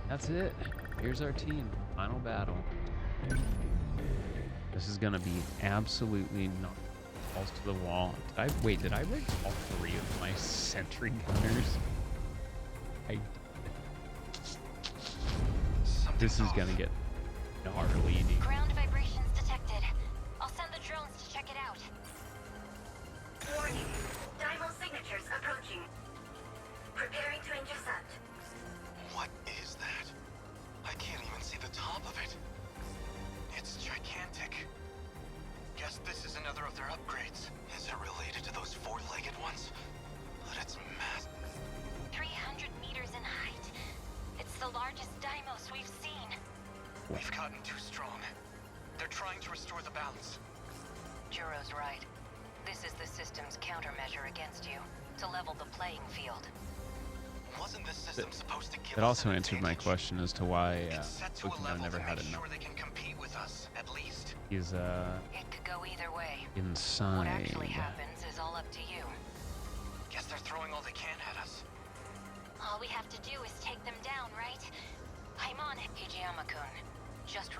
That's it. Here's our team. Final battle. This is gonna be absolutely not. Balls to the wall. Did I break all 3 of my sentry gunners? This is gonna get gnarly, dude. Ground vibrations detected. I'll send the drones to check it out. Warning. Dymo signatures approaching. Preparing to intercept. What is that? I can't even see the top of it. It's gigantic. Guess this is another of their upgrades. Is it related to those 4-legged ones? But it's massive. 300 meters in height. It's the largest Deimos we've seen. We've gotten too strong. They're trying to restore the balance. Juro's right. This is the system's countermeasure against you, to level the playing field. Wasn't this system supposed to give It us also an answered my advantage? question as to why It's set to a Pokemon level never to had make enough. sure they can compete with us, at least. He's It could go either way. inside. What actually happens is all up to you. Guess they're throwing all they can at us. All we have to do is take them down, right? I'm on it. Hijiyama-kun, just...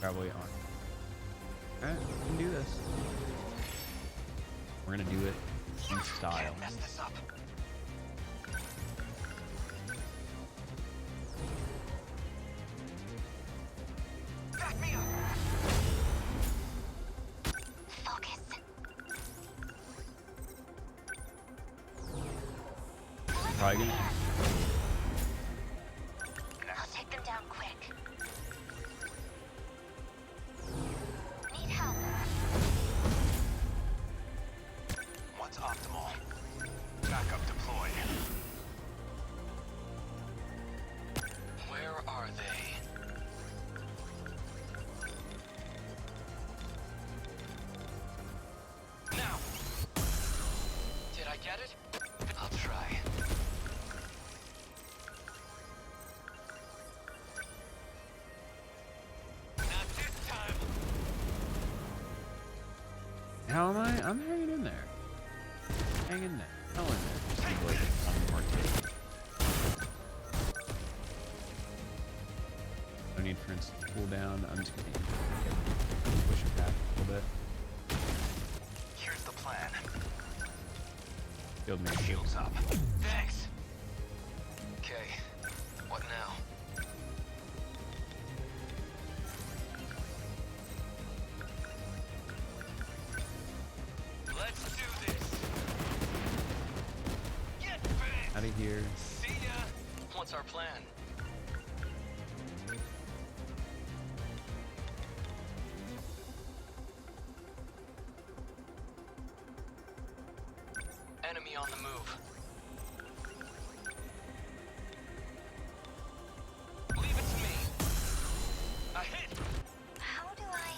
Probably on. Alright, we can do this. We're gonna do it in style. Can't mess this up. Back me up. Focus. Probably gonna I'll take them down quick. Need help. What's optimal? Backup deployed. Where are they? Now! Did I get it? I'll try. Not this time! How am I? I'm hanging in there. Hang in there. Hell in there. Just need like one more tick. No need for instant cooldown. I'm just gonna push it back a little bit. Here's the plan. Shield me. Shields up. Thanks! Okay, what now? Let's do this! Get bent! Out of here. See ya! What's our plan? Enemy on the move. Leave it to me. A hit! How do I...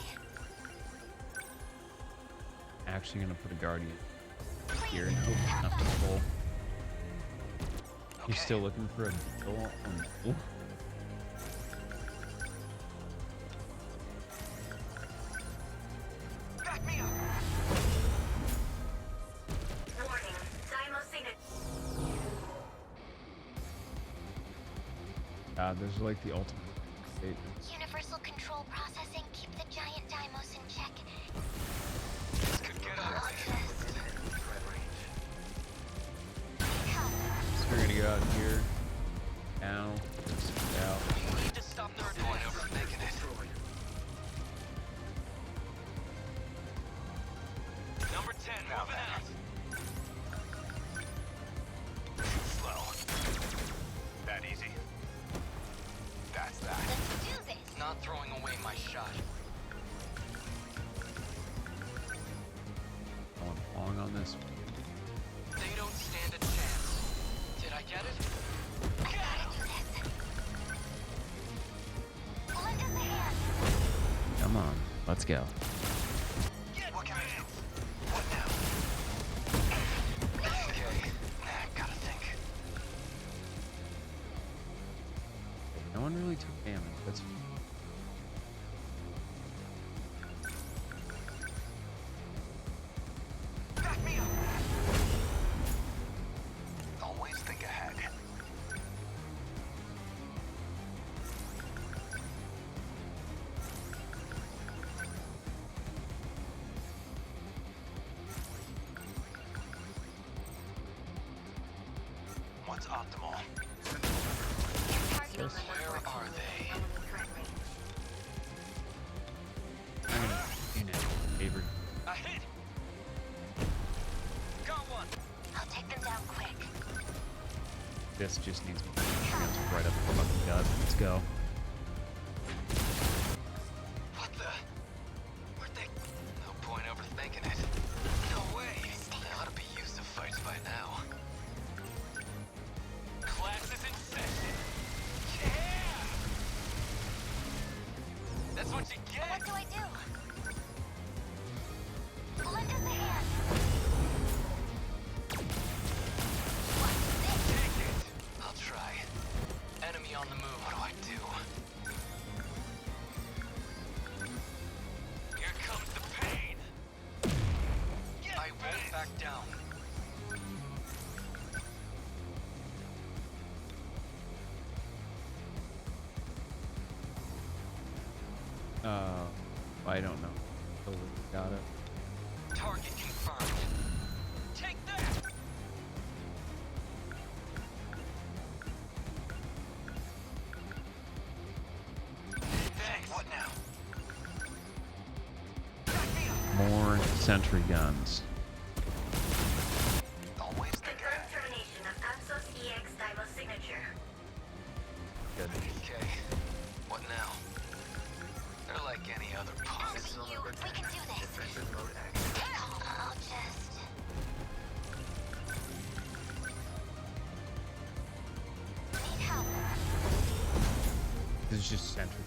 Actually gonna put a guardian here and hope enough to pull. You're still looking for a deal? Oh, Back me up! Warning. Dymo signature. God, there's like the ultimate state. Universal control processing. Keep the giant Deimos in check. This could get ugly. Help. So we're gonna go out here. Now, out. We need to stop the report from making it. Number 10, moving out. Slow. That easy. That's that. Let's do this. Not throwing away my shot. Going long on this. They don't stand a chance. Did I get it? I gotta do this. Lend us a hand. Come on, let's go. What can I do? What now? Okay, gotta think. No one really took damage. That's Back me up! Always think ahead. What's optimal? Yes. Where are they? I'm gonna do that favor. A hit! Got one! I'll take them down quick. This just needs to be right up the fucking gut. Let's go. What the? Where'd they... No point overthinking it. No way! They ought to be used to fights by now. Class is in session! Yeah! That's what you get! What do I do? Lend us a hand. Take it! I'll try. Enemy on the move, what do I do? Here comes the pain! I won't back down. I don't know. Totally got it. Target confirmed. Take that! Thanks. What now? More sentry guns. Always the guy. Termination of Axos EX Dymo signature. Good. Okay. What now? They're like any other punks. We can do this. I'll just... Need help. This is just sentry.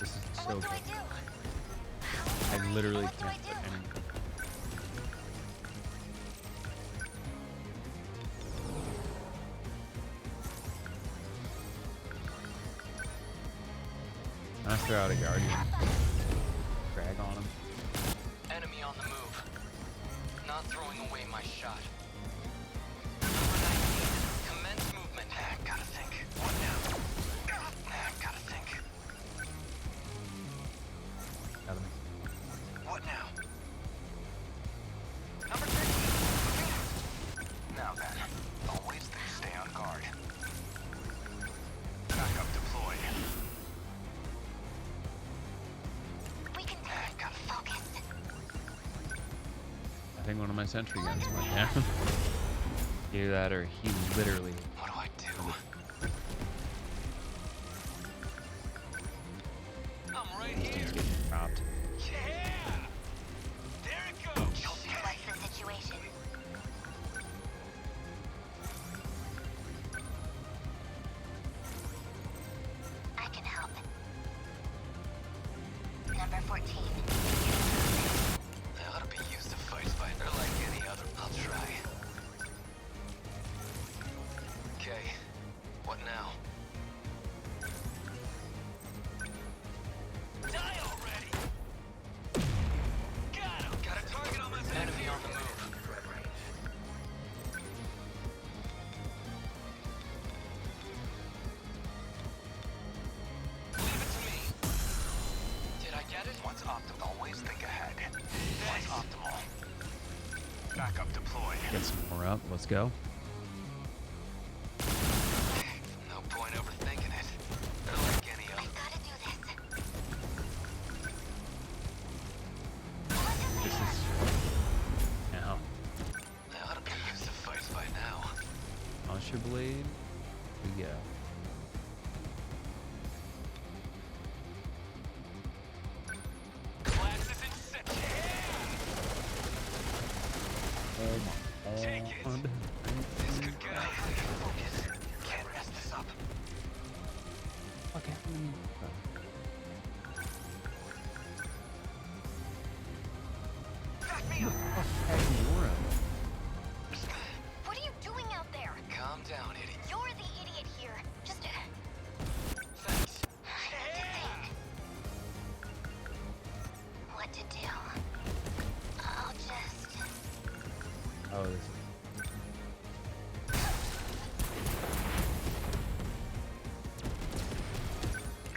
This is so What do I good. do? I literally What do I can't do? put any. I throw out a guardian. Drag on him. Enemy on the move. Not throwing away my shot. Number 19. Commence movement. Gotta think. What now? Gotta think. Got him. What now? Number 13. Now then. Always stay on guard. Backup deployed. We can do it. Gotta Focus. I think one of my sentry guns went down. Either that or he literally. What do I do? I'm right This here. dude's getting dropped. Yeah! There it goes! What's the situation? I can help. Number 14. They ought to be used to fights by. They're like any other. I'll try. Okay. What now? Die already! Got him! Got a target on my back. Enemy on the move. Leave it to me. Did I get it? What's optimal? Always think ahead. What's optimal? Backup deployed. Get some more up. Let's go. No point overthinking it. They're like any I other. gotta do this. This is. Now. They ought to be used to fights by now. Launch your blade. We go. Class is in set. Oh my Take it. god. This could go. Focus. Can't mess this up. Okay. Back me up. What are you doing out there? Calm down, idiot. You're the idiot here. Just Thanks. what to do. I'll just... Oh, this.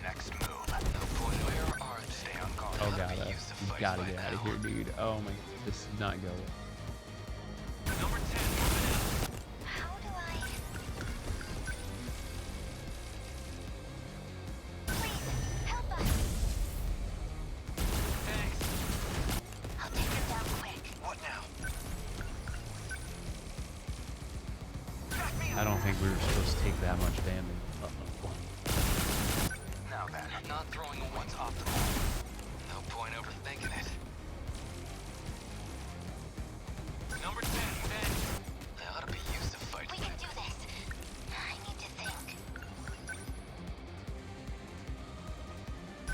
Next move. No point. Where are they? Stay on guard. Oh Ought to god, be you used to fights gotta by get out of now. here, dude. Oh my, this did not go. Number 10 moving in. How do I... I don't think we were supposed to take that much damage. Uh-oh. Now then, not throwing a what's optimal. No point overthinking it. Number 10, I ought to be used to fighting. We can do this. I need to think.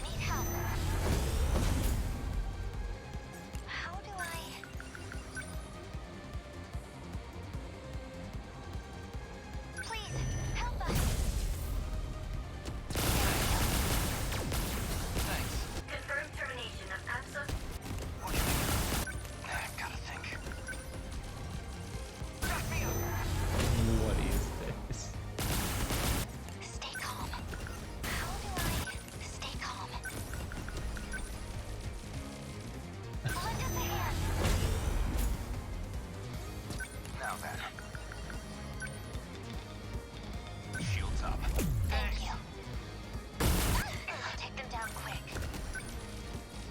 Need help. How do I... Please, help us. Thanks. Confirm termination of absolute. What do you mean? Gotta think. Back me up! What is this? Stay calm. How do I stay calm? Lend us a hand. Now then. Shields up. Thank you. Take them down quick.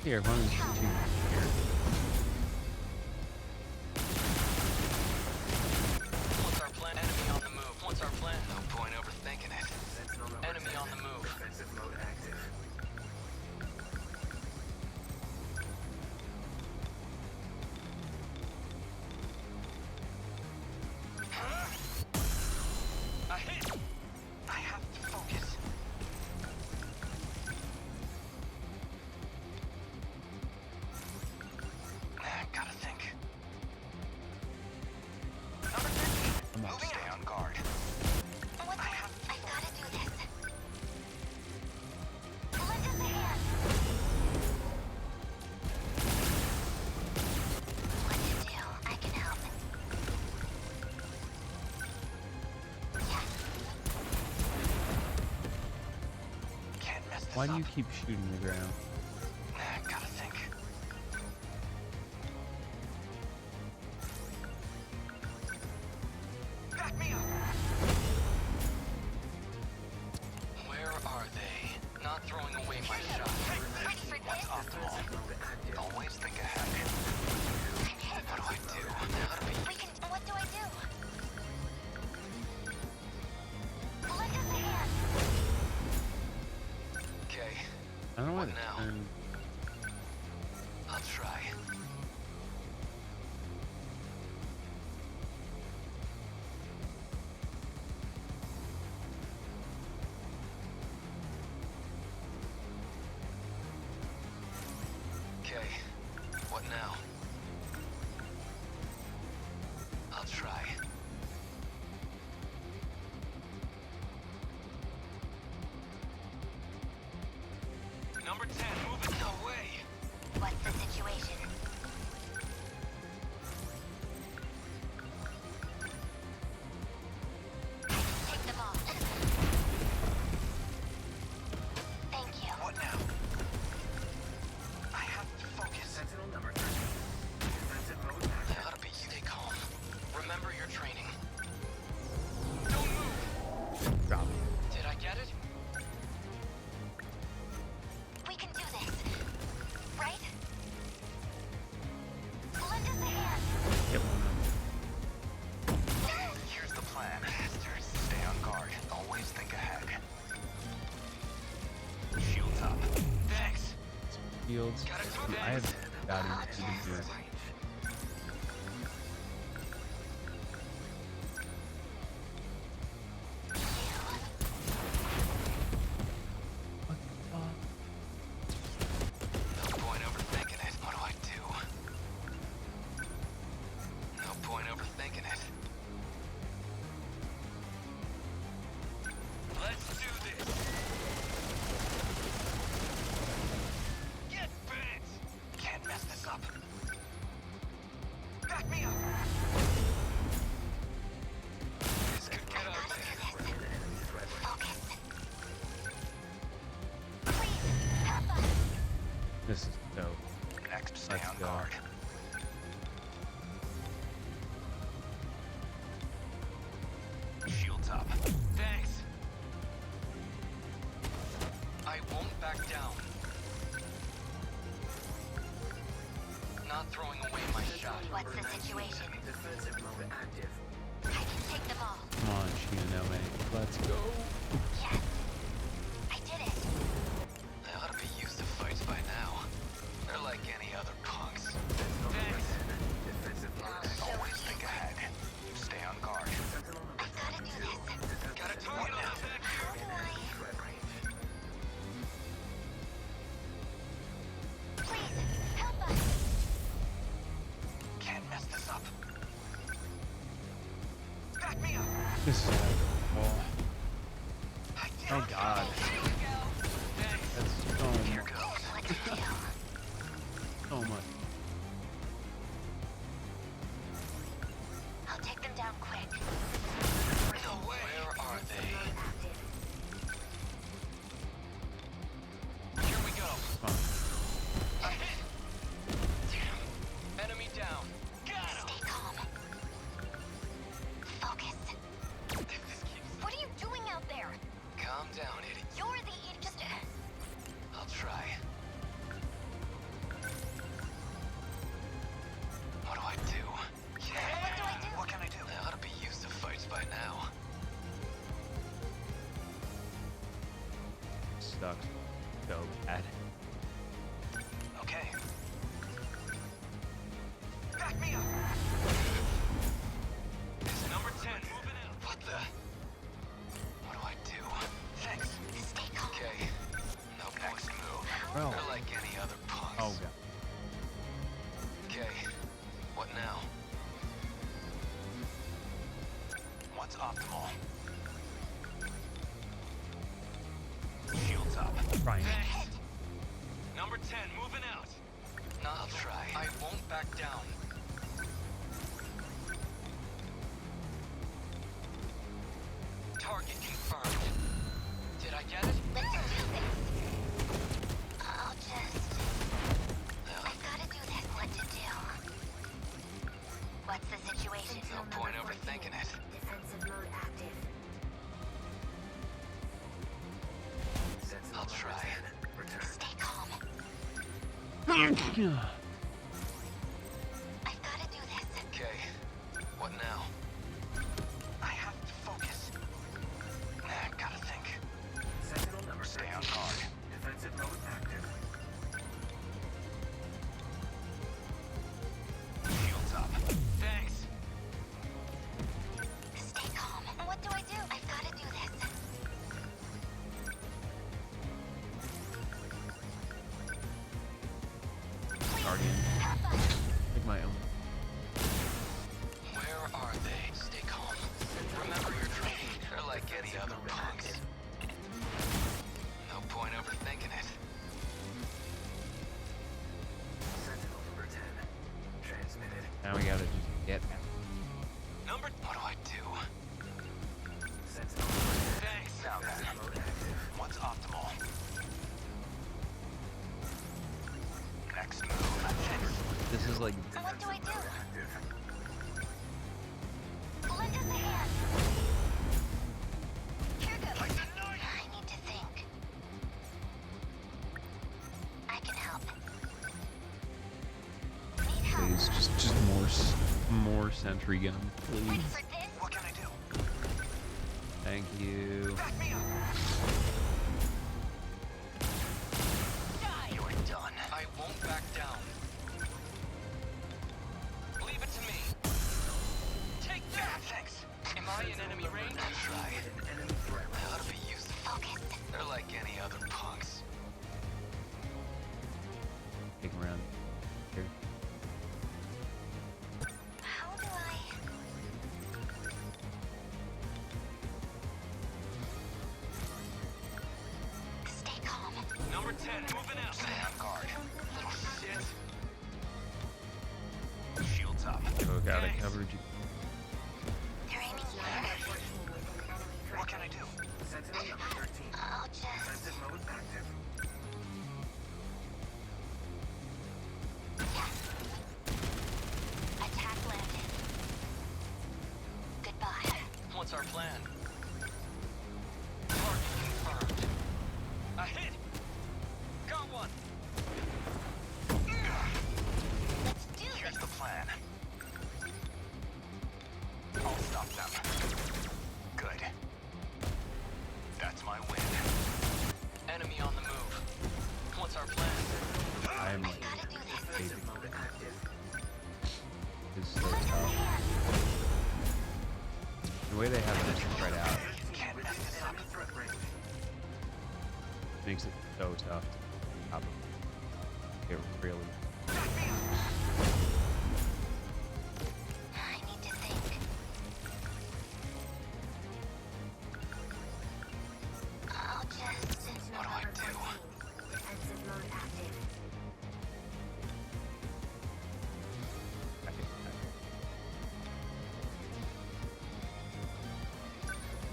Here, why don't you shoot here? What's our plan? Enemy on the move. What's our plan? No point overthinking it. Enemy on the move. Defensive mode active. A hit! I have to focus. Gotta think. Number 13. Moving stay on guard. What's that? I gotta do this. Lend us a hand. What to do? I can help. Yes. Can't mess this Why up. do you keep shooting the ground? Gotta think. Back me up! Where are they? Not throwing away my shot. Ready for What's this? optimal? Always think ahead. I'm hit. What do I do? How to be... We can... What do I do? Lend us a hand. Okay, I don't know why What they now? turn. I'll try. Okay, what now? I'll try. Number 10, moving no way. What's the situation? Take them off. Thank you. What now? I have to focus. Sentinel number 13. Defensive mode I active. ought to be stay calm. Remember your training. Don't move. Drop it. Did I get it? We can do this. Right? Lend us a hand. Get one up. Here's the plan. Bastards, stay on guard. Always think ahead. Shields up. Thanks. Fields. I have got him to do it. What the fuck? No point overthinking it. What do I do? No point overthinking it. Let's do this. Get bent. Can't mess this up. Back me up. This could get ugly. Focus. Please, help us. This is dope. Next, stay Let's on go. guard. Shields up. Thanks. I won't back down. Not throwing away my shot. What's the situation? Defensive mode active. I can take them all. Come on, Shinonome. Let's go. Yes. I did it. They ought to be used to fights by now. They're like any other punks. Thanks. Always think ahead. Stay on guard. I've gotta do this. Got a target on the back. How do I... Please, help us. Can't mess this up. Back me up. This is oh god. That's so Here much. goes. What to do? So much. I'll take them down quick. No way. Where are they? Here we go. Fine. I hit. Damn. Enemy down. Got him. Stay calm. Focus. What are you doing out there? Calm down, idiot. You're the idiot. Just... I'll try. What do I do? Yeah. What do I do? What can I do? They ought to be used to fights by now. Sucks. So bad. Okay. Back me up. It's number 10 moving out. What the? What do I do? Thanks. Stay calm. Okay. No next move. Well. They're like any other punks. Oh god. Okay. What now? What's optimal? Shields up. Trying. Number 10 moving out. No, I'll try. I won't back down. Target confirmed. Did I get it? Let's do this. I'll just... I've gotta do this. What to do? What's the situation? No point overthinking it. Defensive mode active. I'll try. Stay calm. Yeah. I've gotta do this. Okay. What now? I have to focus. Nah, gotta think. Sentinel number Stay on guard. Defensive mode active. Shields up. Thanks. Stay calm. What do I do? I've gotta do this. Guardian. Help us. Like my own. Where are they? Stay calm. Remember your training. They're like any other punks. No point overthinking it. Sentinel number 10. Transmitted. Now we gotta just get Number... What do I do? Sentinel number 10. Thanks. Now then. Mode active. What's optimal? Next move. this is like What do I do? Active. Lend us a hand. Here goes. I need to think. I can help. Need help. please just more sentry gun, Ready please. for this? What can I do? Thank you. Back me up. Die. You're done. I won't back down. Leave it to me. Take that. Thanks. Am I in enemy range? I'll try. Enemy threat. They ought to be used. Focus. They're like any other punks. Take him around. Here. How do I... Stay calm. Number 10 moving out. Stay on guard. Little shit. Shields up. Oh god, I Thanks. covered you. They're aiming here. What can I do? Sentinel number 13. I'll just... Defensive mode active. Attack landed. Goodbye. What's our plan? Target confirmed. A hit! Got one! Let's do Here's this. the plan. The way they have this spread out makes it so tough to top of it really. I need to think. I'll just Sentinel number 14. Defensive mode active.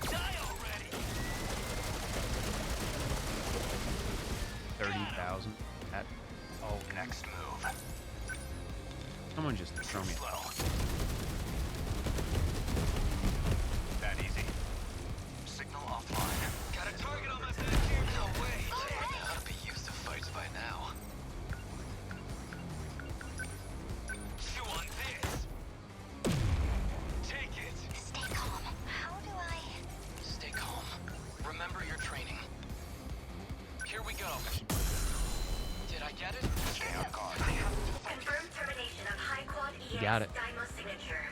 Die already! 30,000 at Oh, next move. someone just throw me. Slow. That easy. Signal offline. Got a target on my back here. No way. I ought to be used to fights by now. Chew on this. Take it. Stay calm. How do I... Stay calm. Remember your training. Here we go. Did I get it? Stay on guard. Confirmed termination of High Quad EX Got it. Dymo signature.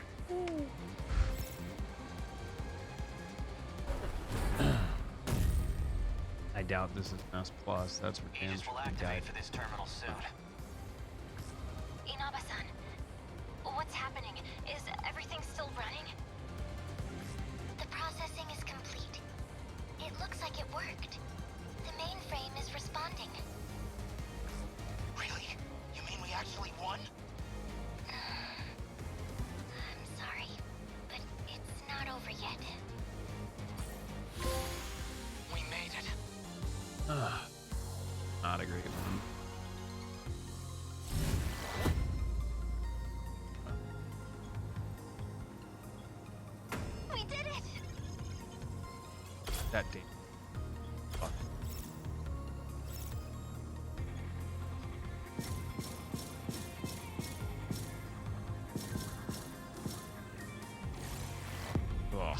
I doubt this is S plus. That's for damn Aegis will sure. activate for this terminal soon. Inaba-san, what's happening? Is everything still running? The processing is complete. It looks like it worked. The mainframe is responding. Really? You mean we actually won? I'm sorry, but it's not over yet. We made it. Not a great one. We did it! That date. Fuck. Ugh.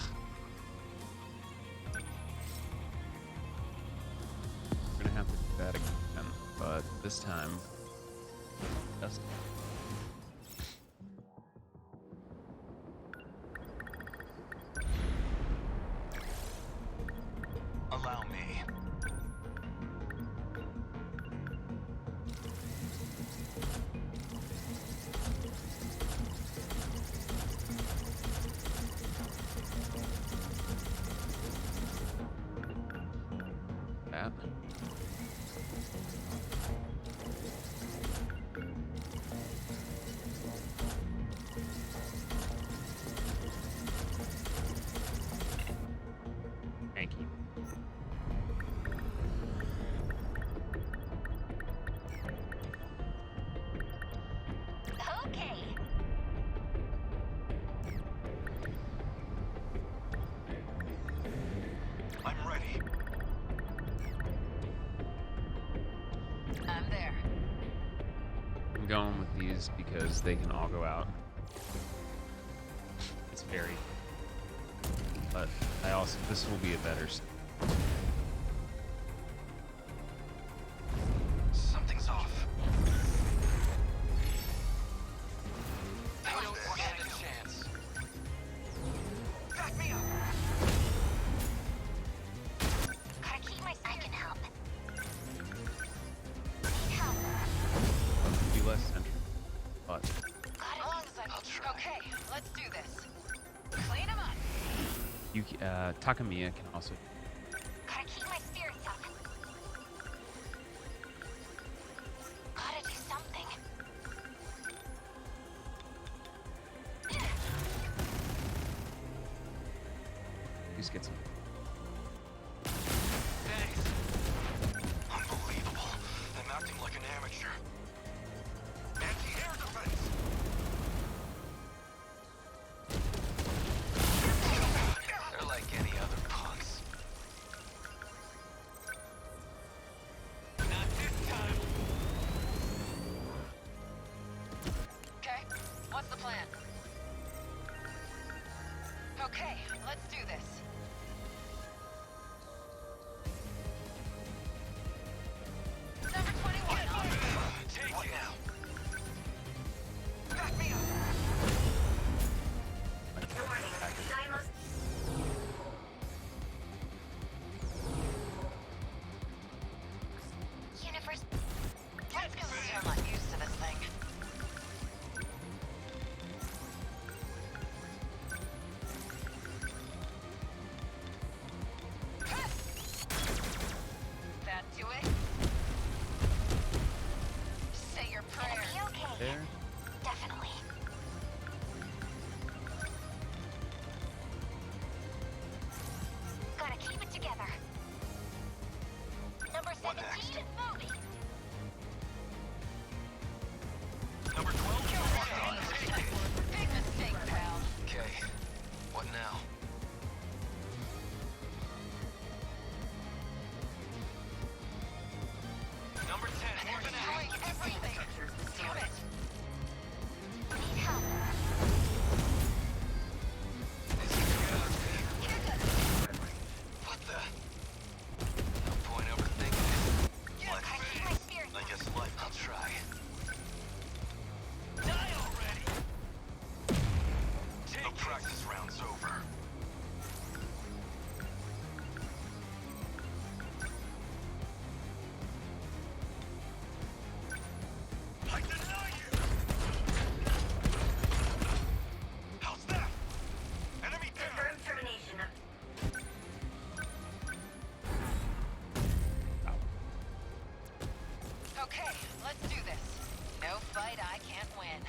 We're gonna have to do that again, but this time, just Allow me. that. Thank you. Okay. I'm ready. I'm there. I'm going with these because they can all go out. It's very. But I also, this will be a better. Something's off. They don't stand a chance. Back me up. Gotta keep my... I can help. Need help. Be less central. But I'll try. Okay, let's do this. Clean them up. you, Takamiya can also. Gotta keep my spirits up. Gotta do something. Just get some. Thanks. Unbelievable. I'm acting like an amateur. Anti-air defense. They're like any other punks. Not this time. Okay, what's the plan? Okay, let's do this. Number 21, Take it now. Back me up. Warning. Dymo Okay, let's do this. No fight I can't win.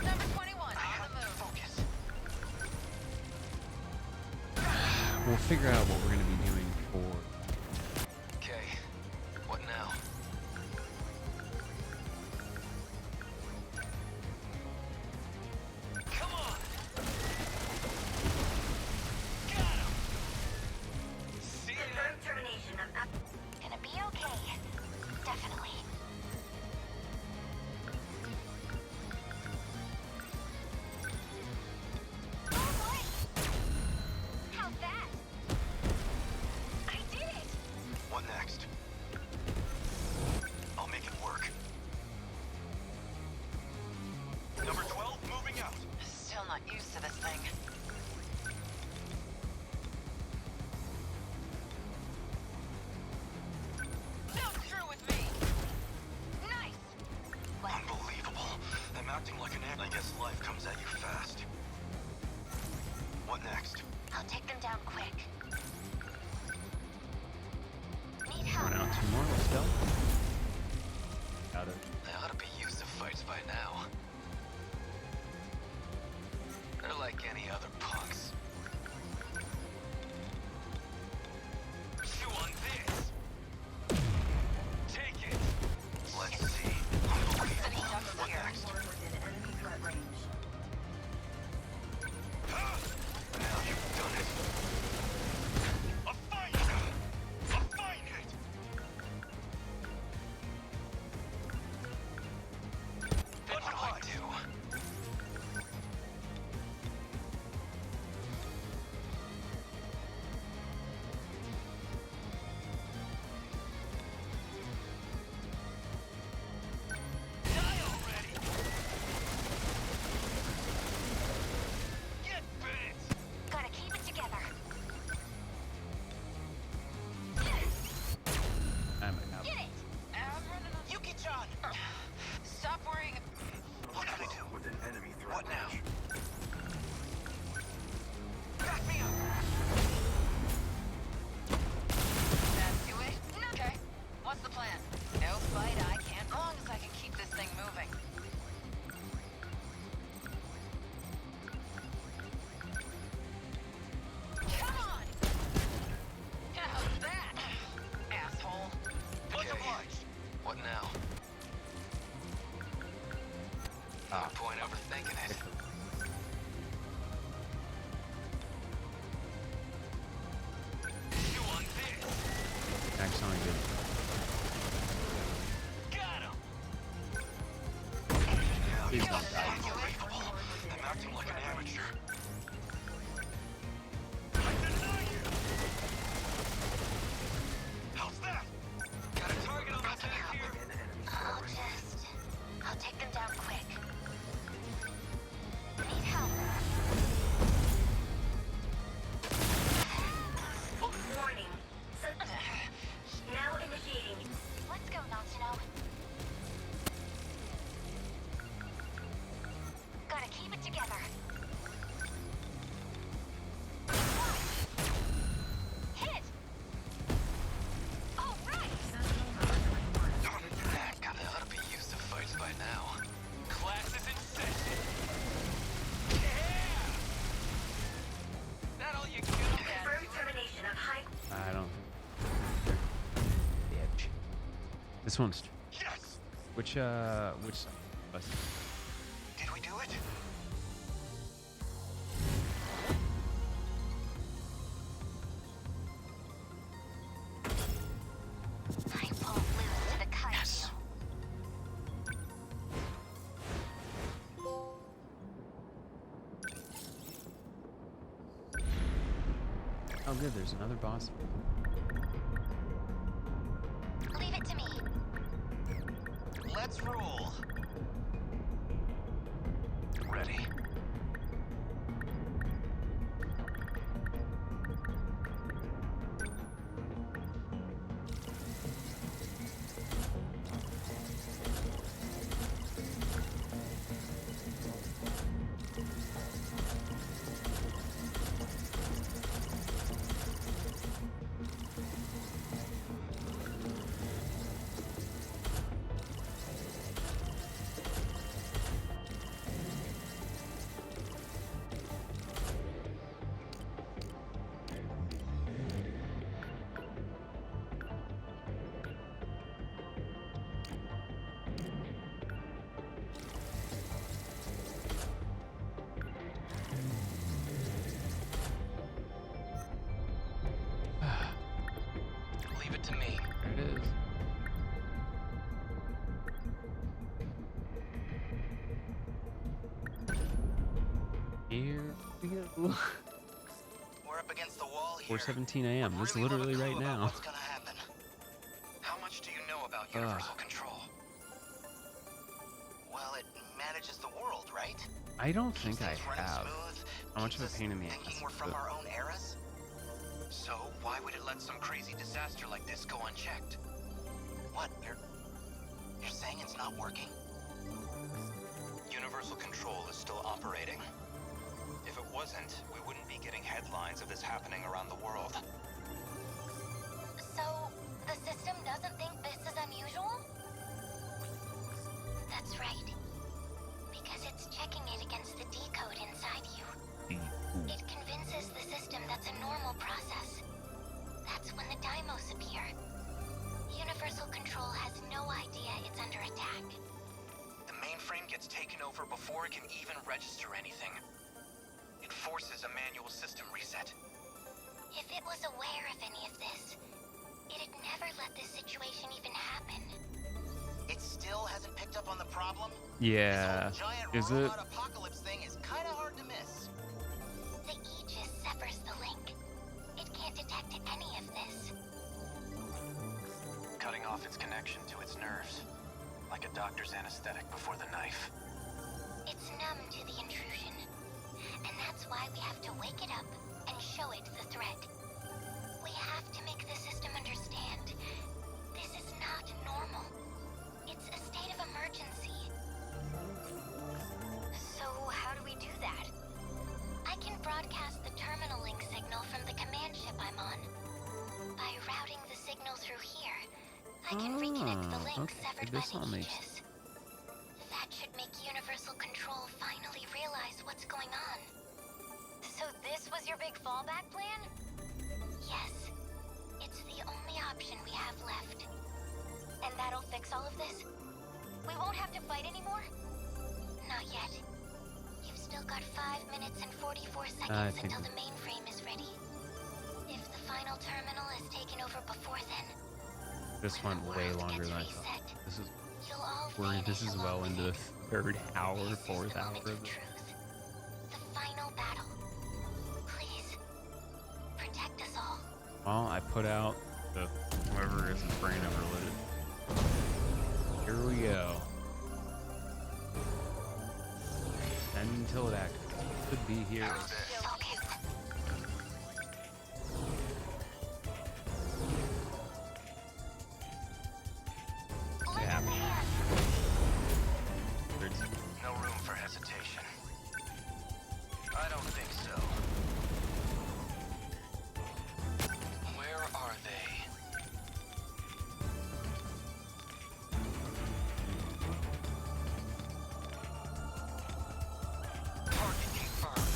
Number 21, on the move. Focus. We'll figure out what we're going to be doing for... Okay, what now? Come on! Got him! See ya! Confirmed termination of up. Gonna be okay. Definitely. Oh boy! How's that? I did it! What next? I'll make it work. Number 12, moving out. Still not used to this thing. Don't screw with me! Nice! Unbelievable. I'm acting like an ant. I guess life comes at you fast. What next? I'll take them down quick. Need help. Run out 2 more, let's go. Got it. They ought to be used to fights by now. They're like any other punks. Chew on this! Take it! Let's see. Unbelievable. What next? Now you've done it. A fine hit! A fine hit! Then what do I do? Die already! Get bit! Gotta keep it together. I might have. Get it! I'm running on... Yuki-chan! Stop worrying. What can I do? With an enemy threat. What now? Back me up. That do it? Okay. What's the plan? No fight I can't, as long as I can keep this thing moving. Come on! How's that? Asshole. Much Okay. obliged. What now? No point overthinking it. Chew on this! Excellent, good. Got him! Please don't die. Unbelievable. I'm acting like an amateur. I deny you! How's that? Got a target on my back here. I'll take them down quick. Need help. Warning. Now initiating. Let's go, Natsuno. Gotta keep it together. Hit! All right! God, they ought to be used to fights by now. Class is in session. Yeah! That all you got? Confirmed termination of high... I don't... Bitch. This one's... Yes! Which side? Did we do it? I won't lose to the kaiju. Oh good, there's another boss. Leave it to me. Let's roll. Ready. to me. There it is. Here we go. We're up against the wall here. 4:17 a.m. This is literally right now. What's gonna happen? How much do you know about universal control? Well, it manages the world, right? I don't think I Things running have. smooth, How much of a keeps us pain in the thinking ass we're is from it? our own eras? So why would it let some crazy disaster like this go unchecked? What? You're saying it's not working? Universal control is still operating. If it wasn't, we wouldn't be getting headlines of this happening around the world. So, the system doesn't think this is unusual? That's right. Because it's checking it against the decode inside you. It convinces the system that's a normal process. That's when the Deimos appear. Universal Control has no idea it's under attack. The mainframe gets taken over before it can even register anything. It forces a manual system reset. If it was aware of any of this, it'd never let this situation even happen. It still hasn't picked up on the problem? Yeah. This whole giant Is it? robot apocalypse thing is kind of hard to miss. The Aegis severs the link. It can't detect any of this. Cutting off its connection to its nerves. Like a doctor's anesthetic before the knife. It's numb to the intrusion. And that's why we have to wake it up and show it the threat. We have to make the system understand this is not normal. It's a state of emergency. So, how do we do that? I can broadcast the terminal link signal from the command ship I'm on. By routing the signal through here, I can reconnect the link okay. severed by This the all makes Aegis. That should make Universal Control finally realize what's going on. So this was your big fallback plan? Yes, it's the only option we have left. And that'll fix all of this? We won't have to fight anymore? Not yet. You've still got 5 minutes and 44 I seconds think- until the mainframe is ready. If the final terminal is taken over before then, This when went the way world longer gets than I reset, thought. This is you'll all this is vanish well along into with the it. third hour, This is fourth the hour moment of of it. truth. The final battle. Please, protect us all. Well, I put out the whoever is brain overloaded. Here we go. Until it activates. Could be here. Okay. Yeah. Lend a hand. 30 seconds. No room for hesitation. I don't think so. Where are they? Target confirmed.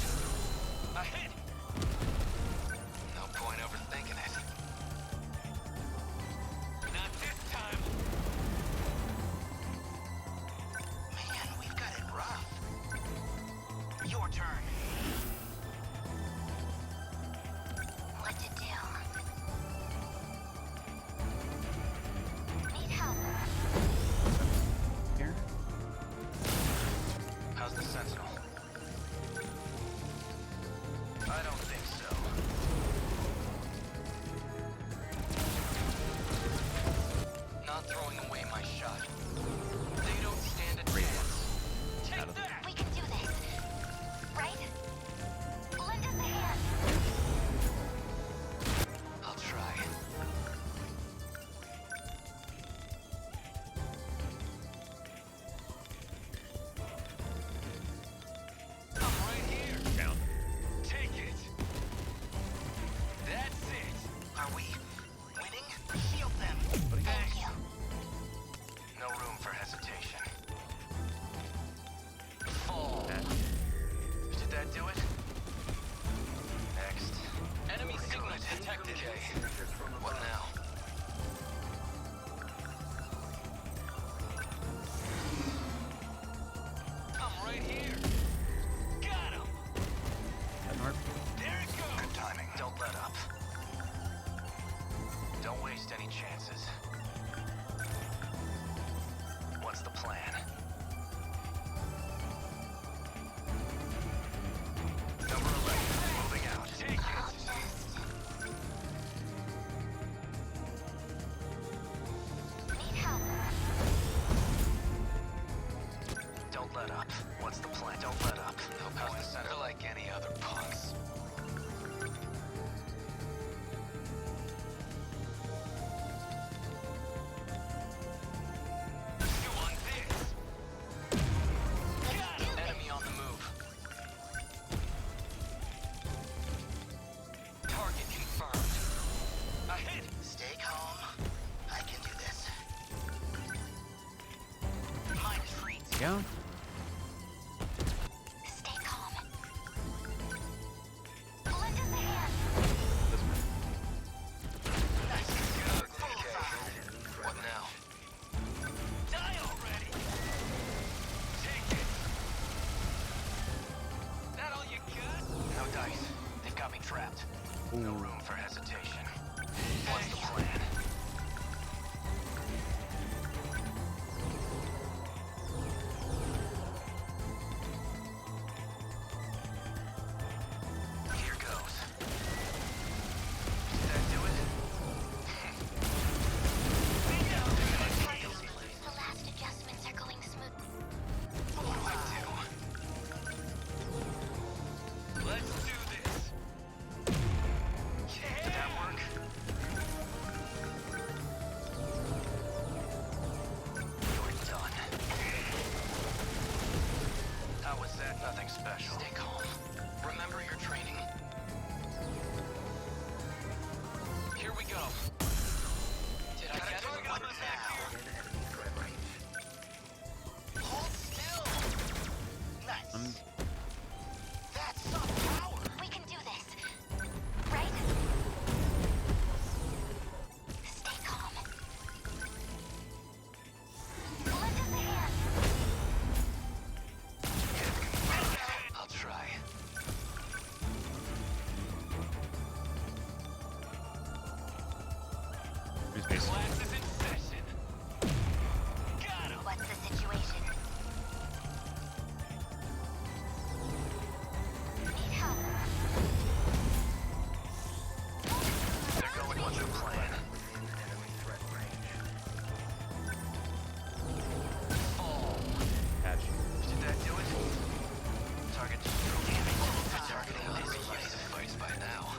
Yeah. Stay calm. Lend us a hand. What now? Die already! Take it! That all you got? No dice. They've got me trapped. No room for hesitation. What's the plan? Here goes. Did that do it? The last adjustments are going smooth. What do I do? Let's do this! Did that work? You're done. How was that? Nothing special. Stay calm. Remember your training. Here we go. Did I get it? What now? Hold still. Nice. That's some power. We can do this. Right? Stay calm. Lend us a hand. I'll try. Who's basically Class is in session! Got him! What's the situation? Need help. They're going with your plan. Oh, patch. did that do it? Target destroyed. The targeting is used to fight by now.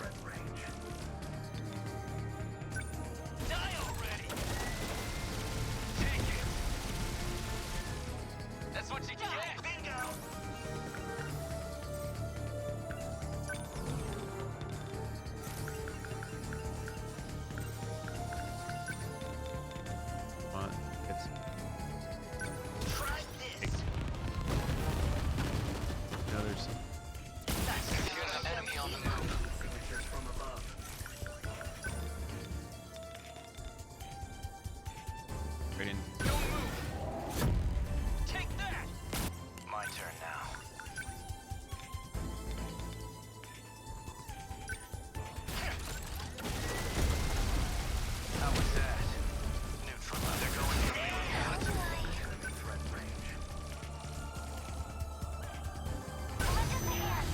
Die already! Take it! That's what you get! Bingo! Come on. It's Try this! there's Enemy on the move. right in. Don't move! Take that! My turn now. How was that? Neutral. They're going for me. Lend us a hand.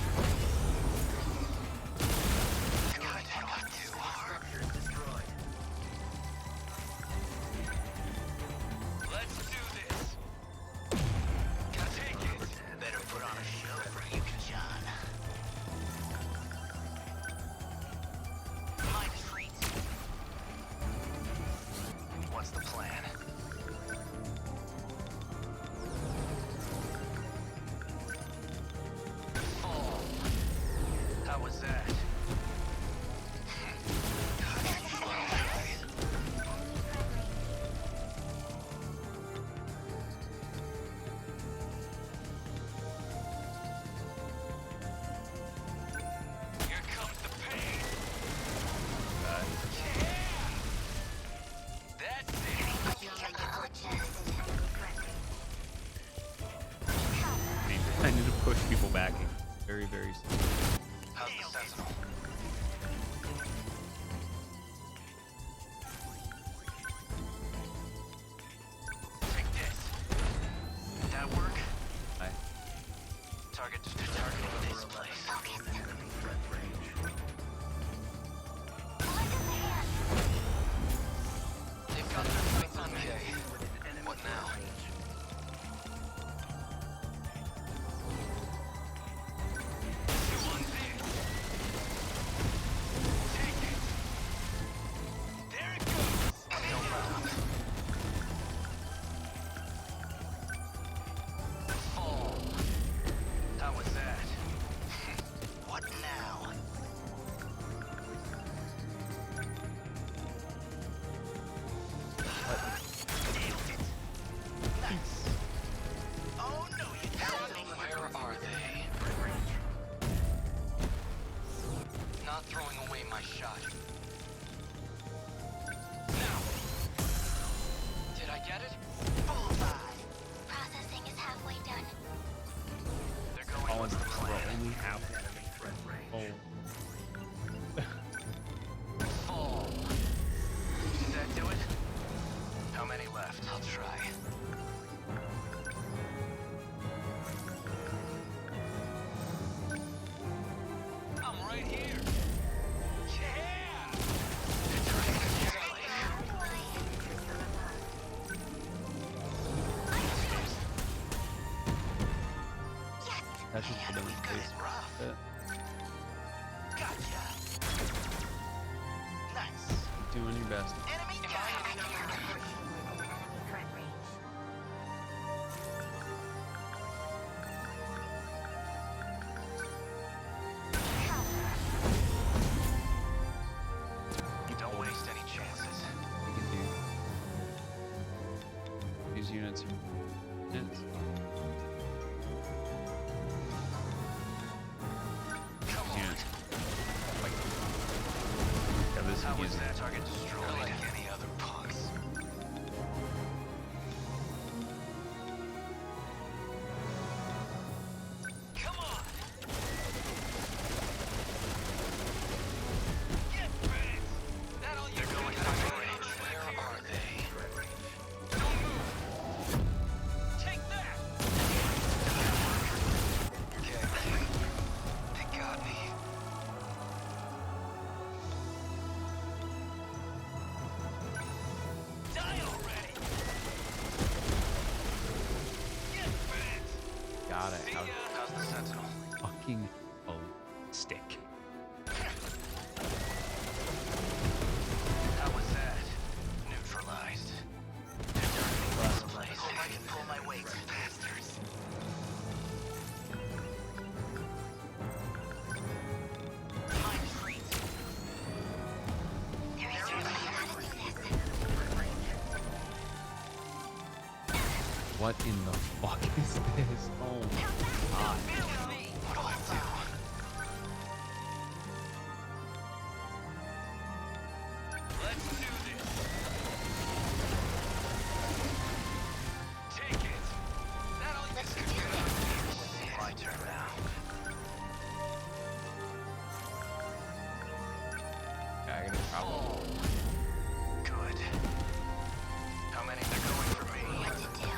Good. Not too hard. Let's do this! Gotta take it. Better put on a show for you, John. My treat. What's the plan? Fall. How was that? Here comes the pain! Uh, That's it! I need to push people back very, very soon. How's the Sentinel? Take this. Did that work? I Targeting this place. They've got their sights on me. What now? You want this? Take it! There it goes! Still round. Fall. How was that? What now? Nailed it. Nice. away my shot. Now! Did I get it? Bullseye. Processing is halfway done. They're going All in into the plan. only half. Oh. Fall. Did that do it? How many left? I'll try. I'm right here. Yeah! They're trying to get away. That's just for them We've got face. it rough. Gotcha. Nice. Doing your best. Enemy down. Current range. Don't waste any chances. You can do. These units are dense. Come on. Units. Like, yeah, this How is was easy. that target destroyed? Like any other punks. Come on! Get ready! That'll They're going out of range. Where are they? Don't move! Take that! Okay. They got me. Die already! Get ready! Got it. See ya! How's the Sentinel? Fucking stick. How was that? Neutralized. They're turning this place. Hope I can pull my weight. Bastards. Mind freeze. There is no way how to do this. What in the fuck is this? Oh my god. Bear with me. What do I do? Let's do this. Take it. That'll get up. My turn now. Yeah, I got a problem. Fall. Good. How many are going for me? What to do?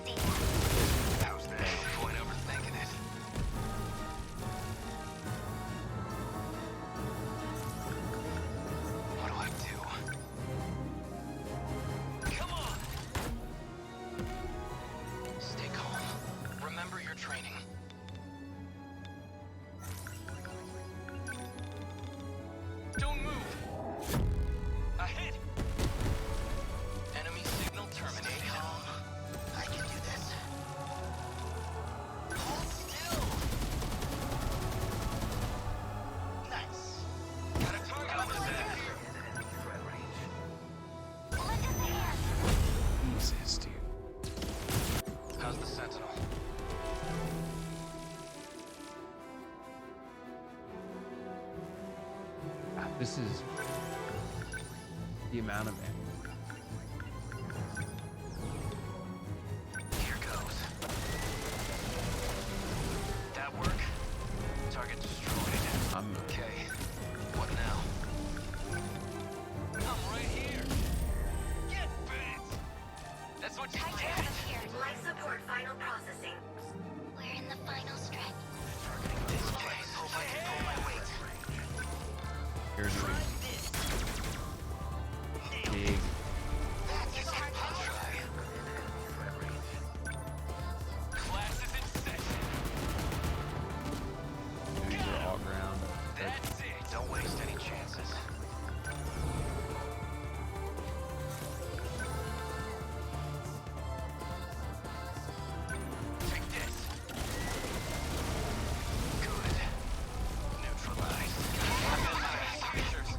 See ya. How's that? No point overthinking it. What do I do? Come on! Stay calm. Remember your training. Don't move! A hit! Enemy signal terminated. Stay calm. I can do this. Hold still! Nice. Got a target on the back. Lend us a hand. Jesus, dude. How's the Sentinel? Ah, this is the amount of it. Here goes. That work? Target destroyed. Okay. What now? I'm right here. Get bit! That's what you get! Life support final processing. We're in the final stretch. This place. Hope I can pull my weight. Here's Try a this. big. That's a try. Class is in session. These are all ground. That's it. Don't waste any chances. Take this. Good. Neutralized. I'm in my pictures.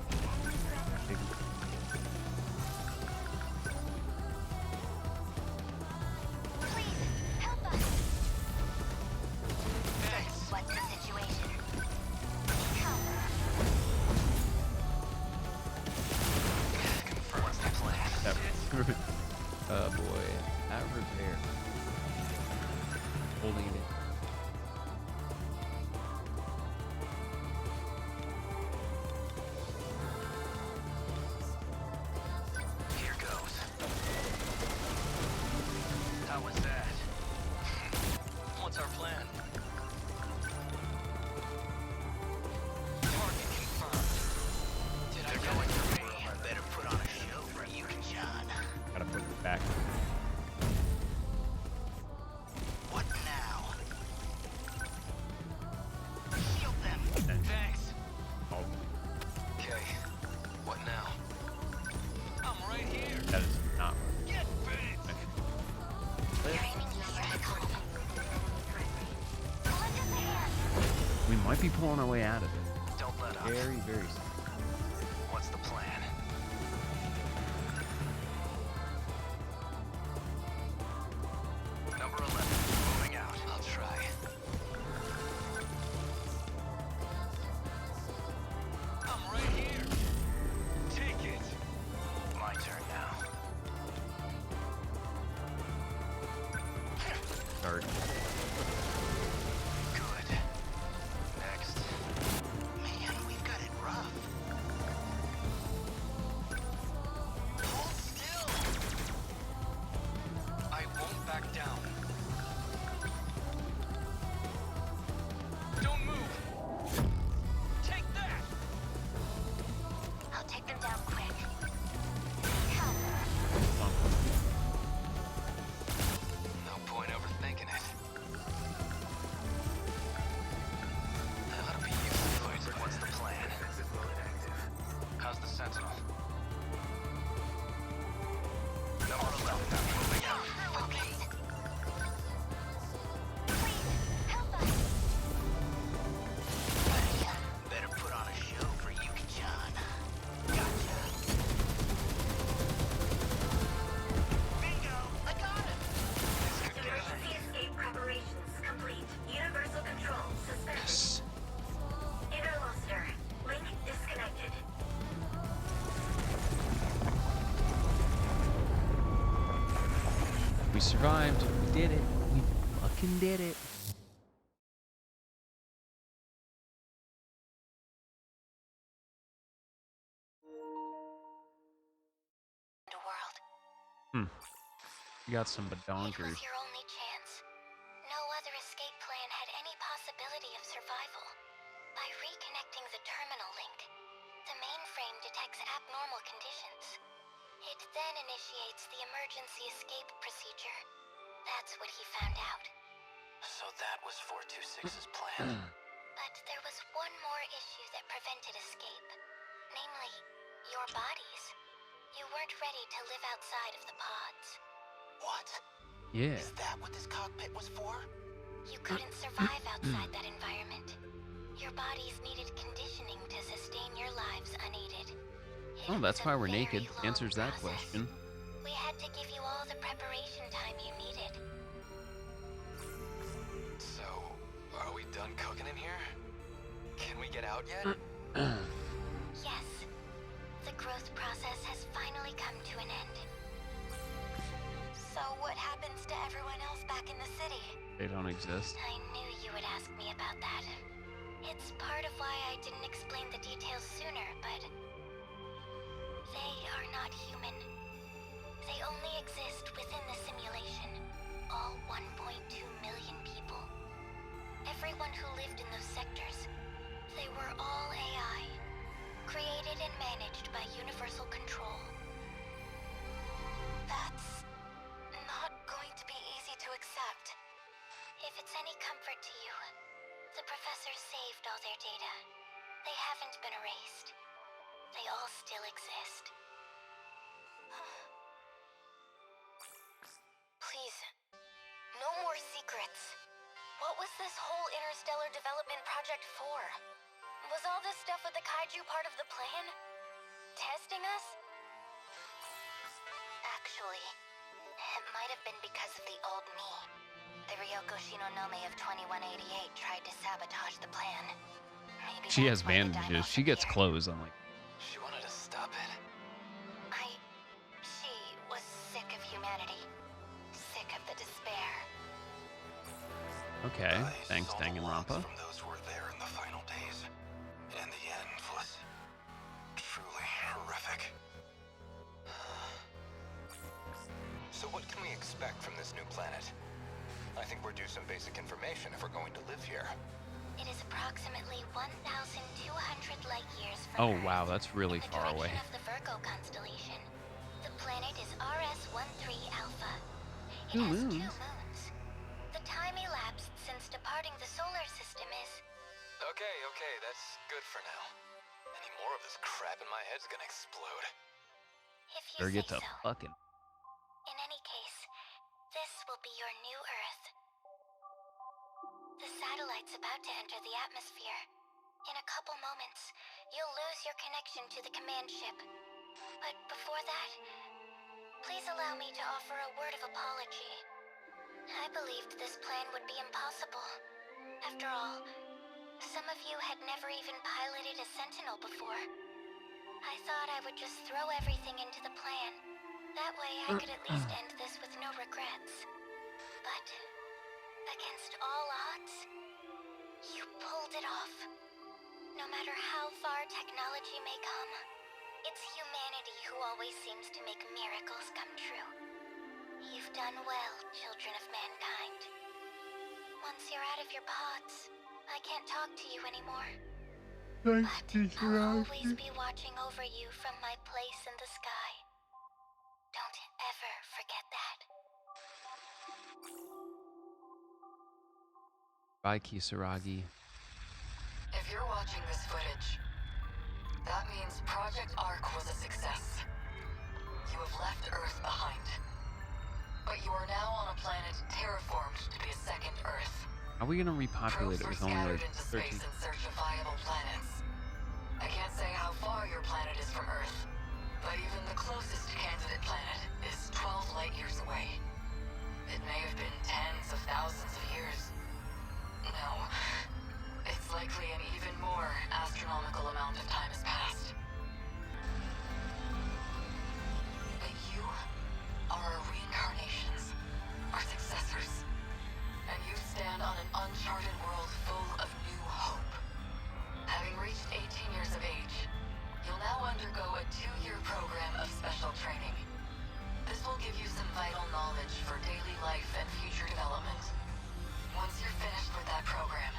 pulling our way out of it. Don't let up. Very, very slow. What's the plan? Number 11, moving out. I'll try. I'm right here. Take it. My turn now. Start. Good. Next. Man, we've got it rough. Hold still. I won't back down. Don't move. Take that. I'll take them down quick. No point overthinking it. That ought to be useful. What's the plan? How's the Sentinel? Number 11, moving out. Okay. Please, help us. Better put on a show for Yuki-chan. Gotcha. Bingo! I got him! This could get us. Emergency escape preparations complete. Universal control suspended. Interloster. Link disconnected. We survived. We did it. We fucking did it. The world. We got some It badonkers. was your only chance. No other escape plan had any possibility of survival. By reconnecting the terminal link, the mainframe detects abnormal conditions. It then initiates the emergency escape procedure. That's what he found out. So that was 426's plan. But there was one more issue that prevented escape. Namely, your bodies. You weren't ready to live outside of the pods. What? Yeah. Is that what this cockpit was for? You couldn't survive outside that environment. Your bodies needed conditioning to sustain your lives unaided. It Oh, that's was why a we're very naked. long Answers that process. question. We had to give you all the preparation time you needed. So, are we done cooking in here? Can we get out yet? Yes, the growth process has finally come to an end. So what happens to everyone else back in the city? They don't exist. I knew you would ask me about that. It's part of why I didn't explain the details sooner, but they are not human. They only exist within the simulation. All 1.2 million people. Everyone who lived in those sectors. They were all AI. Created and managed by Universal Control. That's not going to be easy to accept. If it's any comfort to you, the professors saved all their data. They haven't been erased. They all still exist. Please, no more secrets. What was this whole interstellar development project for? Was all this stuff with the kaiju part of the plan? Testing us? Actually, it might have been because of the old me. The Ryoko Shinonome of 2188 tried to sabotage the plan. Maybe She has that's why the bandages. Daimos She gets appeared. clothes. I'm like, She wanted to stop it. She was sick of humanity. Sick of the despair. okay. I Thanks, saw the logs Danganronpa. from those who were there in the final days, and the end was truly horrific. So what can we expect from this new planet? I think we're due some basic information if we're going to live here. It is approximately 1,200 light years from Oh Earth, wow, that's really in the far away. direction of the Virgo constellation. The planet is RS-13 Alpha. It has 2 moons. The time elapsed since departing the solar system is... Okay, that's good for now. Any more of this crap in my head's gonna explode. If you Better say get to so. fucking. In any case, this will be your new Earth. The satellite's about to enter the atmosphere. In a couple moments, you'll lose your connection to the command ship. But before that, please allow me to offer a word of apology. I believed this plan would be impossible. After all, some of you had never even piloted a Sentinel before. I thought I would just throw everything into the plan. That way I could at least end this with no regrets. But, against all odds, you pulled it off. No matter how far technology may come, it's humanity who always seems to make miracles come true. You've done well, children of mankind. Once you're out of your pods, I can't talk to you anymore. But I'll always be watching over you from my place in the sky. Don't ever forget that. Bye, Kisaragi. If you're watching this footage, that means Project Ark was a success. You have left Earth behind. But you are now on a planet terraformed to be a second Earth. How are we gonna repopulate it with only like 13? Into space in search of viable planets. I can't say how far your planet is from Earth, but even the closest candidate planet is 12 light years away. It may have been tens of thousands of years. No, it's likely an even more astronomical amount of time has passed. But you are our reincarnations, our successors. And you stand on an uncharted world full of new hope. Having reached 18 years of age, you'll now undergo a 2-year program of special training. This will give you some vital knowledge for daily life and future development. Once you're finished with that program,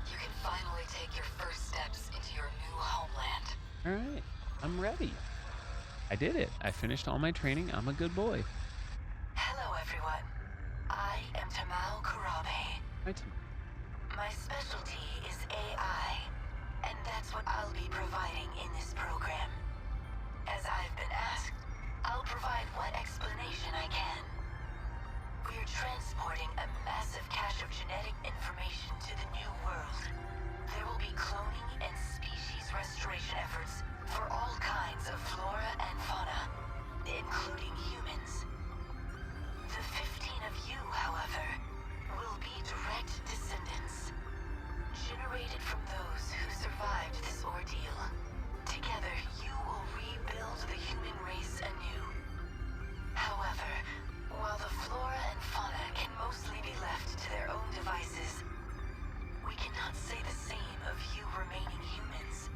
you can finally take your first steps into your new homeland. All right, I'm ready. I did it. I finished all my training. I'm a good boy. Hello, everyone. I am Tamao Kurabe. Hi, Tam. My specialty is AI, and that's what I'll be providing in this program. As I've been asked, I'll provide what explanation I can. We're transporting a massive cache of genetic information to the new world. There will be cloning and species restoration efforts for all kinds of flora and fauna, including humans. The 15 of you, however, will be direct descendants, generated from those who survived this ordeal. Together, you will rebuild the human race anew. However, while the flora and fauna can mostly be left to their own devices, we cannot say the same of you remaining humans.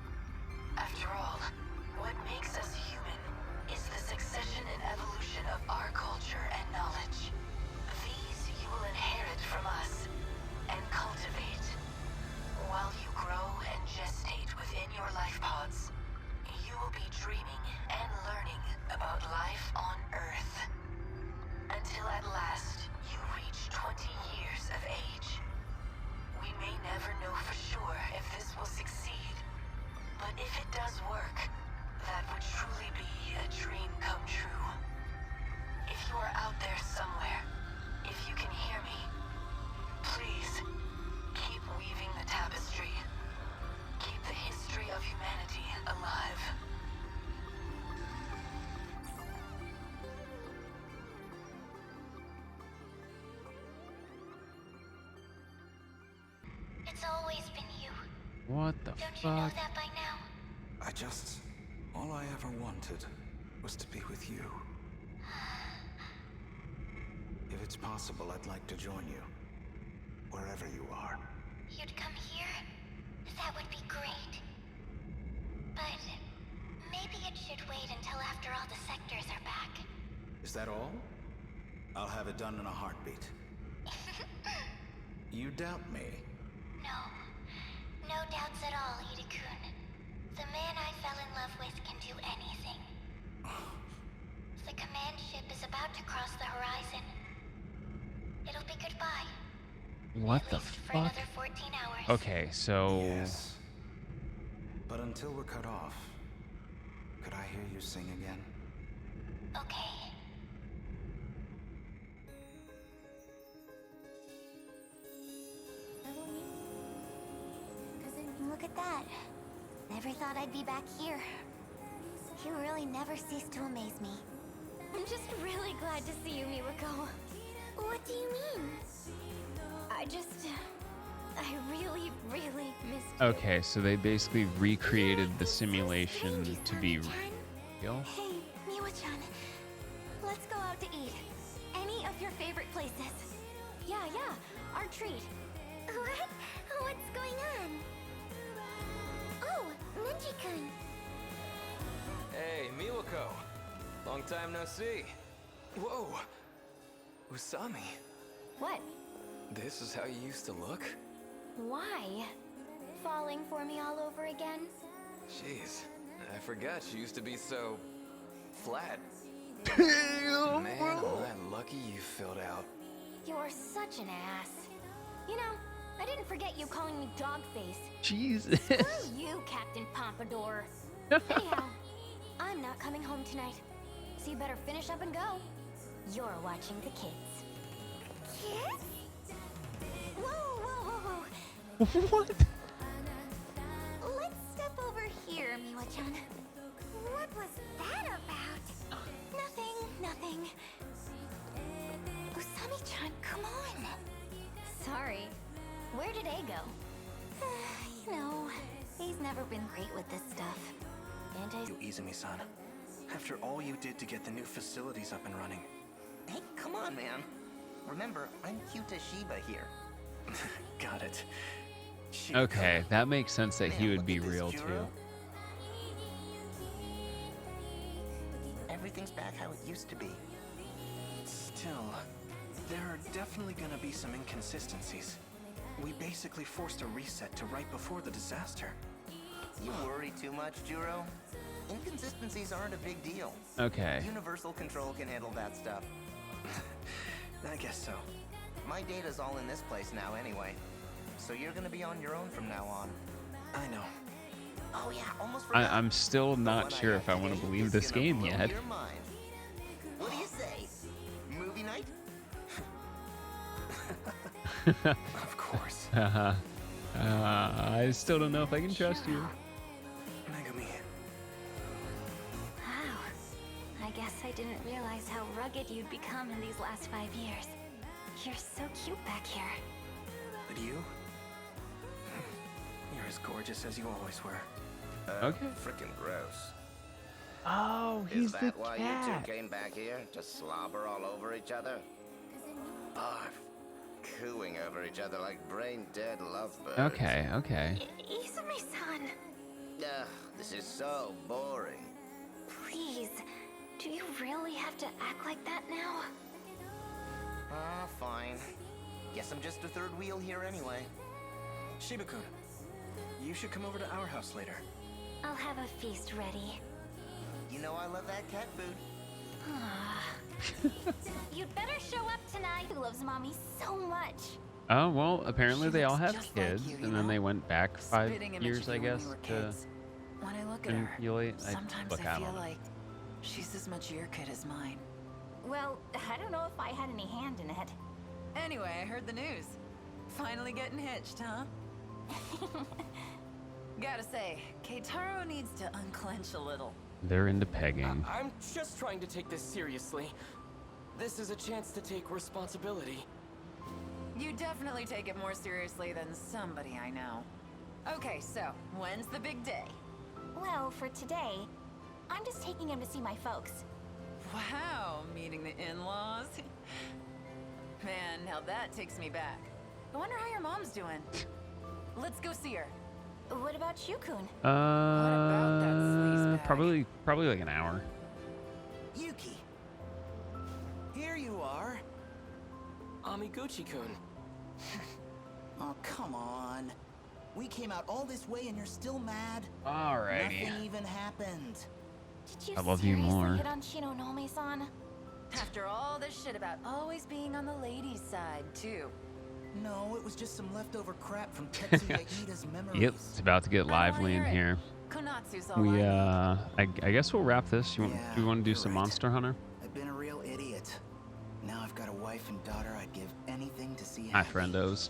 After all, what makes us human is the succession and evolution of our culture and knowledge. These you will inherit from us and cultivate. While you grow and gestate within your life pods, you will be dreaming and learning about life on Earth. Until at last, you reach 20 years of age. We may never know for sure if this will succeed, but if it does work, that would truly be a dream come true. If you are out there somewhere, if you can hear me, please, keep weaving the tapestry. Keep the history of humanity alive. It's always been you. What the Don't you know fuck? that by now? All I ever wanted was to be with you. If it's possible, I'd like to join you. Wherever you are. You'd come here? That would be great. But maybe it should wait until after all the sectors are back. Is that all? I'll have it done in a heartbeat. You doubt me? No. No doubts at all, Ida-kun. The man I fell in love with can do anything. The command ship is about to cross the horizon. It'll be goodbye. What At the least for fuck? another 14 hours. Okay, so Yes. But until we're cut off, could I hear you sing again? Okay. Look at that. that. Never thought I'd be back here. You really never cease to amaze me. I'm just really glad to see you, Miwako. What do you mean? I really, really missed you. Okay, so they basically recreated the simulation to be real. Hey, Miwa-chan. Let's go out to eat. Any of your favorite places. Yeah, our treat. What? What's going on? Oh, Nenji-kun. Hey, Miwako. Long time no see. Whoa. Usami. What? This is how you used to look? Why? Falling for me all over again? Jeez. I forgot you used to be so... flat. Man, am I lucky you filled out. You're such an ass. You know, I didn't forget you calling me Dogface. Jesus. Screw you, Captain Pompadour. Anyhow, I'm not coming home tonight. So you better finish up and go. You're watching the kids. Kiss? Whoa. What? Let's step over here, Miwa-chan. What was that about? Nothing. Usami-chan, come on. Sorry. Where did A go? You know, he's never been great with this stuff. You Izumi-san. After all you did to get the new facilities up and running. Hey, come on, man. Remember, I'm Kyuta Shiba here. Got it. Okay, that makes sense that he Man, would be look at this, real Juro. too. Everything's back how it used to be. Still, there are definitely gonna be some inconsistencies. We basically forced a reset to right before the disaster. You worry too much, Juro. Inconsistencies aren't a big deal. Okay. Universal Control can handle that stuff. I guess so. My data's all in this place now anyway. So you're gonna be on your own from now on. I know. Oh yeah, almost forgot. I'm still The not one sure I if I want to today believe is this gonna game blow yet. your mind. What do you say? Movie night? Of course. I still don't know if I can trust you. Megami. Wow. I guess I didn't realize how rugged you'd become in these last 5 years. You're so cute back here. But you? You're as gorgeous as you always were. Okay. Frickin' gross. Oh, Is that why you two came back here? To slobber all over each other? Barf. Cooing over each other like brain-dead lovebirds. Okay. Izumi-san, Ugh, this is so boring. please. Do you really have to act like that now? Fine. Guess I'm just a third wheel here anyway. Shiba-kun, you should come over to our house later. I'll have a feast ready. You know I love that cat food. You'd better show up tonight. Who loves mommy so much? Oh, well, apparently they all have just like kids, you, you and then know? they went back 5 Spitting image years, of I you when guess, you were to kids. When I look at her, emulate. sometimes Look, I I feel don't know. like she's as much your kid as mine. Well, I don't know if I had any hand in it. Anyway, I heard the news. Finally getting hitched, huh? Gotta say, Keitaro needs to unclench a little. They're into pegging. I'm just trying to take this seriously. This is a chance to take responsibility. You definitely take it more seriously than somebody I know. Okay, so, when's the big day? Well, for today, I'm just taking him to see my folks. Wow, meeting the in-laws? Man, now that takes me back. I wonder how your mom's doing. Let's go see her. What about you, Kun? Probably like an hour. Yuki! Here you are. Amiguchi-kun. Oh, come on. We came out all this way and you're still mad? Alrighty. Nothing even happened. Did you I love you seriously more. hit on Shinonome-san? After all this shit about always being on the ladies' side, too. No, it was just some leftover crap from Tetsuya Iida's memories. Yep, it's about to get lively in here. Konatsu's all We I need. I guess we'll wrap this. Do you want to do you're some right. Monster Hunter? I've been a real idiot. Now I've got a wife and daughter I'd give anything to see Hi, happy. friendos.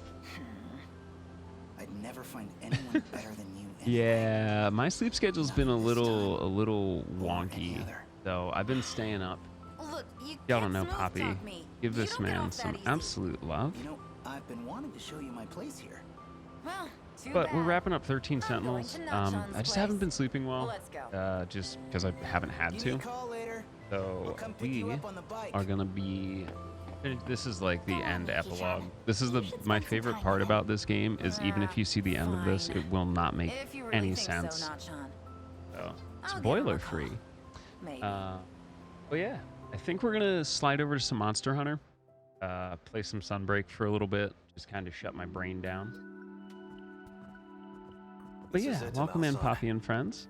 I'd never find anyone better than you Yeah, my sleep schedule's been a little wonky. So I've been staying up. Look, you Y'all can't don't know smooth Poppy. talk me. Give You this don't get man off that some easy. absolute love. You know, I've been wanting to show you my place here. Well, too But we're bad. wrapping up 13 I'm going Sentinels. to Nachon's I just haven't place. been sleeping well. Let's go. Just because I haven't had Give to. me a call later. We'll So come pick you we up on the bike. are gonna be. This is like the Go on, end Nikki-chan. epilogue. This is You should my spend some favorite time part with about this game is even if you see the end of this, fine. it will not make If you really any think sense. so, Nachon. So I'll give him a spoiler call. free. Maybe. But yeah, I think we're gonna slide over to some Monster Hunter, play some Sunbreak for a little bit, just kind of shut my brain down. But This is yeah, it, welcome in, Tamal-san. Poppy and friends.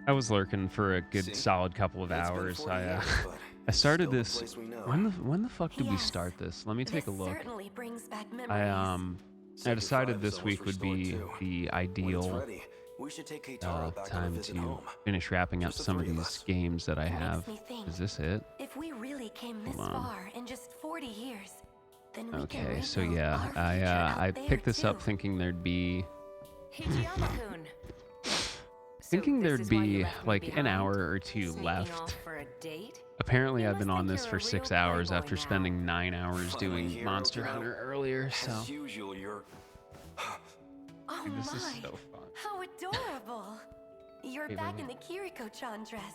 I was lurking for a good See? solid couple of It's been hours. 40 years, but I it's started still the this. place we know. When the fuck did we Yes. start this? Let me take a This look. certainly brings back memories. I Sector decided 5 is this almost week would be restored, too. the When it's ideal ready, we should take Keitaro back on a time visit to home. finish wrapping up Just the some of three of these us. games that I It have. makes me think, Is this it? if we really came this Hold on. far in just 40 years, then we can Okay, so rebuild yeah, our future I out there picked this up too. thinking there'd be Hijiyama-kun. thinking this there'd is why you be left me like an behind? hour or two Sneaking left. off for a date? Apparently, You I've been must on think this you're for a 6 real hours playboy after now. spending 9 hours Finally doing here, Monster Okino. Hunter earlier. So As usual, you're... Oh dude, this is my, so fun. how adorable. You're Wait, back wait, in the Kiriko-chan dress.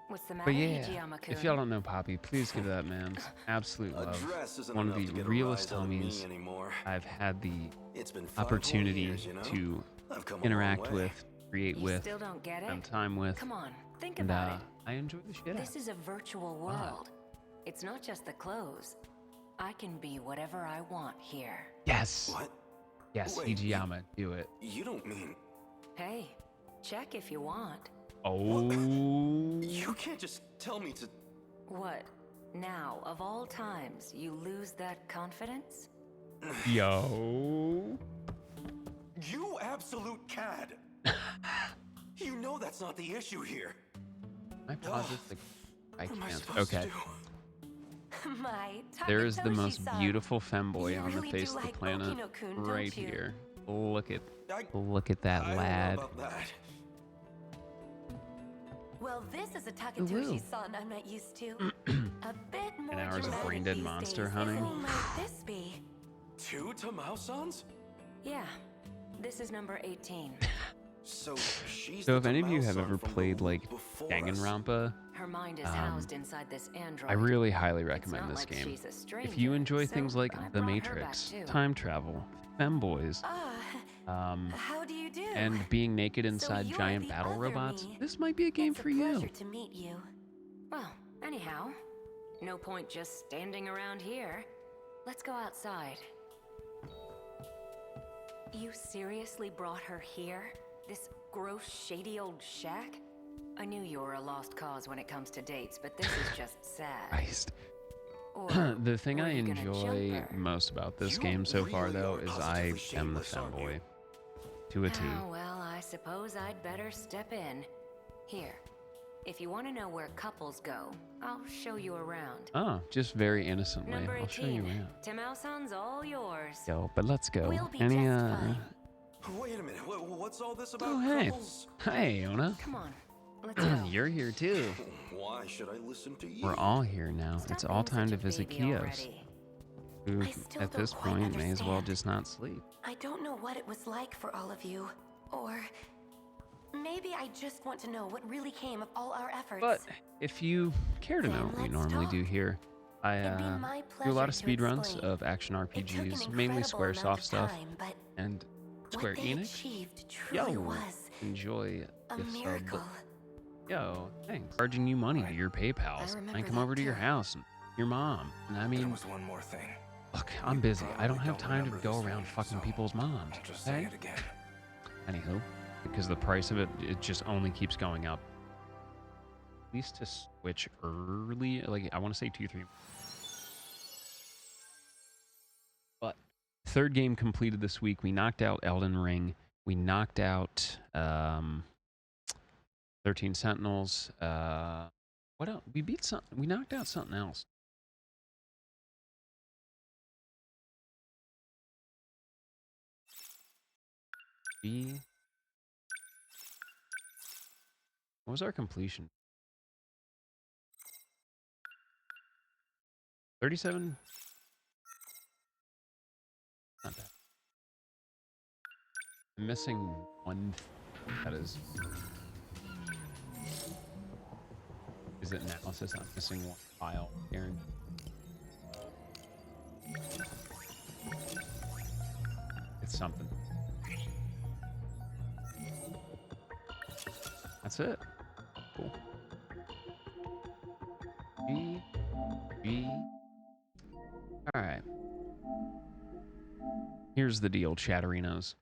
What's the matter, But yeah, Hijiyama-kun? if y'all don't know Poppy, please give that man absolute A love. dress isn't One of enough the to get a realest rise out of me homies anymore. I've had the It's been 5 whole opportunity years, you know? to I've come a long interact way. with, create You with, still don't get it? spend time with, Come on, think and about it. I enjoy the shit out This of it. is a virtual world. It's not just the clothes. I can be whatever I want here. Yes, What? yes, Wait, Hijiyama, do it. You don't mean... Hey, check if you want. Oh, You can't just tell me to... What? Now, of all times, you lose that confidence? yo. You absolute cad! You know that's not the issue here. Can I pause this? I What am I can't. supposed Okay. to do? My There is the most Takatoshi-san. beautiful femboy You on the really face do of the like planet, Okino-kun, don't right you? here. Look at I that don't know lad. about that. Well, this is a Ooh. Takatoshi-san I'm not used to. A bit more hours of dramatic brain-dead these monster days. hunting. Who might this be? 2 Tamao-sans? Yeah. This is number 18. So she's So the if any of you have Tamao-san ever from the played like loop before us. Danganronpa, Her mind is housed inside this android. I really highly It's recommend not this like game. she's a stranger, If you enjoy so things like I The brought her back Matrix, too. time travel, femboys, How do you do? and being naked So inside you're giant the battle other robots, me. this might be a game It's for a you. pleasure to meet you. Well, anyhow, no point just standing around here. Let's go outside. You seriously brought her here? This gross, shady old shack? I knew you were a lost cause when it comes to dates, but this is just sad. Christ. Or The thing were I you gonna enjoy jump her? most about this You game so far, really though, are is I positively am the shameless, aren't you? femboy. To a T. Oh, well, I suppose I'd better step in. Here, if you want to know where couples go, I'll show you around. Oh, just very innocently. Number 18. I'll show you around. Timao-san's all yours. Yo, but let's go. We'll be Any, just fine. Wait a minute. What's all this about Oh, hey. couples? Hey, Ona. Come on, let's go. You're here too. Why should I listen to you? We're all here now. Stop It's all being time to such a visit baby Kios, already. who I still at don't this quite point may as well understand. just not sleep. I don't know what it was like for all of you. Or maybe I just want to know what really came of all our efforts. But if you care to know Then what we let's normally do talk. here, I It'd be my do a lot of pleasure to speed runs explain. of action It took an RPGs, mainly incredible amount SquareSoft of stuff, time, but and Square what they Enix. achieved truly Yo, was enjoy a the sub. miracle. Yo, thanks. Charging you money to your PayPals. I remember come that over to your too. house and your mom. And I There mean, was one more thing. look, I'm busy. I don't probably have don't time to remember go this around one, fucking so people's moms. I'll just say Okay? it again. Anywho, because the price of it, it just only keeps going up. At least to switch early, like I want to say 2-3. But third game completed this week. We knocked out Elden Ring. We knocked out 13 Sentinels. What else? We beat something. We knocked out something else. What was our completion? 37? Not bad. I'm missing one thing. That is it analysis? I'm missing one file, Aaron. It's something. That's it. Cool. G. All right. Here's the deal, Chatterinos.